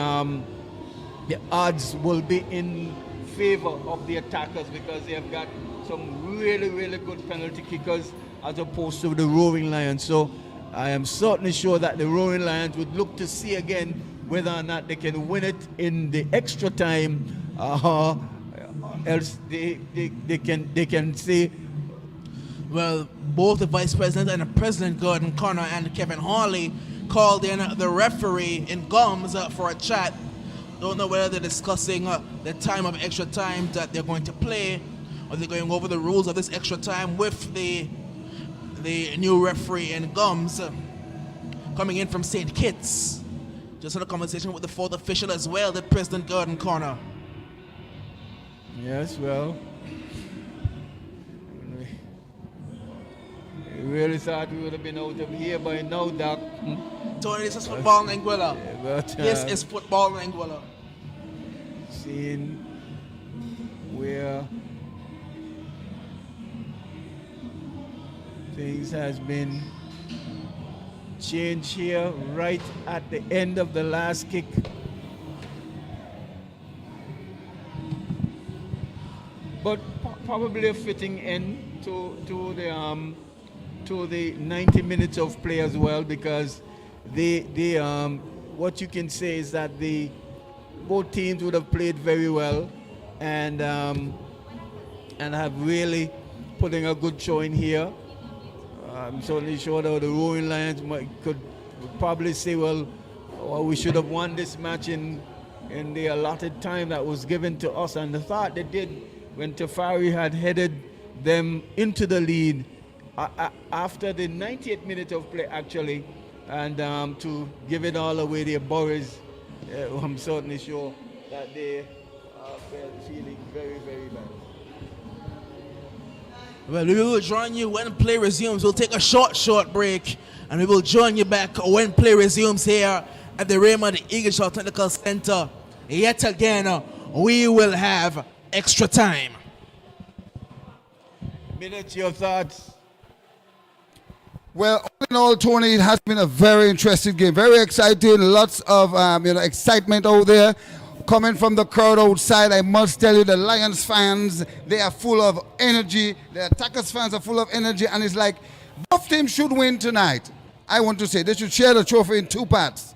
odds will be in favor of the attackers, because they have got some really, really good penalty kickers as opposed to the Roaring Lions. So I am certainly sure that the Roaring Lions would look to see again whether or not they can win it in the extra time, else they can say. Well, both the vice president and the president, Gordon Connor and Kevin Hawley, called in the referee in Gums for a chat. Don't know whether they're discussing the time of extra time that they're going to play, or they're going over the rules of this extra time with the new referee in Gums coming in from St. Kitts. Just had a conversation with the fourth official as well, the President Gordon Connor. Yes, well, we really thought we would have been out of here by now, Doc. Tony, this is football in Anguilla. This is football in Anguilla. Seeing where things has been changed here right at the end of the last kick. But probably a fitting end to the 90 minutes of play as well, because what you can say is that both teams would have played very well and have really putting a good showing here. I'm certainly sure that the Roaring Lions could probably say, well, we should have won this match in the allotted time that was given to us, and the thought they did when Tafari had headed them into the lead after the 98th minute of play, actually, and to give it all away there, Boris, I'm certainly sure that they are feeling very, very bad. Well, we will join you when play resumes. We'll take a short break, and we will join you back when play resumes here at the Raymond Eagleshall Technical Center. Yet again, we will have extra time. Minute, your thoughts? Well, all in all, Tony, it has been a very interesting game, very exciting. Lots of excitement out there coming from the crowd outside. I must tell you, the Lions fans, they are full of energy. The Attackers fans are full of energy, and it's like both teams should win tonight. I want to say they should share the trophy in two parts.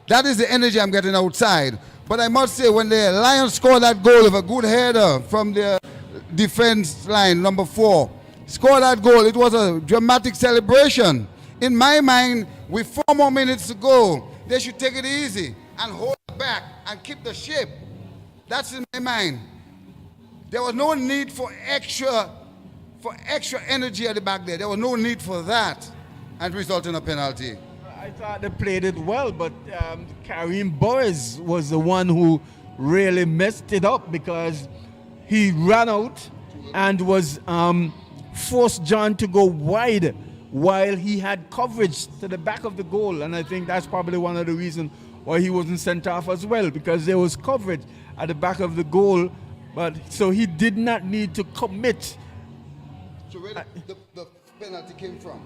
That is the energy I'm getting outside. But I must say, when the Lions scored that goal with a good header from the defense line, number 4, scored that goal, it was a dramatic celebration. In my mind, with 4 more minutes to go, they should take it easy and hold it back and keep the shape. That's in my mind. There was no need for extra energy at the back there. There was no need for that, and result in a penalty. I thought they played it well, but Kareem Boris was the one who really messed it up because he ran out and was forced John to go wide while he had coverage to the back of the goal. And I think that's probably one of the reasons why he wasn't sent off as well, because there was coverage at the back of the goal. But so he did not need to commit. So where the penalty came from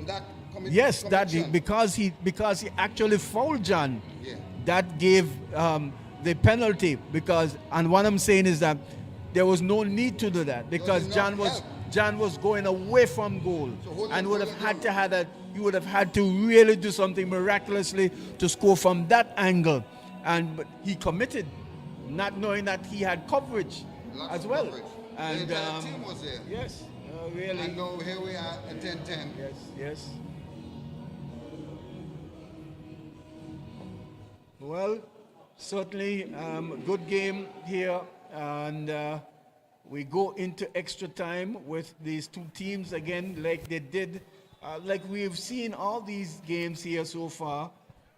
that commitment? Yes, that because he actually fouled John. Yeah. That gave the penalty, because, and what I'm saying is that there was no need to do that because John was going away from goal, and would have had to really do something miraculously to score from that angle, but he committed, not knowing that he had coverage as well. Coverage. And the team was there. Yes, really. And now here we are at 10-10. Yes. Well, certainly good game here, and we go into extra time with these two teams again, like they did, like we've seen all these games here so far,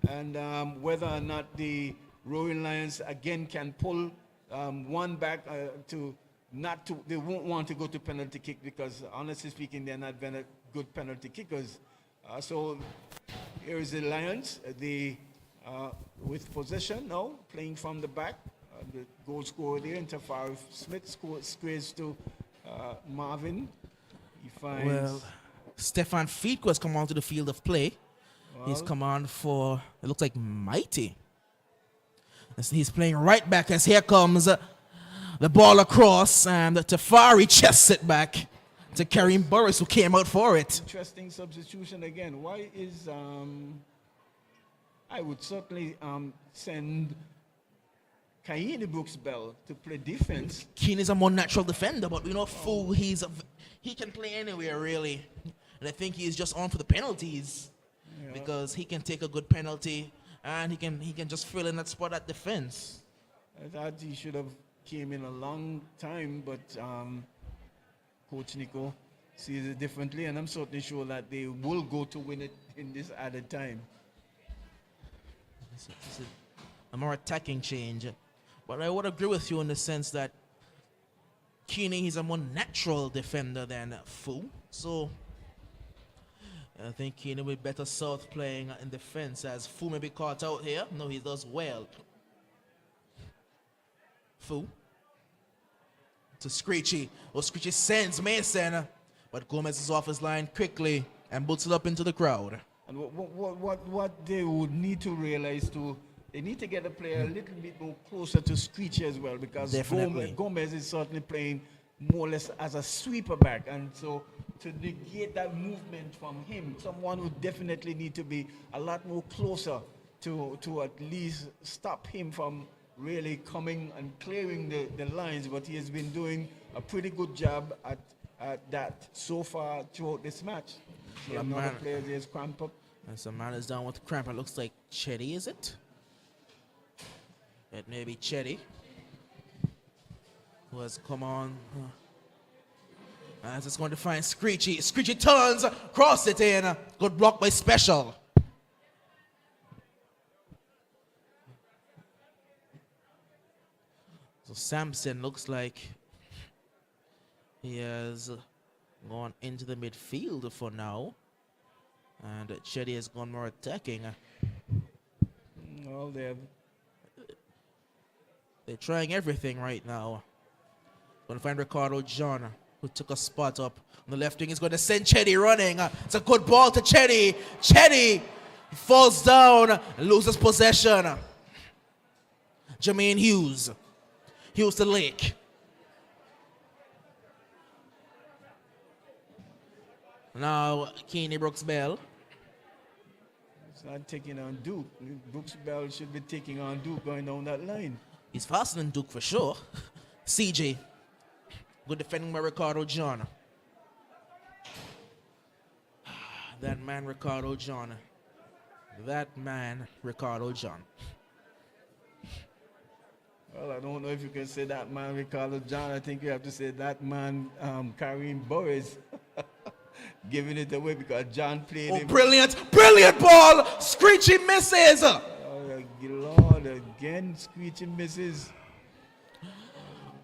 and whether or not the Roaring Lions again can pull one back they won't want to go to penalty kick, because honestly speaking, they're not very good penalty kickers. So here is the Lions, with possession now, playing from the back. The goal scorer there, and Tafari Smith squares to Marvin. He finds... Well, Stefan Feetko has come onto the field of play. He's come on for, it looks like Mighty. He's playing right back as here comes the ball across, and Tafari chests it back to Kareem Burris, who came out for it. Interesting substitution again. Why is... I would certainly send Kaini Brooks Bell to play defense. Keane is a more natural defender, but we know Fu, he can play anywhere really. And I think he's just on for the penalties, because he can take a good penalty and he can just fill in that spot at defense. I thought he should have came in a long time, but Coach Nico sees it differently, and I'm certainly sure that they will go to win it in this added time. This is a more attacking change. But I would agree with you in the sense that Keeney, he's a more natural defender than Fu. So I think Keeney will be better south playing in defense, as Fu may be caught out here. No, he does well. Fu to Screechy. Oh, Screechy sends Mason, but Gomez is off his line quickly and boots it up into the crowd. And what they would need to realize too, they need to get the player a little bit more closer to Screechy as well, because Gomez is certainly playing more or less as a sweeper back, and so to negate that movement from him, someone would definitely need to be a lot more closer to at least stop him from really coming and clearing the lines. But he has been doing a pretty good job at that so far throughout this match. Another player is cramp up. And some man is down with the cramp. It looks like Chetty, is it? It may be Chetty, who has come on As it's going to find Screechy. Screechy turns, cross it in. Good block by Special. So Sampson looks like he has gone into the midfield for now. And Chetty has gone more attacking. Well, they're trying everything right now. Going to find Ricardo John, who took a spot up on the left wing. He's going to send Chetty running. It's a good ball to Chetty. Chetty falls down and loses possession. Jermaine Hughes. Hughes to Lake. Now, Keeney Brooks Bell. It's not taking on Duke. Brooks Bell should be taking on Duke going down that line. He's faster than Duke for sure. CJ. Good defending by Ricardo John. That man, Ricardo John. That man, Ricardo John. Well, I don't know if you can say that man, Ricardo John. I think you have to say that man, Kareem Boris. Giving it away because John played him. Brilliant ball! Screechy misses! Oh, Lord, again, Screechy misses.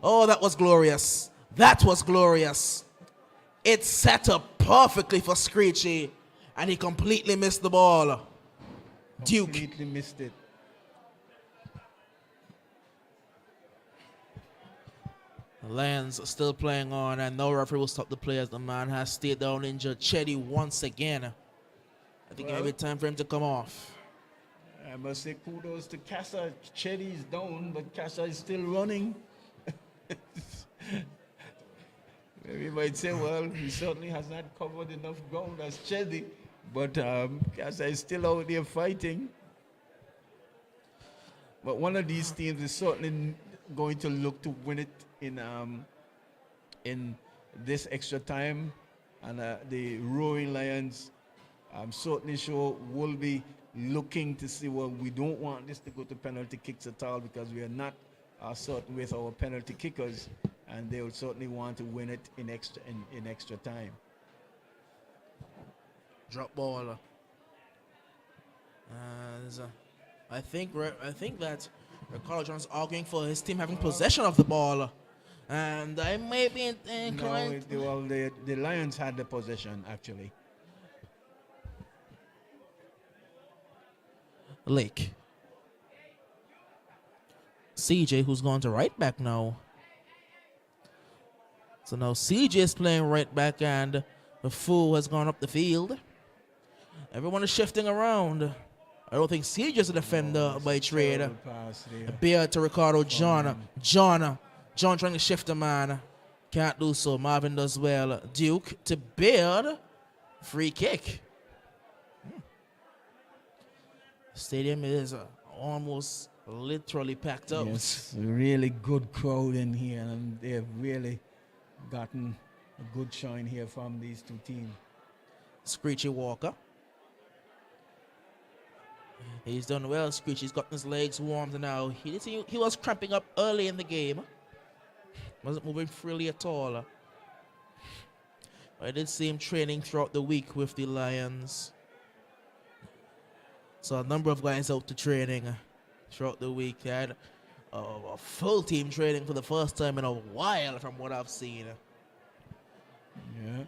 Oh, that was glorious. That was glorious. It set up perfectly for Screechy, and he completely missed the ball. Duke. Completely missed it. The Lions are still playing on, and no referee will stop the play as the man has stayed down injured. Chetty once again. I think it'll be time for him to come off. I must say kudos to Casa. Chetty is down, but Casa is still running. Maybe you might say, well, he certainly has not covered enough ground as Chetty, but Casa is still out there fighting. But one of these teams is certainly going to look to win it in this extra time, and the Roaring Lions, I'm certainly sure, will be looking to see, well, we don't want this to go to penalty kicks at all because we are not certain with our penalty kickers, and they will certainly want to win it in extra time. Drop ball. I think that Ricardo John's arguing for his team having possession of the ball. And I may be inclined. No, well, the Lions had the possession, actually. Lake. CJ, who's gone to right back now. So now CJ is playing right back, and the fool has gone up the field. Everyone is shifting around. I don't think CJ is a defender by trade. Beard to Ricardo John. John trying to shift the man. Can't do so. Marvin does well. Duke to Beard. Free kick. Stadium is almost literally packed up. Yes, really good crowd in here, and they've really gotten a good shine here from these two teams. Screechy Walker. He's done well. Screechy's gotten his legs warmed now. He was cramping up early in the game. Wasn't moving freely at all. I did see him training throughout the week with the Lions. So a number of guys out to training throughout the week. They had a full team training for the first time in a while from what I've seen. Yeah.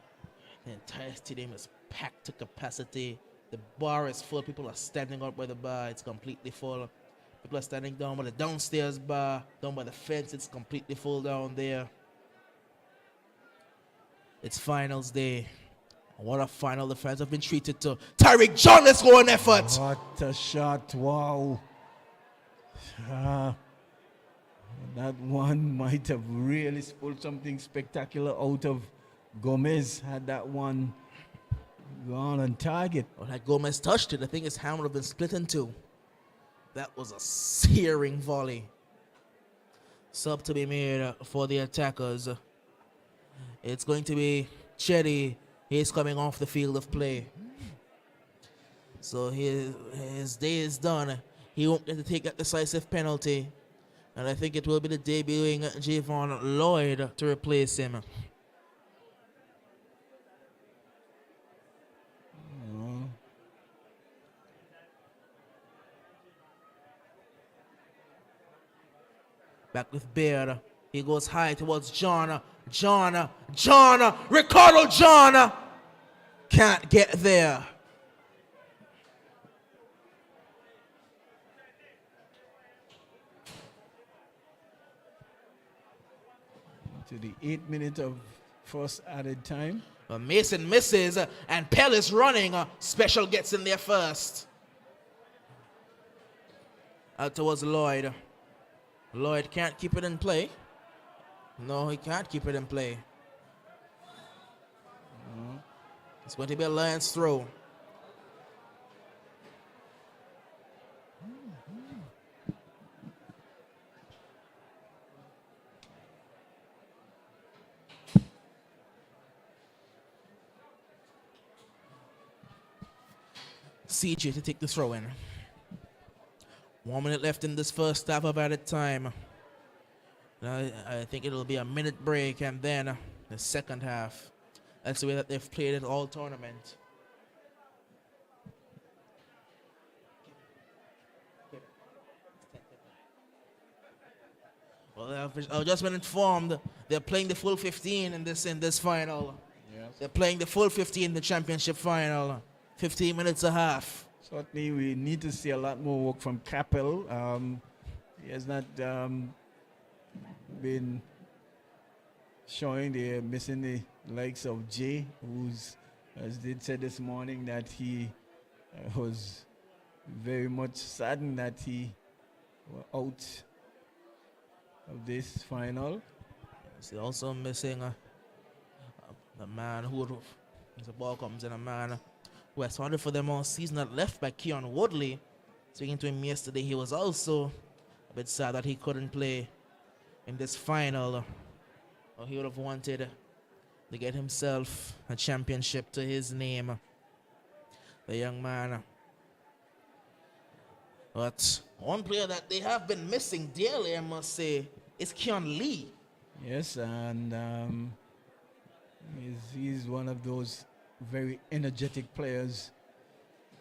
The entire stadium is packed to capacity. The bar is full. People are standing up by the bar. It's completely full. People are standing down by the downstairs bar, down by the fence. It's completely full down there. It's finals day. What a final the fans have been treated to. Tyreek John, let's go on effort. What a shot. Wow. That one might have really pulled something spectacular out of Gomez had that one gone on target. Well, like Gomez touched it, I think his hand would have been split in two. That was a searing volley. Sub to be made for the attackers. It's going to be Chetty. He's coming off the field of play. So his day is done. He won't get to take that decisive penalty. And I think it will be the debuting Javon Lloyd to replace him. Back with Beard. He goes high towards John. Ricardo John can't get there. To the 8th minute of first added time. Mason misses and Pell is running. Special gets in there first. Out towards Lloyd. Lloyd can't keep it in play. No, he can't keep it in play. It's going to be a Lions throw. CJ to take the throw in. 1 minute left in this first half of added time. I think it'll be a minute break and then the second half. That's the way that they've played it all tournament. Well, I've just been informed they're playing the full 15 in this final. Yes. They're playing the full 15 in the championship final. 15 minutes a half. Certainly, we need to see a lot more work from Capel. He has not been showing. They're missing the likes of Jay, who's, as did say this morning, that he was very much saddened that he was out of this final. He's also missing the man who, as the ball comes in, a man who has started for them all season at left back, Keon Woodley. Speaking to him yesterday, he was also a bit sad that he couldn't play in this final. Or he would have wanted to get himself a championship to his name. The young man. But one player that they have been missing dearly, I must say, is Keon Lee. Yes, and he's one of those very energetic players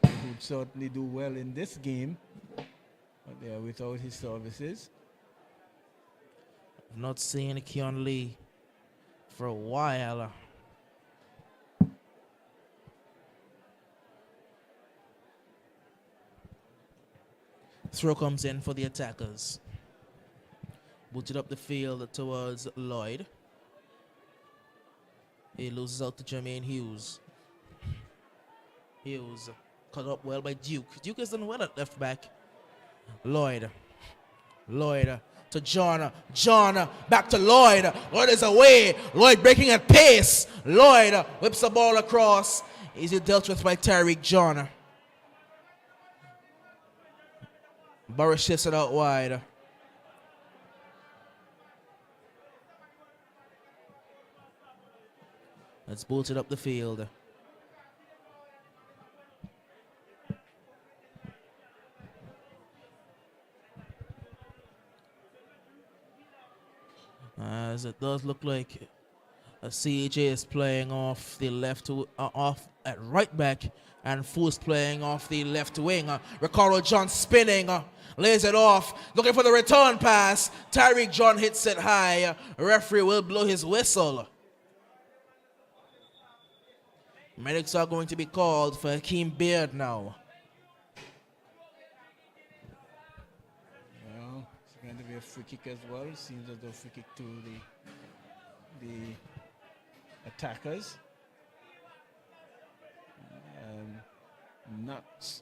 who would certainly do well in this game, but they are without his services. I've not seen Keon Lee for a while. Throw comes in for the attackers. Booted up the field towards Lloyd. He loses out to Jermaine Hughes. Hughes cut up well by Duke. Duke has done well at left back. Lloyd to John. John back to Lloyd. Lloyd is away. Lloyd breaking at pace. Lloyd whips the ball across. Easy dealt with by Tyreek John. Burris shifts it out wide. Let's boot it up the field. As it does look like CJ is playing off the left off at right back, and Foos playing off the left wing. Ricardo John spinning, lays it off, looking for the return pass. Tyreek John hits it high. Referee will blow his whistle. Medics are going to be called for Hakeem Beard now. Well, it's going to be a free kick as well. Seems as though free kick to the attackers.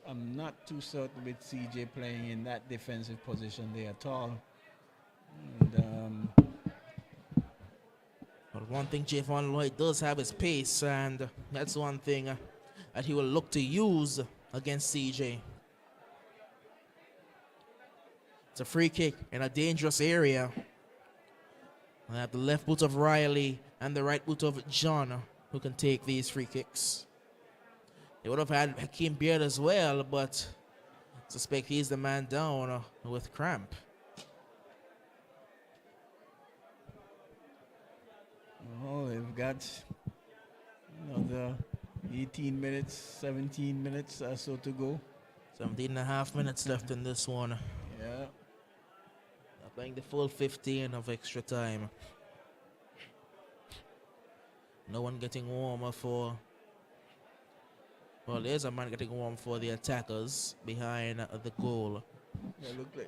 I'm not too certain with CJ playing in that defensive position there at all. And, but one thing Javon Lloyd does have is pace, and that's one thing that he will look to use against CJ. It's a free kick in a dangerous area. I have the left boot of Riley and the right boot of John who can take these free kicks. They would have had Hakeem Beard as well, but I suspect he's the man down with cramp. oh, they've got another 18 minutes, 17 minutes or so to go. 17 and a half minutes left in this one. Yeah. Playing the full 15 of extra time. No one getting warmer for... Well, there's a man getting warm for the attackers behind the goal.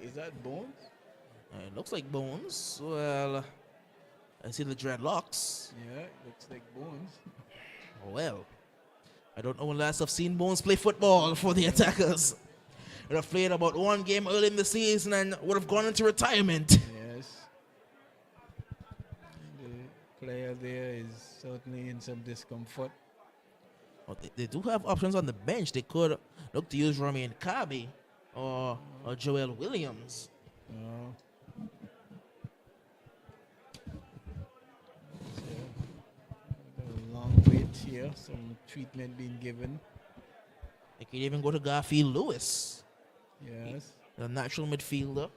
Is that Bones? It looks like Bones. Well, I see the dreadlocks. Yeah, it looks like Bones. Well, I don't know when last I've seen Bones play football for the attackers. Would have played about one game early in the season and would have gone into retirement. Yes. The player there is certainly in some discomfort. Well, they do have options on the bench. They could look to use Romain Kabi or Joel Williams. A long wait here, some treatment being given. They could even go to Garfield Lewis. Yes. The natural midfielder.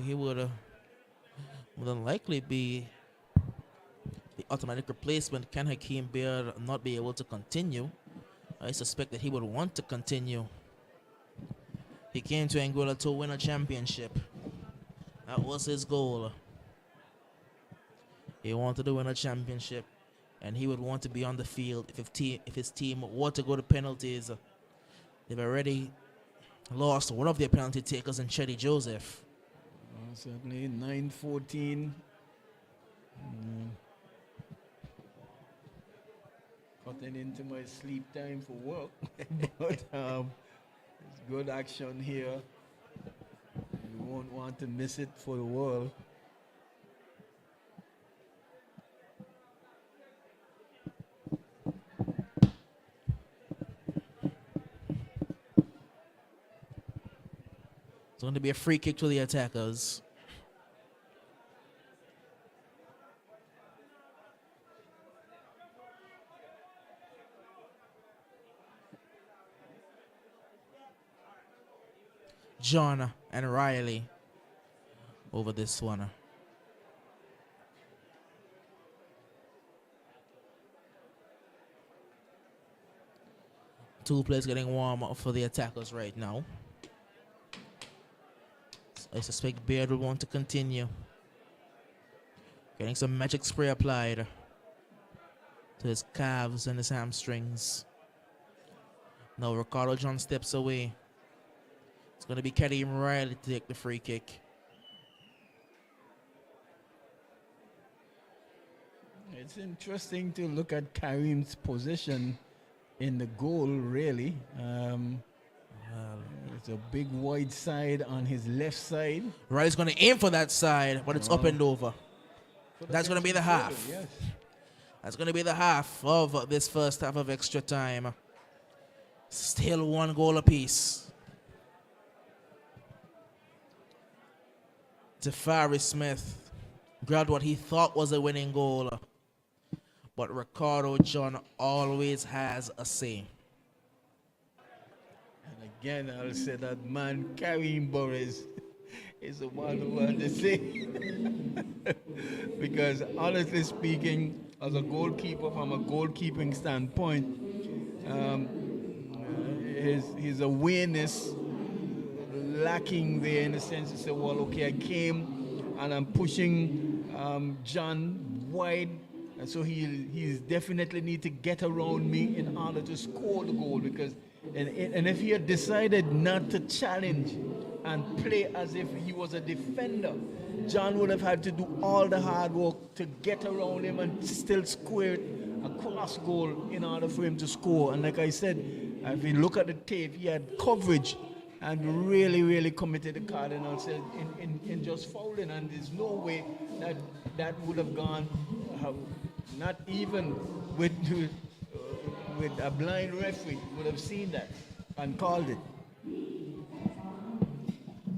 He would unlikely be the automatic replacement. Can Hakeem Beard not be able to continue? I suspect that he would want to continue. He came to Angola to win a championship. That was his goal. He wanted to win a championship, and he would want to be on the field if his team were to go to penalties. They've already lost one of their penalty takers in Chetty Joseph. Certainly 9-14. Cutting into my sleep time for work. But it's good action here. You won't want to miss it for the world. It's going to be a free kick to the attackers. John and Riley over this one. Two players getting warm up for the attackers right now. I suspect Beard will want to continue. Getting some magic spray applied to his calves and his hamstrings. Now Ricardo John steps away. It's going to be Kadeem Riley to take the free kick. It's interesting to look at Kareem's position in the goal, really. It's a big wide side on his left side. Riley's going to aim for that side, but it's up and over. That's going to be the half. Yes. That's going to be the half of this first half of extra time. Still one goal apiece. Tafari Smith grabbed what he thought was a winning goal, but Ricardo John always has a say. And again, I'll say that man, Kareem Burris, is the one who had to say. Because honestly speaking, as a goalkeeper, from a goalkeeping standpoint, his awareness lacking there in the sense to say, well, okay, I came and I'm pushing John wide, and so he's definitely need to get around me in order to score the goal. Because and if he had decided not to challenge and play as if he was a defender, John would have had to do all the hard work to get around him and still square it across goal in order for him to score. And like I said, if you look at the tape, he had coverage and really committed the Cardinals in just fouling, and there's no way that would have gone, not even with a blind referee would have seen that and called it.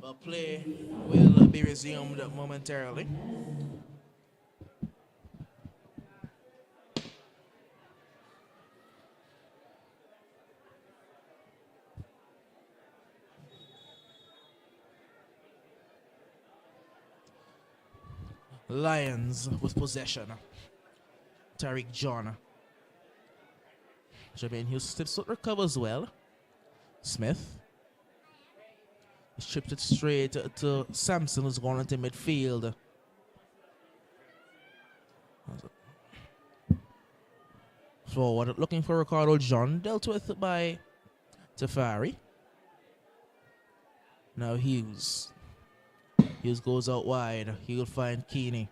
Well, play will be resumed momentarily. Lions with possession. Tariq John. Jermaine Hughes steps foot recovers well. Smith. He stripped it straight to Sampson, who's going into midfield. Forward, looking for Ricardo John, dealt with by Tafari. Now Hughes. Hughes goes out wide. He will find Keeney.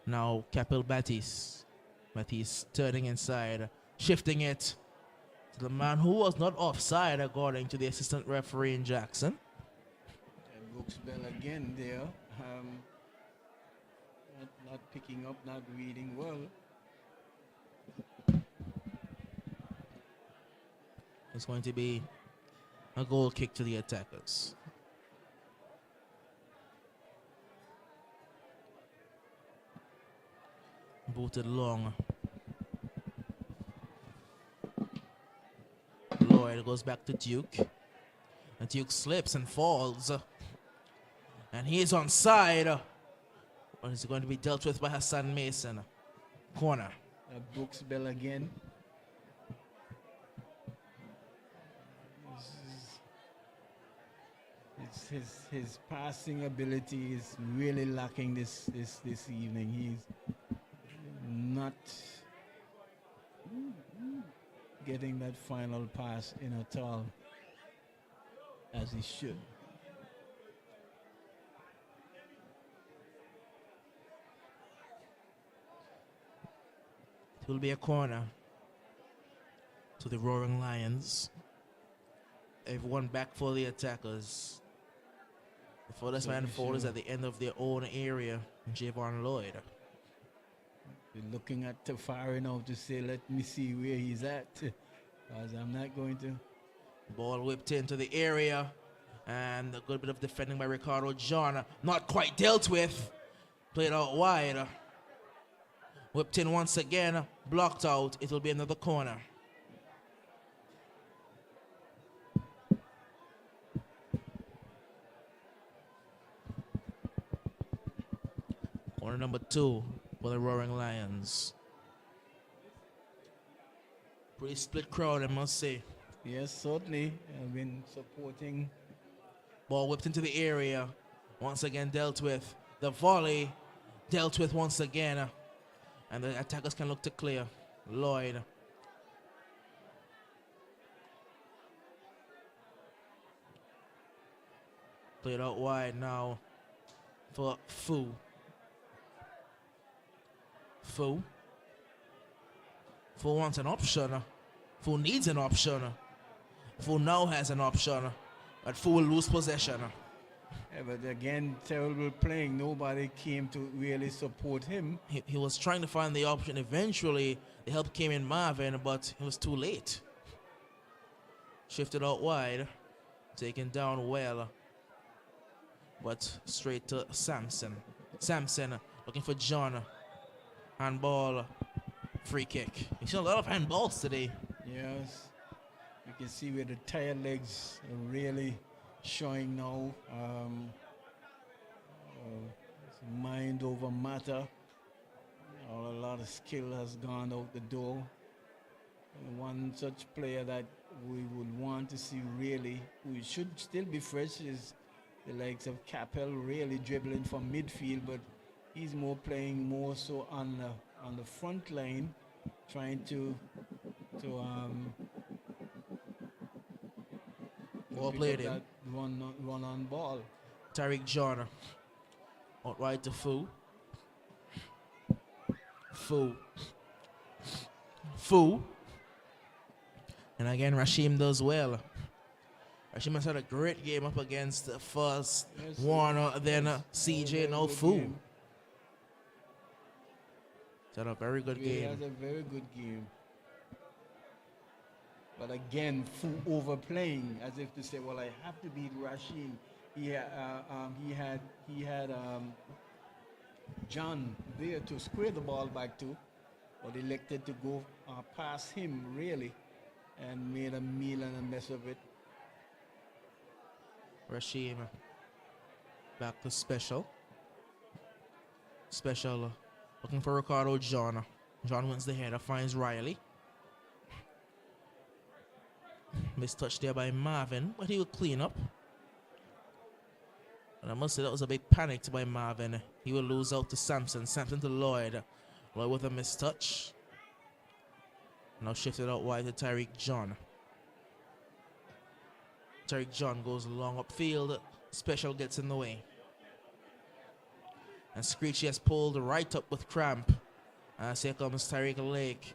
Now Capel Batiste. Batiste turning inside, shifting it to the man who was not offside according to the assistant referee in Jackson. And Brooks Bell again there. Not picking up, not reading well. It's going to be a goal kick to the attackers. Booted long. Lloyd goes back to Duke. And Duke slips and falls. And he is onside. Or is it going to be dealt with by Hassan Mason? Corner. Brooks Bell again. His passing ability is really lacking this evening. He's not getting that final pass in at all as he should. It will be a corner to the Roaring Lions. Everyone back for the attackers. The furthest man forward is at the end of their own area, Javon Lloyd. We're looking at Tafari now to say, let me see where he's at, because I'm not going to. Ball whipped into the area, and a good bit of defending by Ricardo John. Not quite dealt with. Played out wide. Whipped in once again, blocked out. It will be another corner. Corner number 2 for the Roaring Lions. Pretty split crowd, I must say. Yes, certainly. I've been supporting. Ball whipped into the area. Once again dealt with. The volley dealt with once again. And the attackers can look to clear. Lloyd. Played out wide now for Fu. Fu wants an option. Fu needs an option. Fu now has an option. But Fu will lose possession. Yeah, but again, terrible playing. Nobody came to really support him. He was trying to find the option. Eventually, the help came in Marvin, but it was too late. Shifted out wide. Taken down well. But straight to Sampson. Sampson looking for John. Handball. Free kick. You've seen a lot of handballs today. Yes. You can see where the tired legs are really showing now. It's mind over matter. A lot of skill has gone out the door. And one such player that we would want to see really, who should still be fresh, is the likes of Capel, really dribbling from midfield, but he's more playing more so on the front line, trying to well played him. Run on ball. Tariq John out right to Fu. And again, Rashim does well. Rashim has had a great game up against first Warner, then CJ, now Fu. He's had a very good game. He has a very good game. But again, Fu overplaying, as if to say, well, I have to beat Rashim. He had John there to square the ball back to, but elected to go past him, really, and made a meal and a mess of it. Rashim back to Special. Special looking for Ricardo John. John wins the header, finds Riley. Mistouch there by Marvin, but he will clean up. And I must say that was a big panic by Marvin. He will lose out to Sampson. Sampson to Lloyd. Lloyd with a mistouch. Now shifted out wide to Tyreek John. Tyreek John goes long upfield. Special gets in the way. And Screechy has pulled right up with cramp. As here comes Tyreek Lake.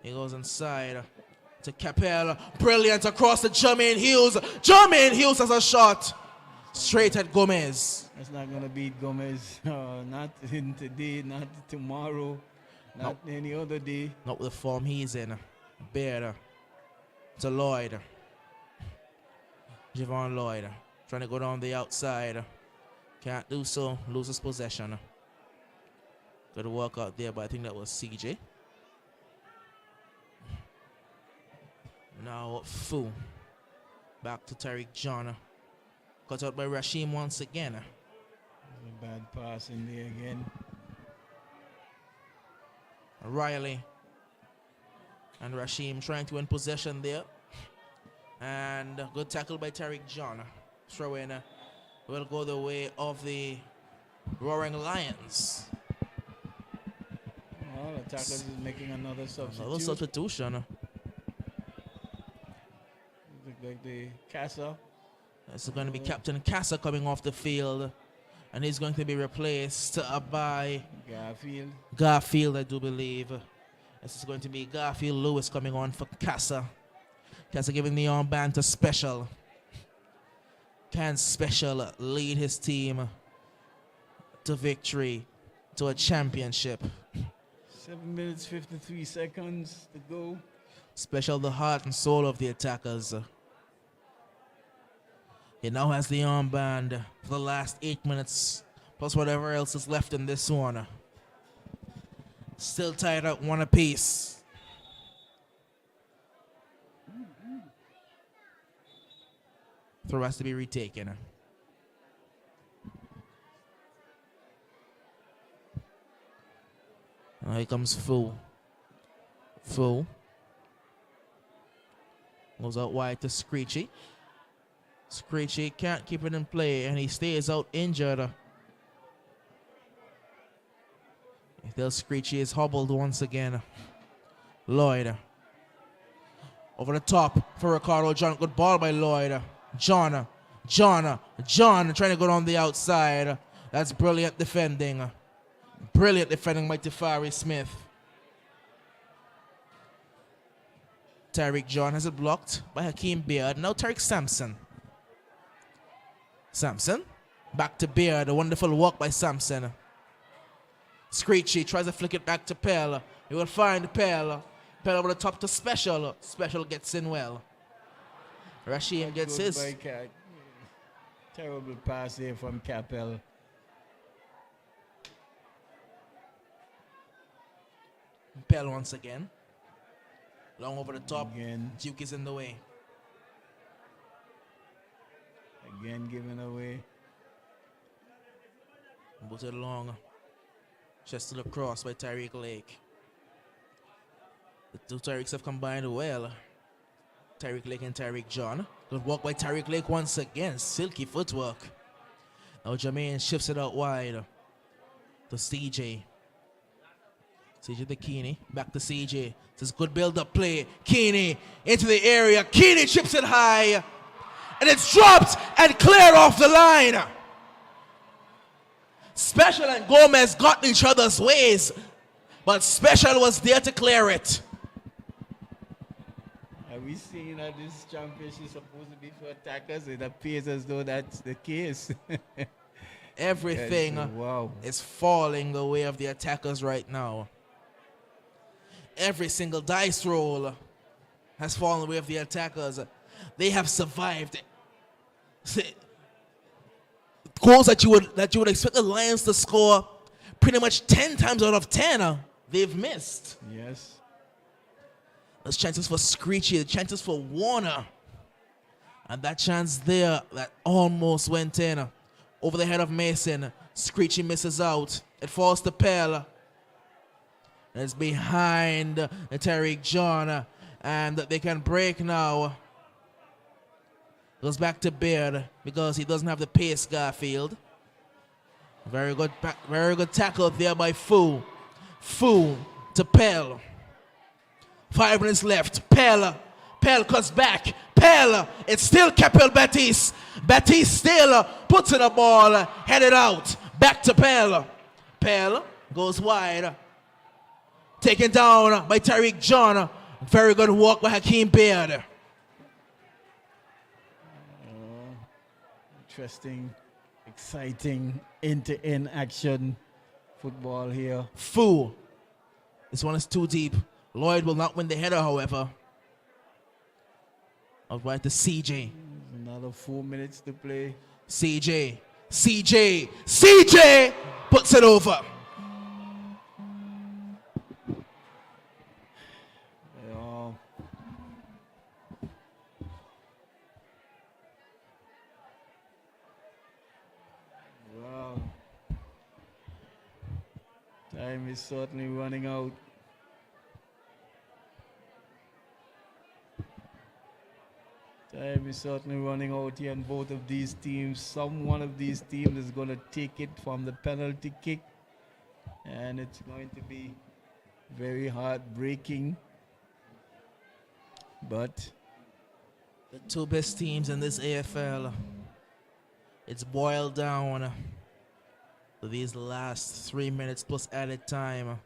He goes inside to Capel. Brilliant across to Jermaine Hughes. Jermaine Hughes has a shot. Straight at Gomez. That's not going to beat Gomez. Not in today, not tomorrow, not any other day. Not with the form he's in. Baird to Lloyd. Javon Lloyd trying to go down the outside. Can't do so. Loses possession. Good work out there, but I think that was CJ. Now Fu. Back to Tyreek John. Cut out by Rasheem once again. A bad pass in there again. Riley and Rasheem trying to win possession there. And a good tackle by Tyreek John. Throw in will go the way of the Roaring Lions. Well, the tackle is making another substitution. Another substitution. Like the Casa. It's going to be Captain Casa coming off the field. And he's going to be replaced by Garfield. Garfield, I do believe. This is going to be Garfield Lewis coming on for Casa. Casa giving the armband to Special. Can Special lead his team to victory, to a championship? 7 minutes, 53 seconds to go. Special, the heart and soul of the attackers. He now has the armband for the last 8 minutes, plus whatever else is left in this one. Still tied up 1 apiece. Throw has to be retaken. Now here comes Fu. Fu goes out wide to Screechy. Screechy can't keep it in play, and he stays out injured. Still Screechy is hobbled once again. Lloyd. Over the top for Ricardo John. Good ball by Lloyd. John trying to go down the outside. That's brilliant defending. Brilliant defending by Tafari Smith. Tyreek John has it blocked by Hakeem Beard. Now Tariq Sampson. Sampson. Back to Beard. A wonderful walk by Sampson. Screechy tries to flick it back to Pell. He will find Pell. Pell over the top to Special. Special gets in well. Rasheem gets his. Terrible pass there from Capel. Pell once again. Long over the top. Again. Duke is in the way. Again given away. Booted long. Chest to the cross by Tyreek Lake. The two Tyreeks have combined well. Tyreek Lake and Tyreek John. Good walk by Tyreek Lake once again. Silky footwork. Now Jermaine shifts it out wide to CJ. CJ to Keeney. Back to CJ. This is good build-up play. Keeney into the area. Keeney chips it high. And it's dropped and cleared off the line. Special and Gomez got in each other's ways. But Special was there to clear it. Are we seeing that this championship is supposed to be for attackers? It appears as though that's the case. Everything is falling the way of the attackers right now. Every single dice roll has fallen the way of the attackers. They have survived. Goals that you would expect the Lions to score pretty much 10 times out of 10, they've missed. Yes. There's chances for Screechy, chances for Warner. And that chance there that almost went in over the head of Mason. Screechy misses out. It falls to Pell. And it's behind Tyreek John. And they can break now Goes back to Beard because he doesn't have the pace, Garfield. Very good tackle there by Fu. Fu to Pell. 5 minutes left. Pell cuts back. Pell. It's still Capel Betis. Betis still puts in the ball. Headed out. Back to Pell. Pell goes wide. Taken down by Tariq John. Very good walk by Hakeem Beard. Interesting, exciting, end-to-end action football here. Fu. This one is too deep. Lloyd will not win the header, however. Out right to CJ. Another 4 minutes to play. CJ puts it over. Yeah. Wow. Time is certainly running out. Time is certainly running out here in both of these teams. One of these teams is going to take it from the penalty kick, and it's going to be very heartbreaking. But the two best teams in this AFL, it's boiled down to these last 3 minutes plus added time.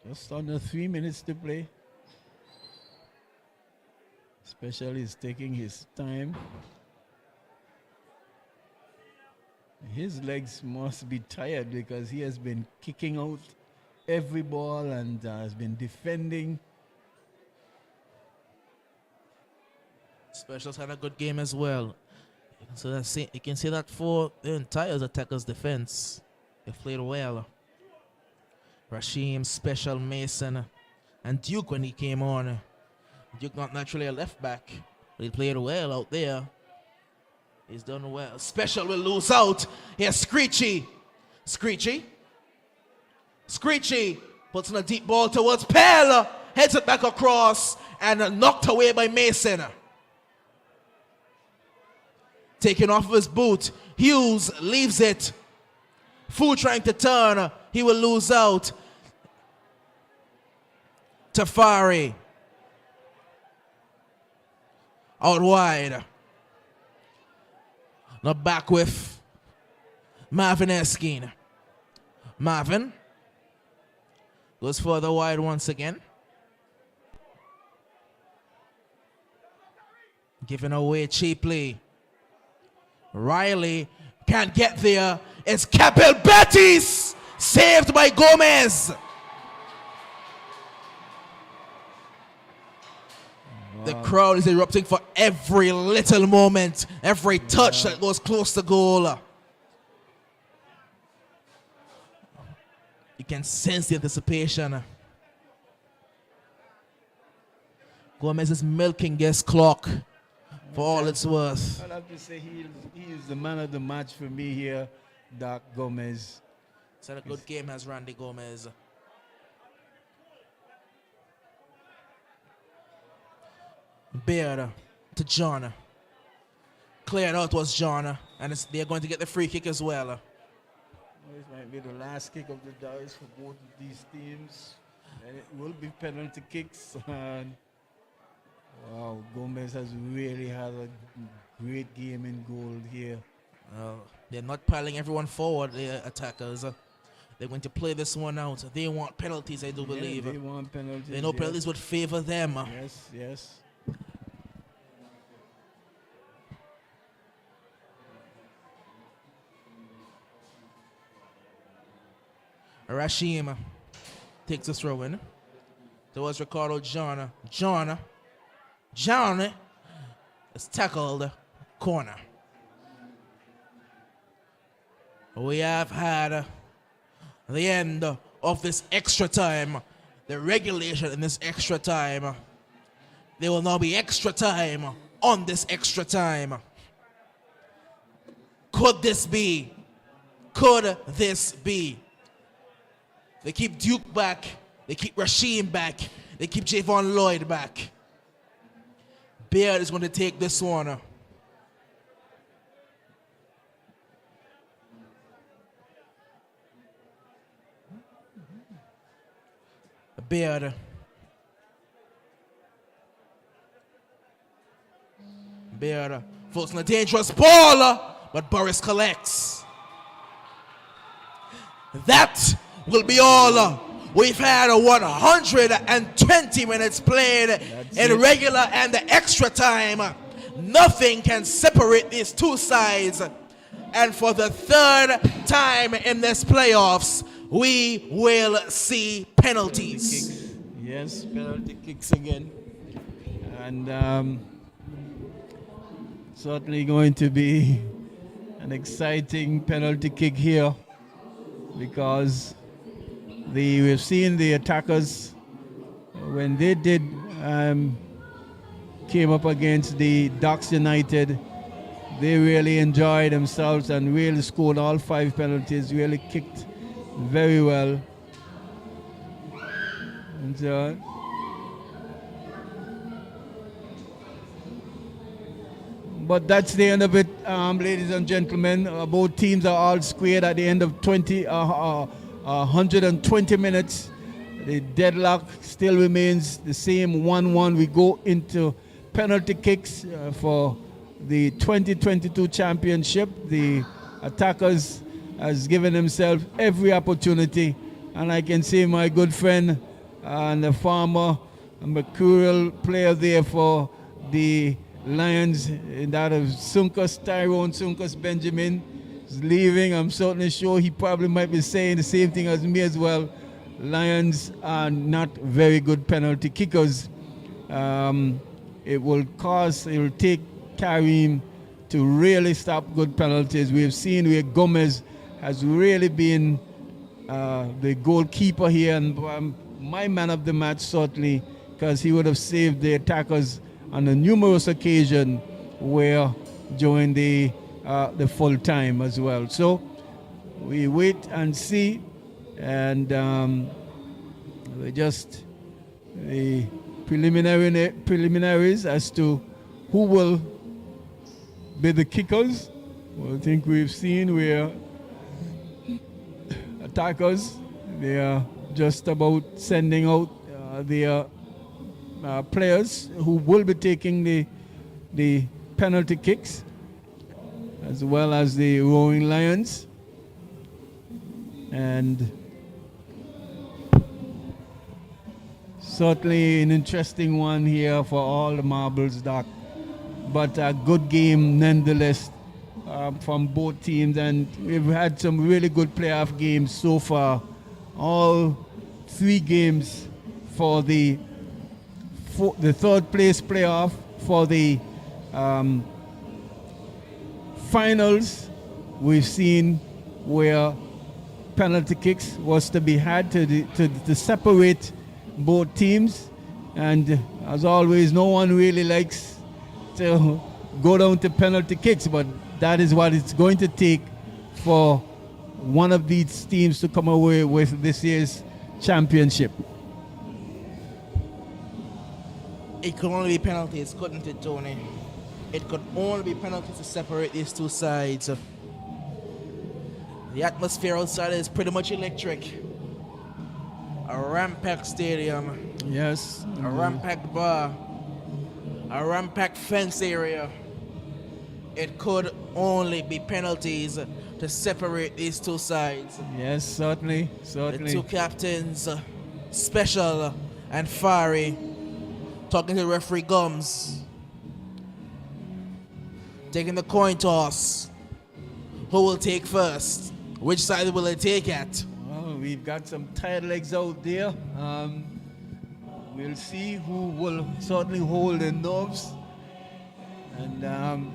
just under 3 minutes to play. Special is taking his time. His legs must be tired because he has been kicking out every ball and has been defending. Special's had a good game as well. So you can see that for the entire attacker's defense, they played well. Rashim, Special, Mason, and Duke when he came on. Duke not naturally a left back, but he played well out there. He's done well. Special will lose out. Here's Screechy. Screechy puts in a deep ball towards Pell. Heads it back across and knocked away by Mason. Taken off of his boot. Hughes leaves it. Fu trying to turn. He will lose out. Tafari. Out wide. Now back with Marvin Erskine. Marvin goes further wide once again. Given away cheaply. Riley can't get there. It's Capel Betis, saved by Gomez. The crowd is erupting for every little moment, every touch that goes close to goal. You can sense the anticipation. Gomez is milking his clock for all it's worth. I'd have to say he is the man of the match for me here, Doc Gomez. It's had a good game as Randy Gomez. Beard to John. Cleared out was John, and they're going to get the free kick as well. This might be the last kick of the dice for both of these teams, and it will be penalty kicks. And wow, Gomez has really had a great game in goal here. They're not piling everyone forward, the attackers. They're going to play this one out. They want penalties, I do believe. They want penalties. They know penalties would favor them. Yes, yes. Rashim takes a throw in. Towards Ricardo John. John is tackled corner. We have had the end of this extra time. The regulation in this extra time. There will now be extra time on this extra time. Could this be? Could this be? They keep Duke back. They keep Rasheem back. They keep Javon Lloyd back. Beard is going to take this one. Beard. Beard forcing a dangerous ball, but Boris collects. That will be all. We've had 120 minutes played in regular and the extra time. Nothing can separate these two sides. And for the third time in this playoffs, we will see penalties. Yes, penalty kicks again. And certainly going to be an exciting penalty kick here, because we've seen the attackers when they did came up against the Ducks United. They really enjoyed themselves and really scored all 5 penalties, really kicked very well. And but that's the end of it, ladies and gentlemen. Both teams are all squared at the end of 120 minutes. The deadlock still remains the same, 1-1. We go into penalty kicks for the 2022 championship. The attackers has given themselves every opportunity, and I can say my good friend and the former mercurial player there for the Lions, in that of Tyrone Sunkus Benjamin, is leaving. I'm certainly sure he probably might be saying the same thing as me as well. Lions are not very good penalty kickers. It will take Kareem to really stop good penalties. We have seen where Gomez has really been the goalkeeper here, and my man of the match certainly, because he would have saved the attackers on a numerous occasion where during the full time as well. So we wait and see, and we just the preliminaries as to who will be the kickers. Well, I think we've seen where attackers, they are just about sending out their players who will be taking the penalty kicks, as well as the Roaring Lions. And certainly an interesting one here for all the marbles, Doc. But a good game nonetheless from both teams, and we've had some really good playoff games so far. All 3 games for the third place playoff. For the finals, we've seen where penalty kicks was to be had to separate both teams, and as always, no one really likes to go down to penalty kicks, but that is what it's going to take for one of these teams to come away with this year's championship. It could only be penalties, couldn't it, Tony? It could only be penalties to separate these two sides. The atmosphere outside is pretty much electric. A rampacked stadium. Yes. A rampacked bar. A rampacked fence area. It could only be penalties to separate these two sides. Yes, certainly. The two captains, Special and Fari, talking to referee Gums, taking the coin toss. Who will take first? Which side will they take at? Well, we've got some tired legs out there. We'll see who will certainly hold the nerves. And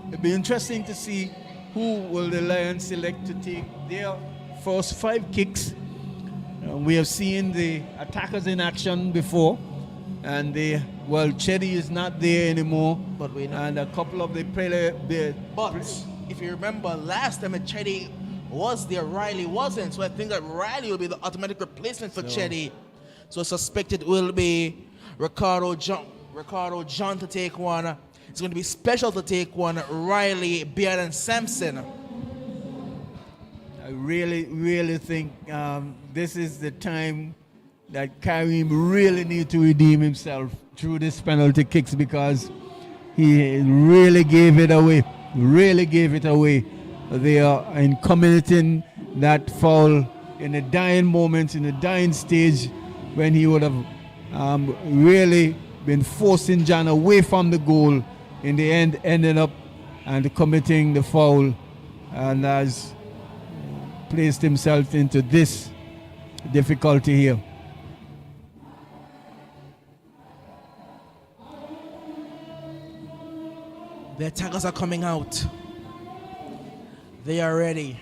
it'll be interesting to see who will the Lions select to take their first 5 kicks. We have seen the attackers in action before, and Chetty is not there anymore. But we know. And a couple of the players. But if you remember last time, Chetty was there. Riley wasn't. So I think that Riley will be the automatic replacement for Chetty. So suspected will be Ricardo John to take one. It's going to be Special to take one. Riley, Beard, and Sampson. I really think this is the time that Kareem really needs to redeem himself through this penalty kicks, because he really gave it away. They are in committing that foul in a dying moment, in a dying stage, when he would have really been forcing John away from the goal. In the end, ended up and committing the foul, and has placed himself into this difficulty here. The attackers are coming out. They are ready.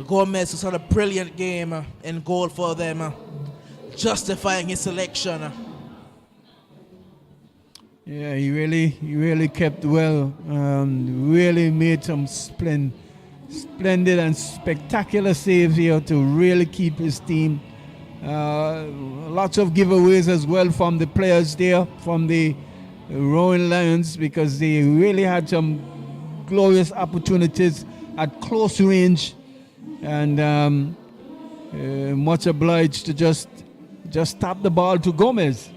Gomez has had a brilliant game in goal for them, justifying his selection. Yeah, he really kept well. Really made some splendid and spectacular saves here to really keep his team. Lots of giveaways as well from the players there, from the Rowan Lions, because they really had some glorious opportunities at close range, and much obliged to just tap the ball to Gomez.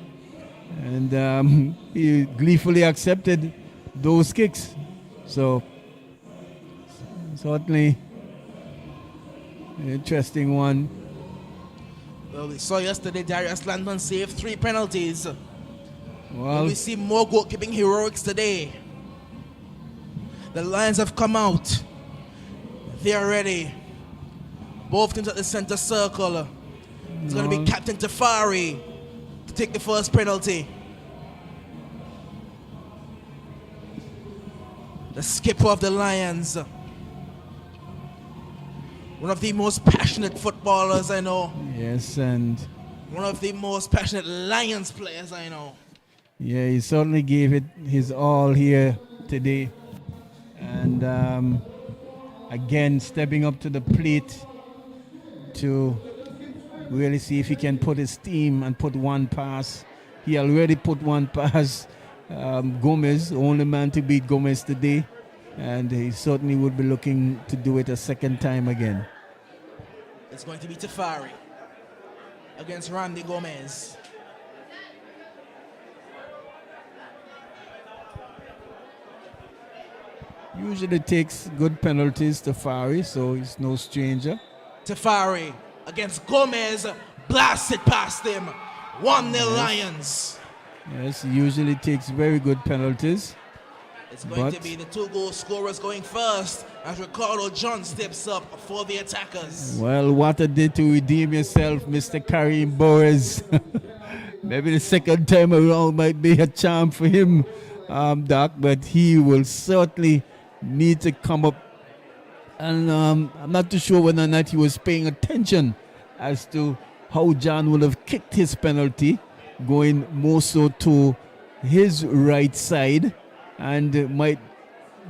And he gleefully accepted those kicks. So, certainly an interesting one. Well, we saw yesterday Darius Landman saved 3 penalties. Well, we see more goalkeeping heroics today. The Lions have come out. They are ready. Both teams at the center circle. It's going to be Captain Tafari to take the first penalty. The skipper of the Lions. One of the most passionate footballers I know. yes, and One of the most passionate Lions players I know. yeah, he certainly gave it his all here today. And again, stepping up to the plate to really see if he can put his team and put one past. He already put one past Gomez, the only man to beat Gomez today. And he certainly would be looking to do it a second time again. It's going to be Tafari against Randy Gomez. Usually takes good penalties, Tafari, so he's no stranger. Tafari against Gomez, blasted past him. 1-0 Lions. Yes, he usually takes very good penalties. It's going to be the 2 goal scorers going first as Ricardo John steps up for the attackers. Well, what a day to redeem yourself, Mr. Kareem Boris. Maybe the second time around might be a charm for him, Doc, but he will certainly need to come up. And I'm not too sure whether or not he was paying attention as to how John would have kicked his penalty, going more so to his right side, and might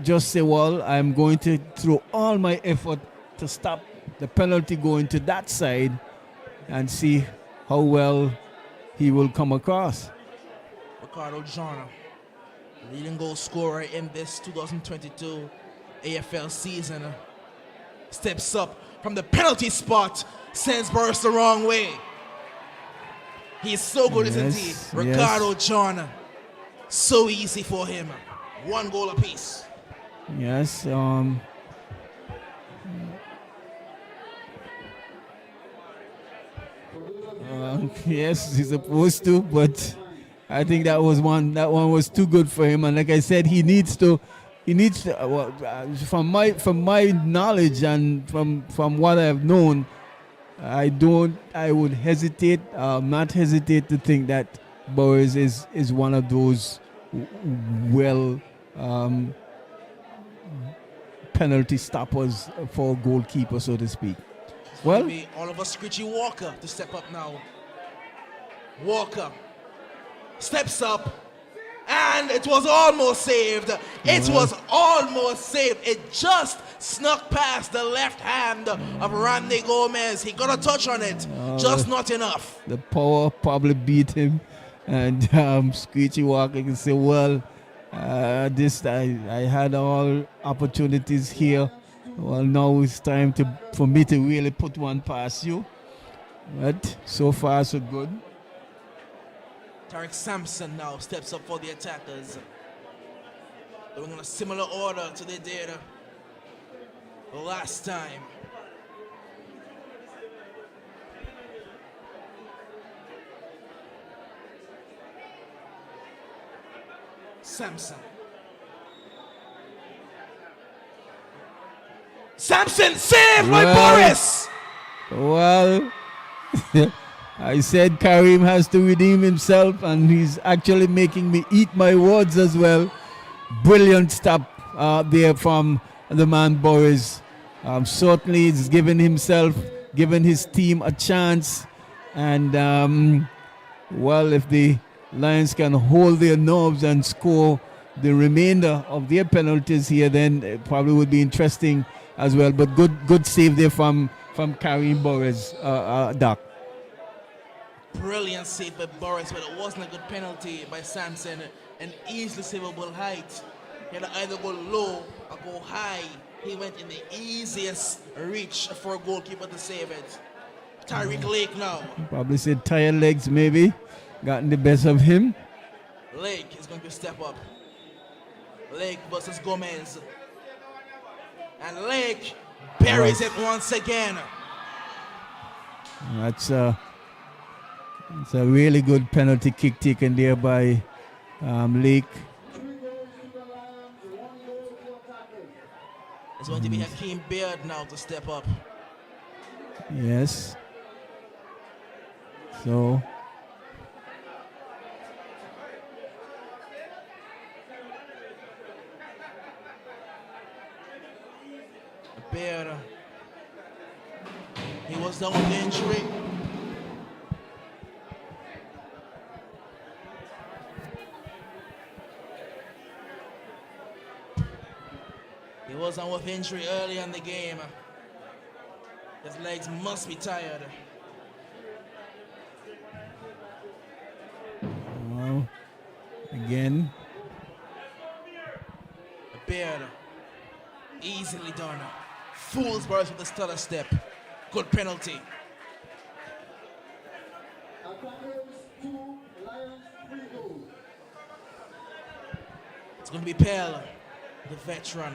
just say, well, I'm going to throw all my effort to stop the penalty going to that side and see how well he will come across. Ricardo John, leading goal scorer in this 2022 AFL season, steps up from the penalty spot, sends Burst the wrong way. He's so good, isn't he? Ricardo John, so easy for him. 1 goal apiece. Yes. Yes, he's supposed to, but I think that one was too good for him. And like I said, he needs to. From my knowledge and from what I've known, I would not hesitate to think that Boris is one of those penalty stoppers for a goalkeeper, so to speak. Well, Maybe Oliver Scritchy Walker to step up now. Walker steps up and And it was almost saved. It was almost saved. It just snuck past the left hand of Randy Gomez. He got a touch on it, just not enough. The power probably beat him. And Screechy Walker can say, well, I had all opportunities here. Well, now it's time for me to really put one past you. But so far, so good. Tarek Sampson now steps up for the attackers. Doing in a similar order to they did last time. Sampson. Sampson saved by Boris! Well, I said Karim has to redeem himself, and he's actually making me eat my words as well. Brilliant stop there from the man Boris. Certainly he's given his team a chance. And, well, if the Lions can hold their nerves and score the remainder of their penalties here, then it probably would be interesting as well. But good save there from Karim Boris, Doc. Brilliant save by Boris, but it wasn't a good penalty by Sampson. An easily savable height. He had to either go low or go high. He went in the easiest reach for a goalkeeper to save it. Tyreek Lake now. Probably said tired legs maybe. Gotten the best of him. Lake is going to step up. Lake versus Gomez. And Lake buries it once again. It's a really good penalty kick taken there by Lake. It's going to be Hakeem Beard now to step up. Yes. So Beard, he was down with injury. He was down with injury early in the game. His legs must be tired. well, again. Beard, easily done. Fools Boris with the stutter step. Good penalty. It's going to be Pell, the veteran.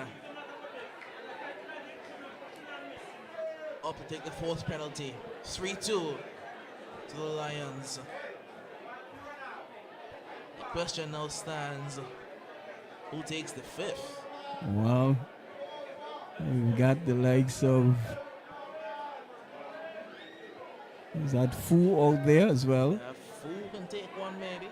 Up to take the fourth penalty. 3-2 to the Lions. The question now stands, who takes the fifth? Well, we've got the likes of, is that Fu out there as well? Fu can take one maybe.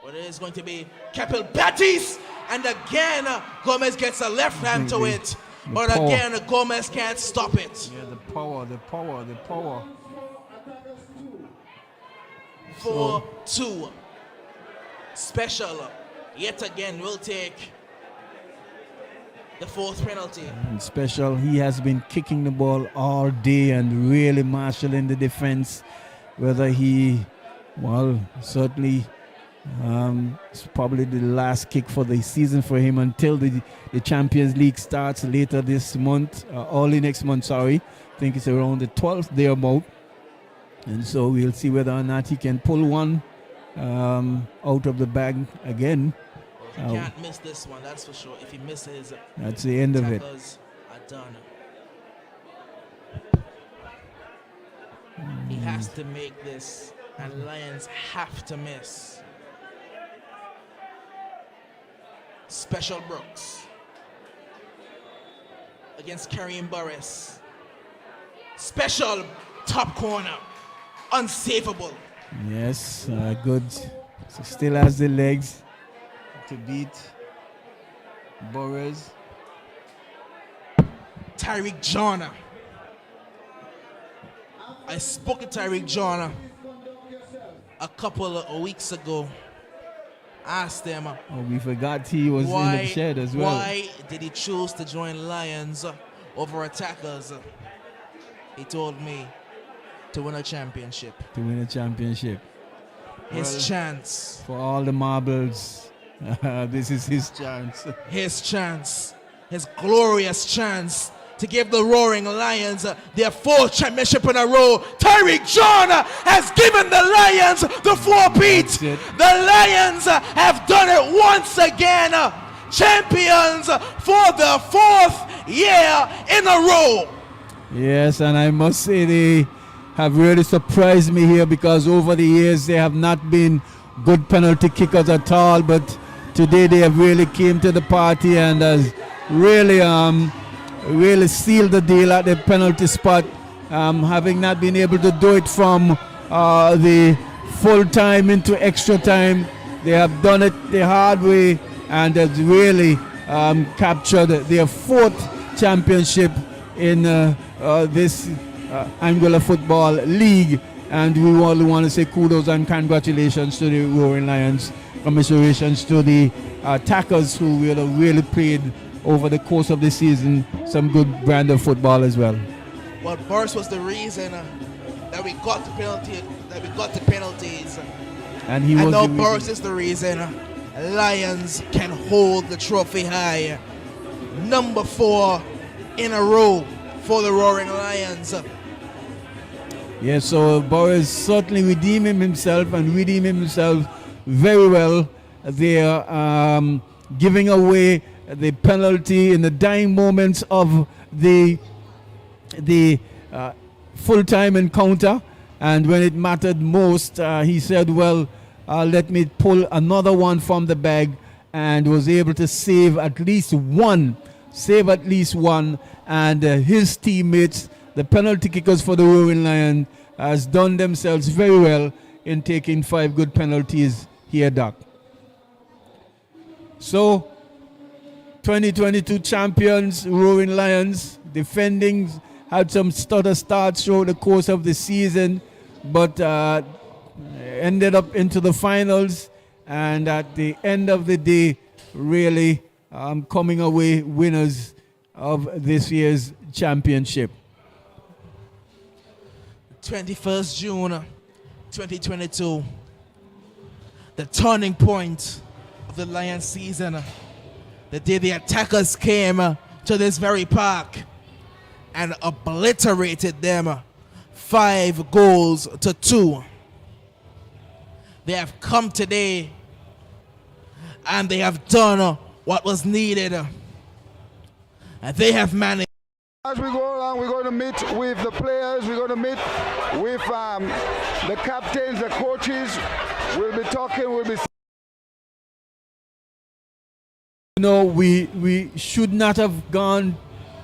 But it is going to be Capel Battis, and again Gomez gets a left hand to it. But power. Again Gomez can't stop it. Yeah, the power. 4-2. Special yet again will take the fourth penalty. And Special, he has been kicking the ball all day and really marshalling the defense. Whether he, well, certainly it's probably the last kick for the season for him until the Champions League starts later this month, early next month, sorry. I think it's around the 12th thereabout. And so we'll see whether or not he can pull one out of the bag again. He can't miss this one, that's for sure. If he misses, that's the end of it. Are done. He has to make this, and Lions have to miss. Special Brooks against Karim Boris. Special top corner, unsavable. Yes, good. So still has the legs to beat Boris. Tyreek Johnner. I spoke to Tyreek Johnner a couple of weeks ago, asked him, Oh, we forgot he was in the shed as well. Why did he choose to join Lions over Attackers? He told me to win a championship. To win a championship. His chance. For all the marbles, this is his chance. His chance. His glorious chance to give the Roaring Lions their 4th championship in a row. Tyreek John has given the Lions the 4-peat. The Lions have done it once again. Champions for the 4th year in a row. Yes, and I must say they have really surprised me here, because over the years they have not been good penalty kickers at all, but today they have really came to the party and has really really sealed the deal at the penalty spot, having not been able to do it from the full time into extra time. They have done it the hard way and has really captured their 4th championship in this Anguilla Football League, and we all want to say kudos and congratulations to the Roaring Lions, commiserations to the attackers who really played over the course of the season some good brand of football as well. Well, Burst was the reason that we got the penalties, and he was now the Burst is the reason Lions can hold the trophy high, number 4 in a row for the Roaring Lions. Yes, so Boris certainly redeemed himself very well. They are giving away the penalty in the dying moments of the full-time encounter, and when it mattered most, he said, well, let me pull another one from the bag, and was able to save at least one, and his teammates, the penalty kickers for the Roaring Lion, has done themselves very well in taking 5 good penalties here, Doc. So 2022 champions, Roaring Lions, defending, had some stutter starts throughout the course of the season, but ended up into the finals, and at the end of the day, really coming away winners of this year's championship. 21st June 2022, the turning point of the Lions season, the day the attackers came to this very park and obliterated them 5-2. They have come today and they have done what was needed, and they have managed. As we go along, we're going to meet with the players, we're going to meet with the captains, the coaches. We'll be talking, we'll be... You know, we should not have gone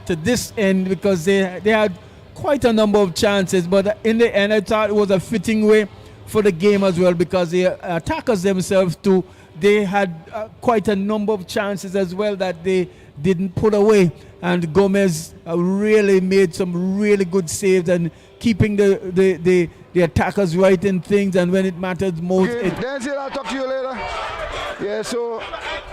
to this end, because they had quite a number of chances, but in the end I thought it was a fitting way for the game as well, because the attackers themselves too, they had quite a number of chances as well that they didn't put away, and Gomez really made some really good saves and keeping the attackers right in things, and when it matters most. Okay, Denzel, I'll talk to you later. Yeah, so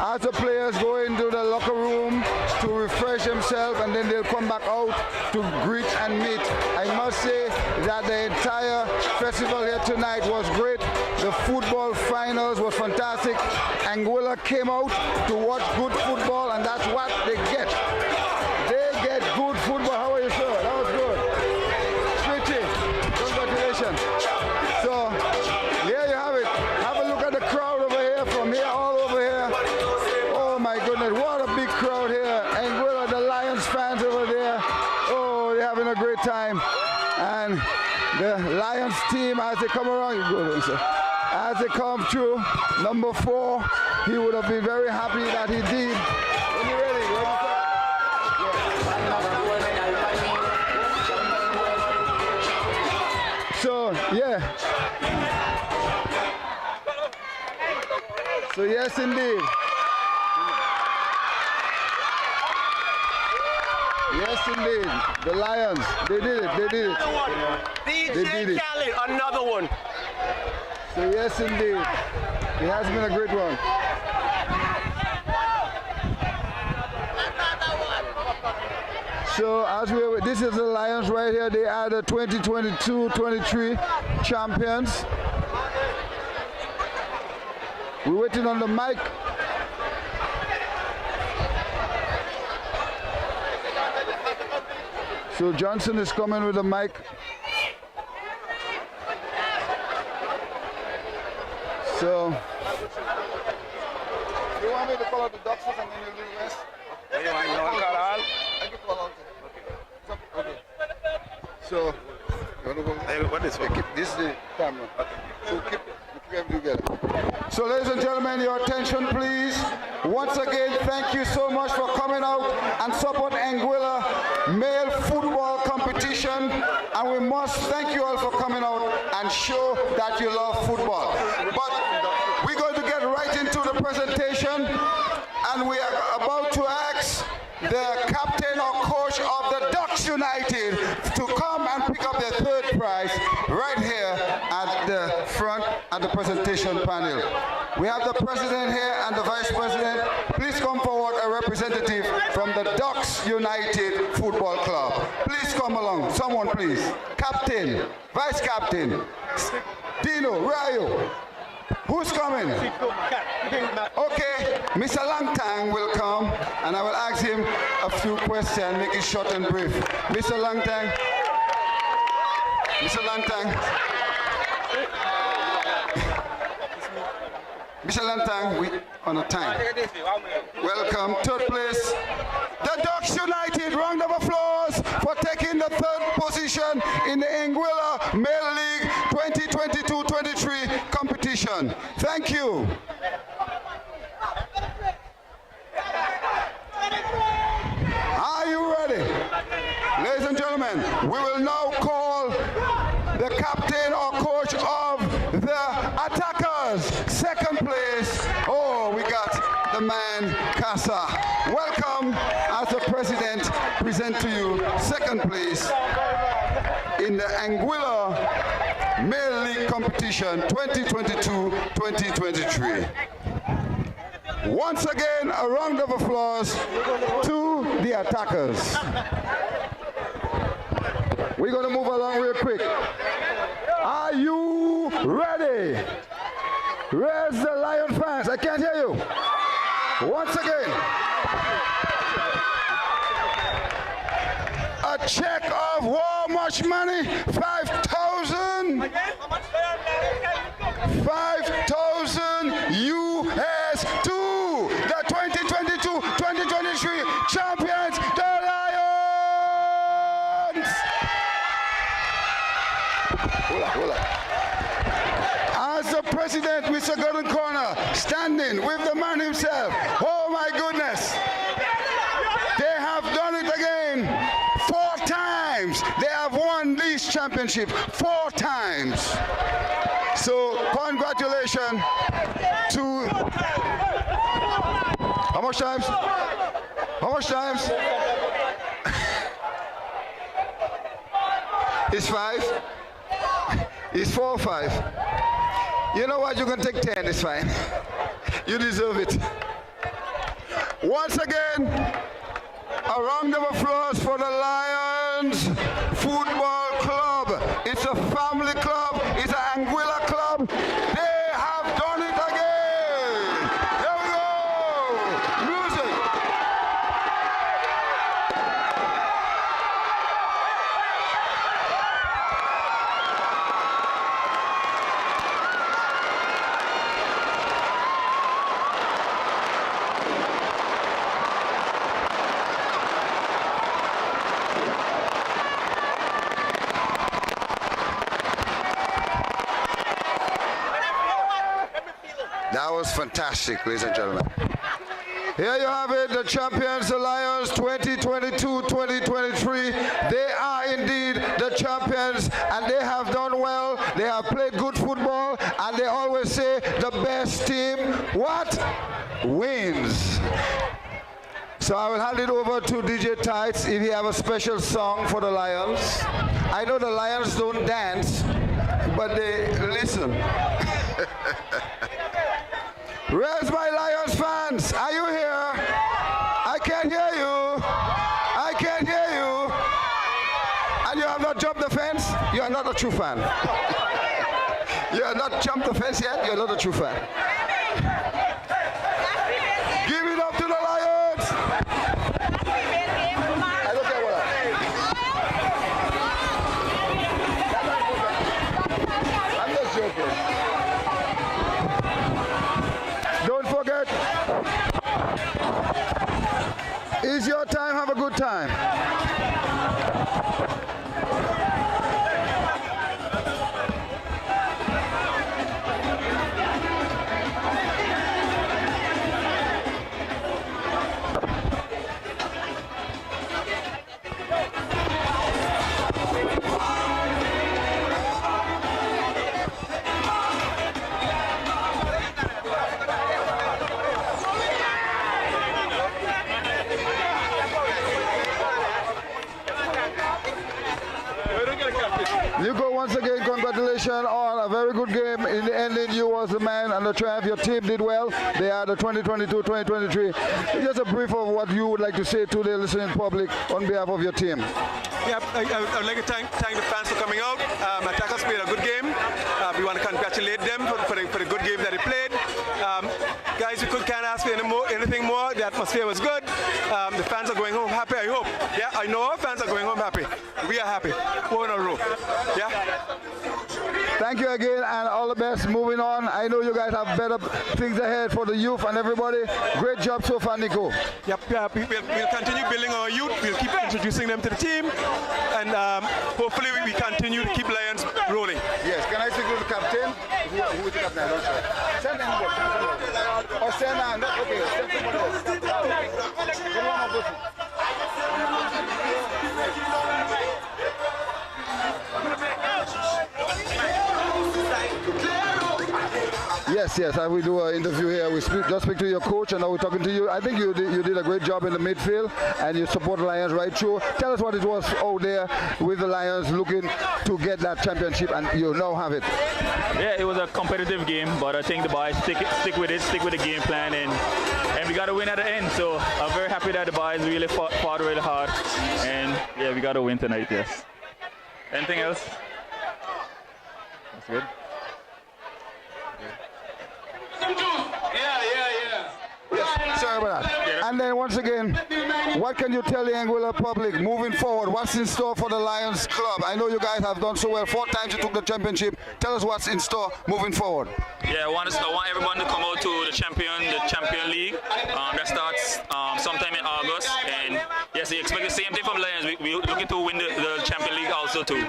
as the players go into the locker room to refresh themselves, and then they'll come back out to greet and meet. I must say that the entire festival here tonight was great. The football finals was fantastic. Anguilla came out to watch good football, and that's what they get. They get good football. How are you, sir? That was good. Switchy, congratulations. So, here you have it. Have a look at the crowd over here, from here all over here. Oh my goodness, what a big crowd here. Anguilla, the Lions fans over there. Oh, they're having a great time. And the Lions team, as they come around, as they come through, number 4, he would have been very happy that he did. When you're ready, So, yeah. So, yes, indeed. Yes, indeed. The Lions, they did it. They did it. DJ Khaled, another one. So yes, indeed, it has been a great one. So as this is the Lions right here. They are the 2022-23 champions. We're waiting on the mic. So Johnson is coming with the mic. So, you want me to call out the Ducks first and then you'll do the rest? You want to call all? I can call out. Okay. So, you want to go? Hey, what is it? This is the camera. So keep everything together. So ladies and gentlemen, your attention please. Once again, thank you so much for coming out and support Anguilla male football competition. And we must thank you all for coming out and show that you love football. But we're going to get right into the presentation, and we are about to ask the captain or coach of the Ducks United to come and pick up their third prize right here at the front at the presentation panel. We have the president here and the vice president. Please come forward, a representative from the Ducks United Football Club. Please come along, someone please. Captain, vice captain, Dino, Rayo. Who's coming? Okay, Mr. Langtang will come and I will ask him a few questions, make it short and brief. Mr. Langtang. Mr. Langtang. Mr. Langtang, we on a time. Welcome, third place. The Ducks United, round of applause for taking the third position in the Anguilla Male League 2022-23 competition. Thank you. Are you ready? Ladies and gentlemen, we will now call the captain or coach of the attackers. Second place. Oh, we got the man Casa. Welcome as the president present to you second place in the Anguilla Male League competition 2022-2023. Once again, a round of applause to the attackers. We're going to move along real quick. Are you ready? Where's the Lion fans? I can't hear you. Once again. A check of how much money? 5,000? 5,000 US to the 2022-2023 champions, the Lions! Hold on. As the president, Mr. Gordon Corner, standing with the man himself. Oh my goodness. They have done it again. 4 times. They have won this championship 4 times. So congratulations to... How much times? How much times? It's 5? It's 4 or 5? You know what? You can take 10. It's fine. You deserve it. Once again, a round of applause for the Lions Football Club. It's a family club. It's an Anguilla club. They have done it again. Here we go. Music. That was fantastic, ladies and gentlemen. Here you have it, the champions, the Lions 2022-2023. They are indeed the champions, and they have done well. They have played good football, and they always say the best team, what? Wins. So I will hand it over to DJ Tights if he have a special song for the Lions. I know the Lions don't dance, but they listen. Where's my Lions fans? Are you here? I can't hear you. I can't hear you. And you have not jumped the fence? You are not a true fan. You have not jumped the fence yet? You're not a true fan. Give it up to the Lions! I don't care what I'm just joking. Don't forget, it's your time, have a good time. Nico, once again, congratulations on a very good game. In the ending, you was the man and the triumph. Your team did well. They are the 2022-2023. Just a brief of what you would like to say to the listening public on behalf of your team. Yeah, I'd like to thank the fans for coming out. Attackers played a good game. We want to congratulate them for the good game that they played. Guys, we can't ask for anything more. The atmosphere was good. The fans are going home happy, I hope. Yeah, I know our fans are going home happy. We are happy. 4 in a row. Yeah. Thank you again and all the best moving on. I know you guys have better things ahead for the youth and everybody. Great job so far, Nico. Yep, yeah, we'll continue building our youth. We'll keep introducing them to the team. And hopefully we continue to keep Lions rolling. Yes, can I speak to the captain? Who is the captain? I'm not sure. Send anybody. Or send okay, send somebody else. Yes, I will do an interview here. We just speak to your coach and now we're talking to you. I think you did a great job in the midfield and you support the Lions right through. Tell us what it was out there with the Lions looking to get that championship and you now have it. Yeah, it was a competitive game, but I think the boys stick with it, stick with the game plan, and we got to win at the end. So I'm very happy that the boys really fought really hard, and yeah, we got to win tonight, yes. Anything else? That's good. Yes, sorry about that. And then once again, what can you tell the Anguilla public moving forward? What's in store for the Lions Club? I know you guys have done so well. 4 times you took the championship. Tell us what's in store moving forward. Yeah, I want everyone to come out to the Champion League. That starts sometime in August. And yes, we expect the same thing from Lions. We're looking to win the Champion League also too.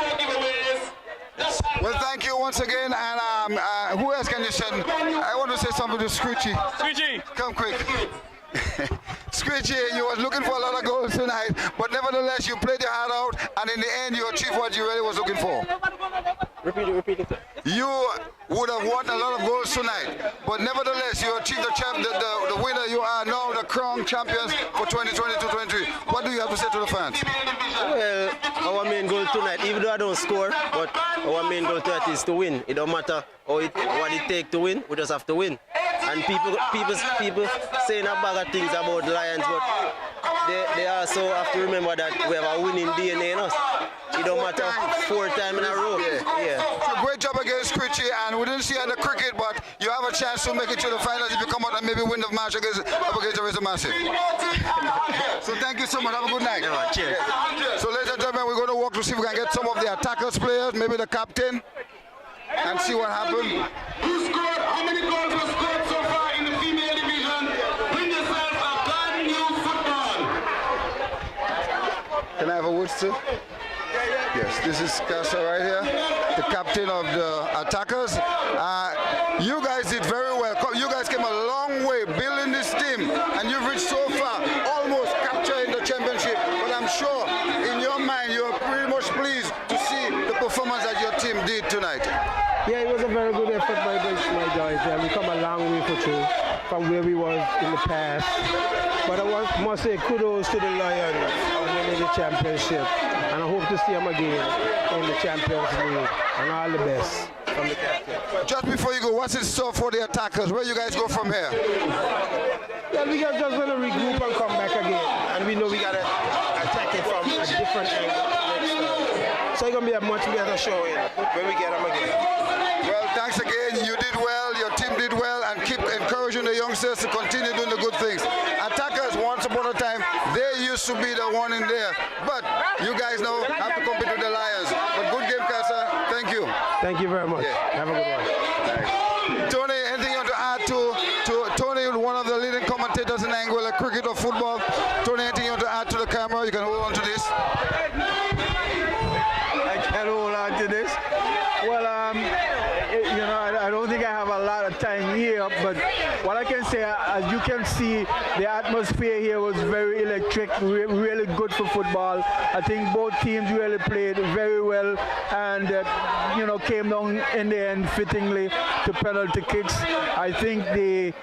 Yes. Well, thank you once again, and who else can you send? I want to say something to Screechy. Screechy! Come quick. Screechy, you was looking for a lot of goals tonight, but nevertheless, you played your heart out, and in the end, you achieved what you really was looking for. Repeat it. You would have won a lot of goals tonight, but nevertheless, you achieved the winner. You are now the crown champions for 2022-23. What do you have to say to the fans? Well, our main goal tonight, even though I don't score, but our main goal tonight is to win. It don't matter what it takes to win, we just have to win. And people saying a bag of things about Lions, but they also have to remember that we have a winning DNA in us. It don't matter 4 times in a row. Yeah. So great job against Screechy, and we didn't see you in the cricket, but you have a chance to make it to the finals if you come out and maybe win the match against the Razor Massive. So thank you so much. Have a good night. Yeah, cheers. So ladies and gentlemen, we're going to walk to see if we can get some of the attackers players, maybe the captain, and see what happened. Who scored? How many goals were scored so far in the female division? Win yourself a brand new football. Can I have a word, sir? Yes, this is Casa right here, the captain of the attackers. You guys did very well. You guys came a long way building this team, and you've reached so far, almost capturing the championship. But I'm sure in your mind you're pretty much pleased to see the performance that your team did tonight. Yeah, it was a very good effort by my guys. We come a long way from where we was in the past. But I must say kudos to the Lions for winning the championship. And I hope to see them again in the Champions League. And all the best. from the captain. Just before you go, what's in store for the attackers? Where you guys go from here? Well, we just going to regroup and come back again. And we know we got to attack it from a different angle next time. So it's going to be a much better showing when we get them again. Well, thanks again. You did well, your team did well, and keep encouraging the youngsters to continue doing the good things. Attackers, once upon a time, they used to be the one in there. But you guys now have to compete with the Lions. But good game, Casa. Thank you. Thank you very much. Yeah. Have a good one. Nice. Tony, anything you want to add to Tony, one of the leading commentators in Anguilla cricket or football? Tony, anything you want to add to the camera? You can hold on to this. I can hold on to this. Well, you know, I don't think I have a lot of time here, but what I can say, as you can see, the atmosphere here was very electric, really good for football. I think both teams really played very well and, you know, came down in the end fittingly to penalty kicks. I think the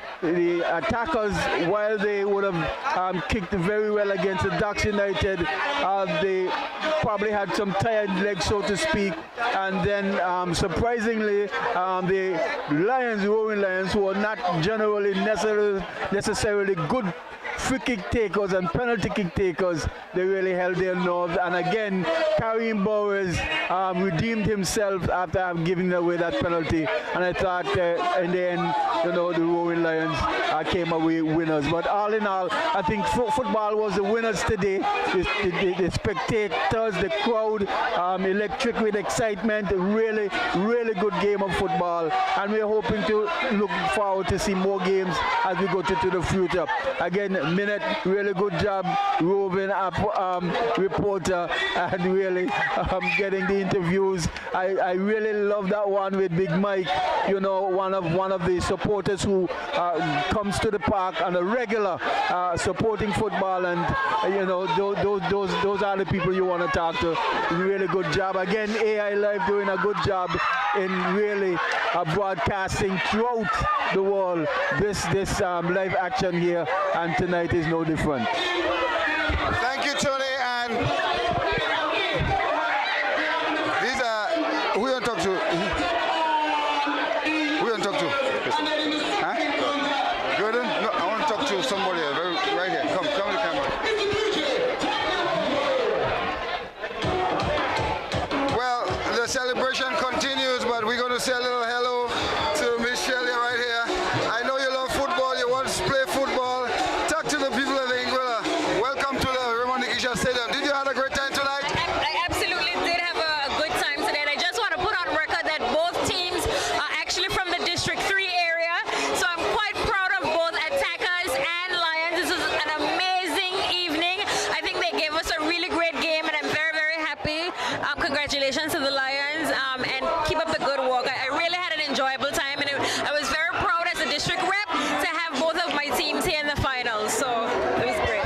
attackers, while they would have kicked very well against the Ducks United, they probably had some tired legs, so to speak, and then surprisingly, the Lions, Roaring Lions, who are not generally necessarily good free kick takers and penalty kick takers, they really held their nerve. And again, Kareem Bowers redeemed himself after giving away that penalty. And I thought in the end, you know, the Roaring Lions came away winners. But all in all, I think football was the winners today. The spectators, the crowd, electric with excitement, really good game of football. And we're hoping to look forward to see more games as we go to the future. Again, Minute, really good job, roving reporter, and really getting the interviews. I really love that one with Big Mike, you know, one of the supporters who comes to the park on a regular supporting football, and you know, those are the people you want to talk to. Really good job. Again, AI Live doing a good job in really broadcasting throughout the world this live action here, and tonight is no different. Thank you, Tony. And these are who you want to talk to? Who you want to talk to? Huh? Jordan? No, I want to talk to somebody right here. Come to the camera. Well, the celebration continues, but we're going to say a little hello to Miss Shelley right here. I know you love football. You want to play football. Talk to the people of Anguilla. Welcome to the Stadium. Did you have a great time tonight? I absolutely did have a good time today. And I just want to put on record that both teams are actually from the District 3 area. So I'm quite proud of both attackers and Lions. This was an amazing evening. I think they gave us a really great game, and I'm very, very happy. Congratulations to the Lions, and keep up the good work. I really had an enjoyable time, and I was very proud as a district rep to have both of my teams here in the finals. So it was great.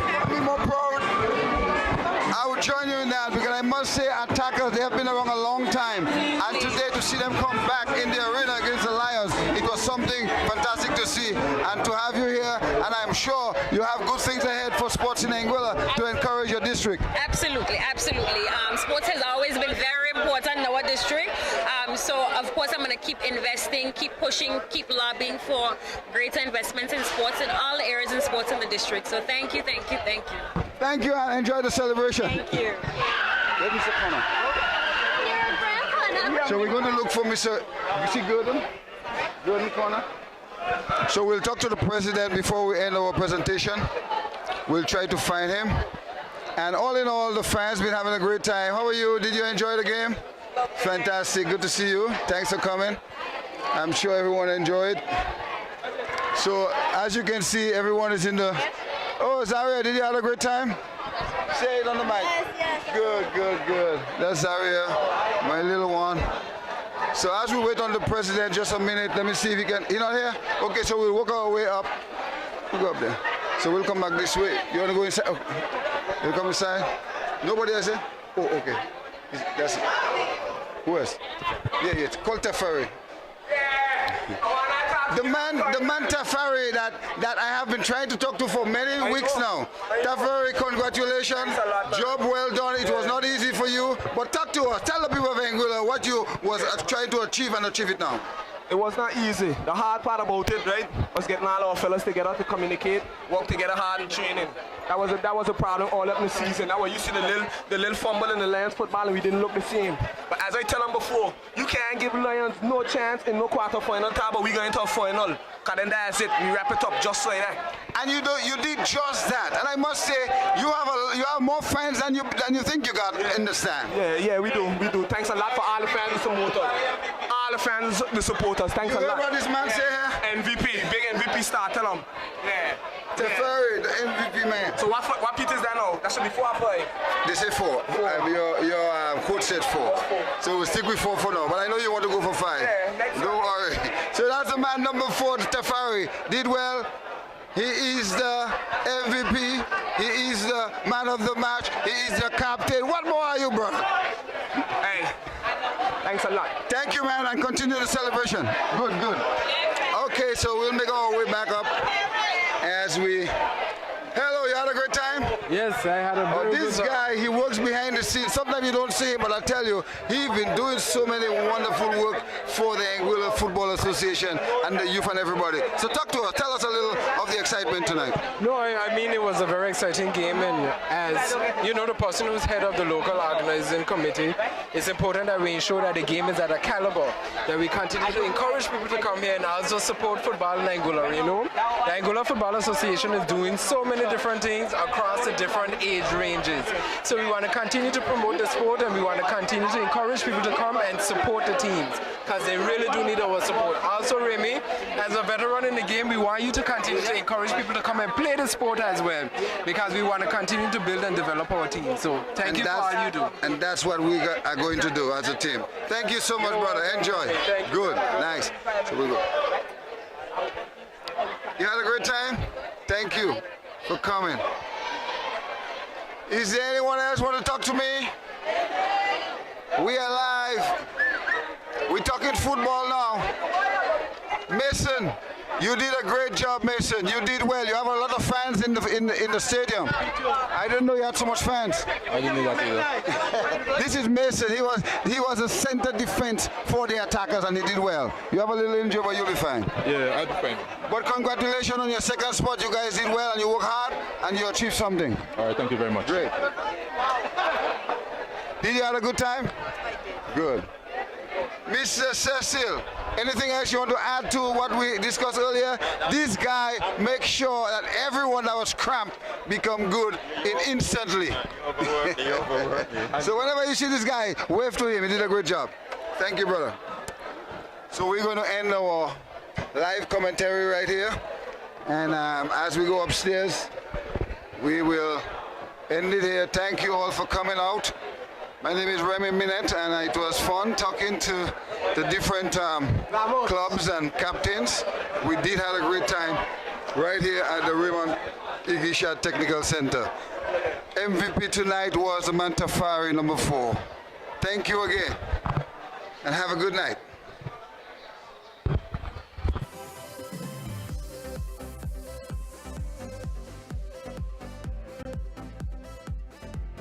Join you in that, because I must say attackers, they have been around a long time, and today to see them come back in the arena against the Lions, it was something fantastic to see, and to have you here, and I'm sure you have good things ahead for sports in Anguilla to encourage your district. Absolutely. Sports has always been very important in our district, so of course I'm going to keep investing, keep pushing, keep lobbying for greater investments in sports in all areas in sports in the district. So thank you. Thank you, and enjoy the celebration. Thank you. Let me sit corner. So we're going to look for Mr. You see Gordon corner. So we'll talk to the president before we end our presentation. We'll try to find him. And all in all, the fans been having a great time. How are you? Did you enjoy the game? Fantastic. Good to see you. Thanks for coming. I'm sure everyone enjoyed. So as you can see, everyone is in the... Oh, Zaria, did you have a great time? Say it on the mic. Yes. Good. That's Zaria, my little one. So as we wait on the president, just a minute, let me see if he can... He not here? Okay, so we'll walk our way up. We'll go up there. So we'll come back this way. You want to go inside? Oh. You come inside? Nobody else here? Oh, okay. That's it. Who else? Yeah, it's called Teferi. The man Teferi that I have been trying to talk to for many weeks now. Teferi, congratulations. Job well done. It was not easy for you, But talk to us. Tell the people of Anguilla what you was trying to achieve and achieve it now. It was not easy. The hard part about it, right, was getting all our fellas together to communicate, work together hard in training. That was a problem all up in the season. Now you see the little fumble in the Lions football and we didn't look the same. But as I tell them before, you can't give Lions no chance in no quarter-final tie, but we going into a final. Cause then that's it. We wrap it up just like that. And you did just that. And I must say, you have more fans than you think you got in the stand. Yeah, we do. Thanks a lot for all the fans who support us. All the fans who support us. Thanks a lot. You heard what this man say here? MVP, big MVP star. Tell him. Yeah. Teferi, the MVP man. So what Pete is that now? That should be 4 or 5. They say 4. Your coach said 4. So we'll stick with 4 for now. But I know you want to go for 5. Yeah, don't worry. So that's the man number 4, Teferi. Did well. He is the MVP. He is the man of the match. He is the captain. What more are you, brother? Hey, thanks a lot. Thank you, man, and continue the celebration. Good. Okay, so we'll make our way back up as we... Hello, you had a great time? Yes, I had a very good time. This guy, he works behind the scenes. Sometimes you don't see him, but I tell you, he's been doing so many wonderful work for the Anguilla Football Association and the youth and everybody. So talk to us. Tell us a little of the excitement tonight. No, I mean, it was a very exciting game, and as you know, the person who's head of the local organizing committee, it's important that we ensure that the game is at a caliber, that we continue to encourage people to come here and also support football in Anguilla, you know. The Anguilla Football Association is doing so many different things across the different age ranges. So we want to continue to promote the sport, and we want to continue to encourage people to come and support the teams, because they really do need our support. Also, Remy, as a veteran in the game, we want you to continue to encourage people to come and play the sport as well, because we want to continue to build and develop our team. So thank you for all you do. And that's what we are going to do as a team. Thank you so much, brother. Enjoy. Good. Nice. So we'll go. You had a great time? Thank you for coming. Is there anyone else want to talk to me? We are live. We're talking football now. Mason, you did a great job, Mason. You did well. You have a lot of fans in the stadium. I didn't know you had so much fans. I didn't know that either. This is Mason. He was a center defense for the attackers, and he did well. You have a little injury, but you'll be fine. Yeah, I'll be fine. But congratulations on your second spot. You guys did well, and you worked hard, and you achieved something. All right, thank you very much. Great. Did you have a good time? Good. Mr. Cecil, anything else you want to add to what we discussed earlier? This guy makes sure that everyone that was cramped become good instantly. So whenever you see this guy, wave to him. He did a great job. Thank you, brother. So we're going to end our live commentary right here. And as we go upstairs, we will end it here. Thank you all for coming out. My name is Remy Minette, and it was fun talking to the different clubs and captains. We did have a great time right here at the Raymond Igisha Technical Center. MVP tonight was Teferi, number 4. Thank you again, and have a good night.